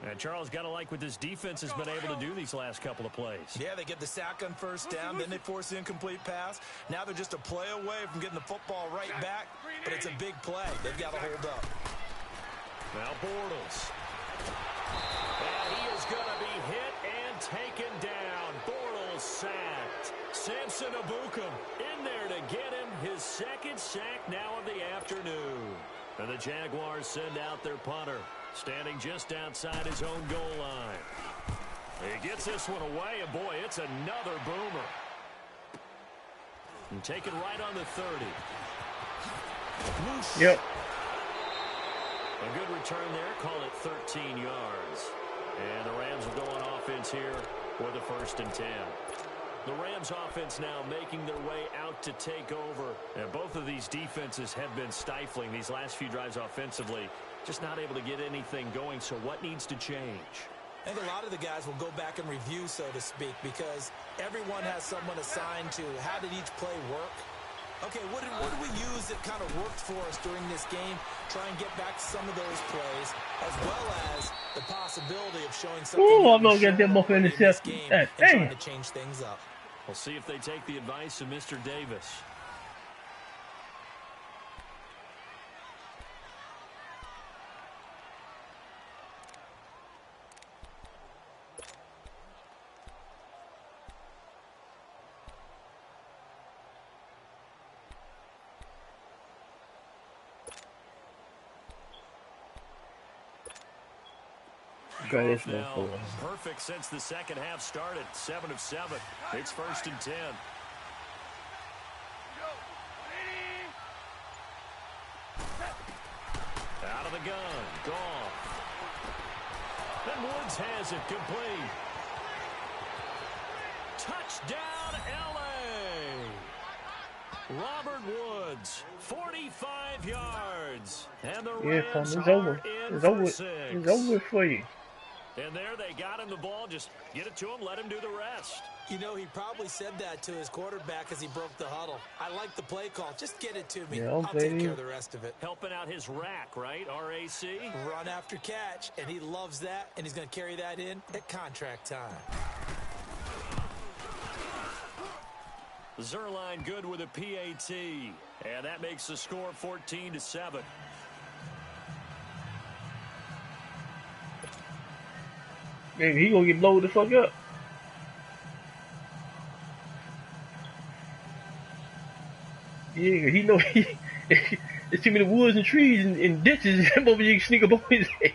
And Charles, got to like what this defense has been able to do these last couple of plays. Yeah, they get the sack on first down, then they force the incomplete pass. Now they're just a play away from getting the football right back, but it's a big play. They've got to hold up. Now Bortles. And he is going to be hit and taken down. Bortles sacked. Samson Abukum in there to get him his 2nd sack now of the afternoon. And the Jaguars send out their punter, standing just outside his own goal line. He gets this one away, and boy, it's another boomer. And taken right on the 30. Yep. A good return there, call it 13 yards. And the Rams will go on offense here with a 1st and 10. The Rams offense now making their way out to take over. And both of these defenses have been stifling these last few drives offensively. Just not able to get anything going. So what needs to change? I think a lot of the guys will go back and review, so to speak, because everyone has someone assigned to how did each play work. Okay, what did we use that kind of worked for us during this game? Try and get back to some of those plays, as well as the possibility of showing something. Ooh, I'm gonna get them up in this game and trying to change things up. We'll see if they take the advice of Mr. Davis. Now, perfect since the second half started. 7 of 7. It's 1st and 10. Out of the gun. Goff. And Woods has it complete. Touchdown, L.A. Robert Woods, 45 yards. And the Rams it's over. are in It's over. for 6. It's over for you. And there they got him the ball. Just get it to him, let him do the rest. You know, he probably said that to his quarterback as he broke the huddle. I like the play call. Just get it to me. Yeah, I'll take care of the rest of it. Helping out his rack, right? R-A-C? Run after catch, and he loves that, and he's going to carry that in at contract time. Zerline good with a PAT. And that makes the score 14-7. Man, he gonna get blowed the fuck up. Yeah, he know there's too many woods and trees and ditches and over you can sneak up on his head.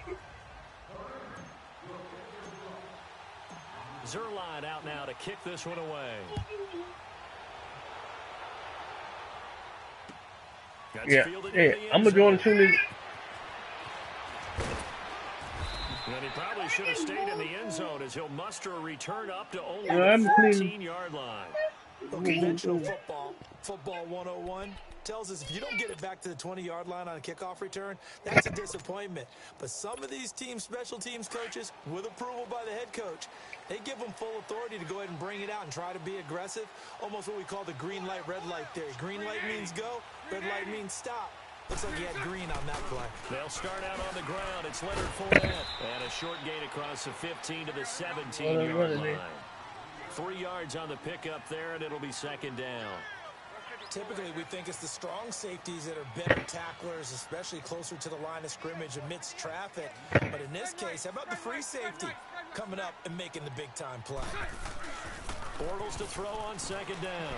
Zerline out now to kick this one away. Yeah, I'm gonna join as soon as. And he probably should have stayed in the end zone as he'll muster a return up to only I'm the clean. 14-yard line. Well, conventional football 101, tells us if you don't get it back to the 20-yard line on a kickoff return, that's a disappointment. But some of these special teams coaches, with approval by the head coach, they give them full authority to go ahead and bring it out and try to be aggressive, almost what we call the green light, red light theory. Green light means go, red light means stop. Looks like he had green on that play. They'll start out on the ground. It's Leonard Fournette. And a short gain across the 15 to the 17-yard line. 3 yards on the pickup there, and it'll be second down. Typically, we think it's the strong safeties that are better tacklers, especially closer to the line of scrimmage amidst traffic. But in this case, how about the free safety coming up and making the big-time play? Bortles to throw on second down.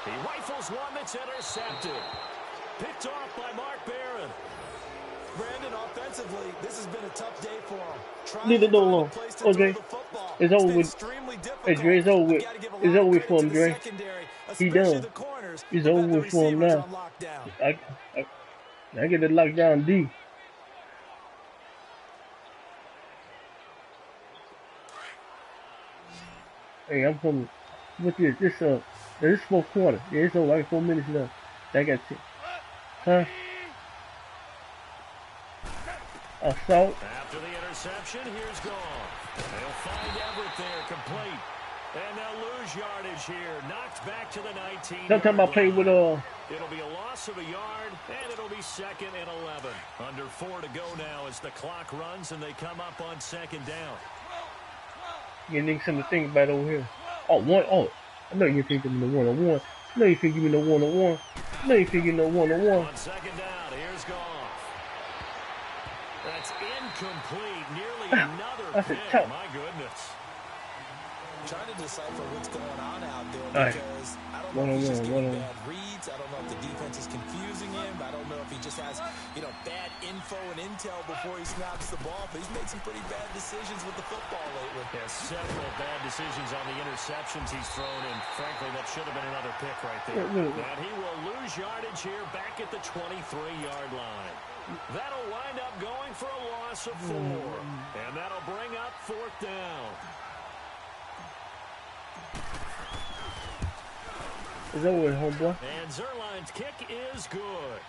He rifles one that's intercepted. Picked off by Mark Barron. Brandon, offensively, this has been a tough day for him. Leave the door alone. Okay. It's over with. Hey, Dre, it's over with. It's over with for him, Dre. He done. It's over with for him now. I get the lockdown D. Hey, I'm coming. What's this? This is 4th quarter. Yeah, it's over. I got 4 minutes left. I got 10. Huh? Assault. After the interception, here's Goff. They'll find Everett there, complete. And they'll lose yardage here. Knocked back to the 19. Sometimes I play with It'll be a loss of a yard, and it'll be 2nd and 11. Under 4 to go now as the clock runs, and they come up on second down. You need something to think about over here. Oh, I know you think I'm in the one-on-one. I know you think you're in the one-on-one. I know you think you're in the one-on-one. On second down, here's Goff. That's incomplete. Nearly another pick. My goodness. Trying to decipher what's going on out there because I don't know if he's just getting bad reads. I don't know if the defense is confusing him. I don't know if he just has, bad info and intel before he snaps the ball. But he's made some pretty bad decisions with the football lately. Yeah, several bad decisions on the interceptions he's thrown, and frankly, that should have been another pick right there. And he will lose yardage here back at the 23-yard line. That'll wind up going for a loss of 4. And that'll bring up 4th down. It's over with, homeboy. And Zerline's kick is good.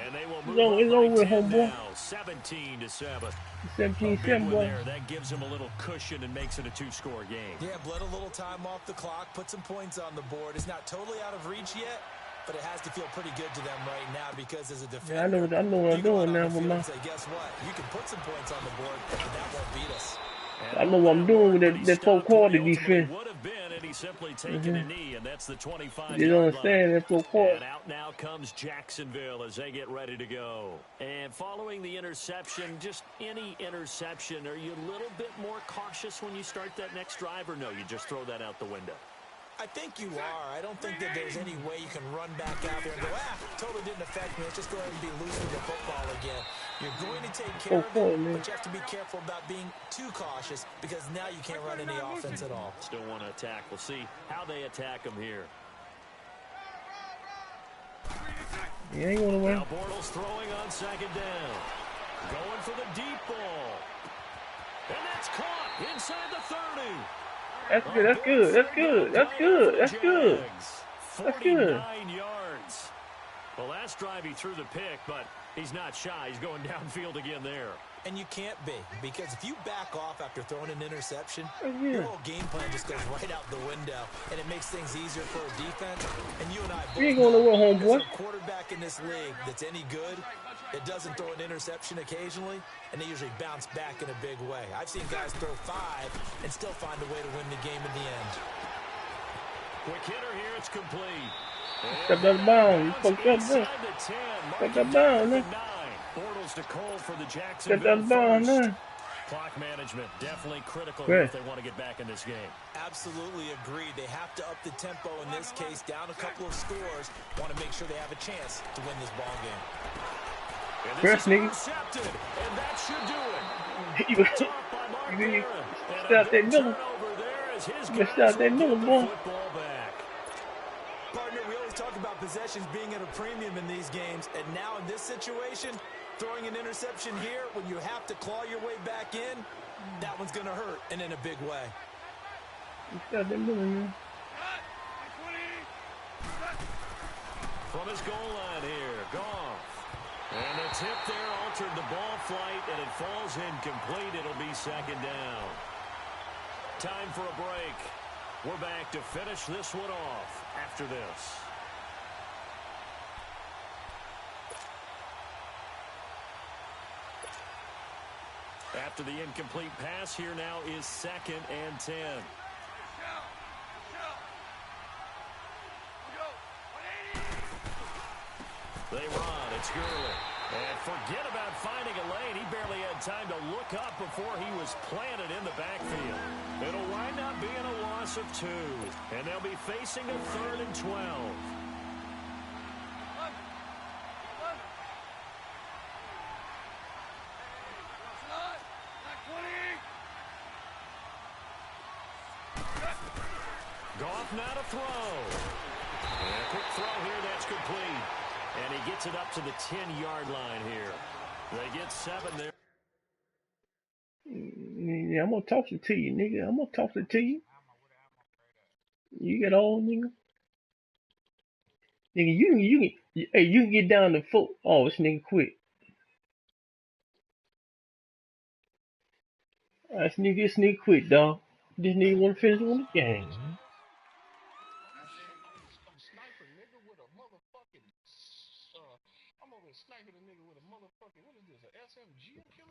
And they will move it's over with, homeboy. 17-7. 17-7, boy. That gives them a little cushion and makes it a 2-score game. Yeah, bled a little time off the clock, put some points on the board. It's not totally out of reach yet, but it has to feel pretty good to them right now because as a defender, I know what I'm doing now with my. Say, guess what? You can put some points on the board, but that won't beat us. I know what I'm doing with that 4th quarter defense. Would have been, and he's simply taken a knee, and that's the 25. You don't understand that 4th quarter. And out now comes Jacksonville as they get ready to go. And following the interception, just any interception, are you a little bit more cautious when you start that next drive, or no, you just throw that out the window? I think you are. I don't think that there's any way you can run back out there and go, totally didn't affect me. Let's just go ahead and be loose with the football again. You're going to take care of it, but you have to be careful about being too cautious because now you can't run any offense at all. Still want to attack. We'll see how they attack them here. He ain't going to win. Now Bortles throwing on second down. Going for the deep ball. And that's caught inside the 30. That's good. That's good. That's good. That's good. That's good. That's good. 49 yards. The last drive he threw the pick, but he's not shy. He's going downfield again there. And you can't be, because if you back off after throwing an interception, your whole game plan just goes right out the window, and it makes things easier for a defense. And you and I both ain't going nowhere, homeboy. There's a quarterback in this league that's any good that doesn't throw an interception occasionally, and they usually bounce back in a big way. I've seen guys throw 5 and still find a way to win the game in the end. Quick hitter here, it's complete. Step that bound. You fucked up there. Step that bound, man. Bortles to Cole for the Jacksonville first. Clock management definitely critical if they want to get back in this game. Absolutely agreed. They have to up the tempo in this case, down a couple of scores. Want to make sure they have a chance to win this ball game. And this is intercepted, and that should do it. You stop that middle. You stop that middle, boy. Partner, we always talk about possessions being at a premium in these games, and now in this situation, Throwing an interception here when you have to claw your way back in, that one's going to hurt, and in a big way. From his goal line here, Goff. And the tip there altered the ball flight, and it falls incomplete. It'll be second down. Time for a break. We're back to finish this one off after this. After the incomplete pass, here now is 2nd and 10. They run. It's Gurley. And forget about finding a lane. He barely had time to look up before he was planted in the backfield. It'll wind up being a loss of 2. And they'll be facing a 3rd and 12. Goff not a throw. And a quick throw here, that's complete. And he gets it up to the 10-yard line here. They get 7 there. Yeah, I'm gonna toss it to you, nigga. I'm gonna toss it to you. You get old, nigga. Nigga, you can get down to 4. Oh, this nigga quit. This nigga quit, dog. This nigga wanna finish on the game. I'm over here sniping a nigga with a motherfucking, what is this, a SMG killer?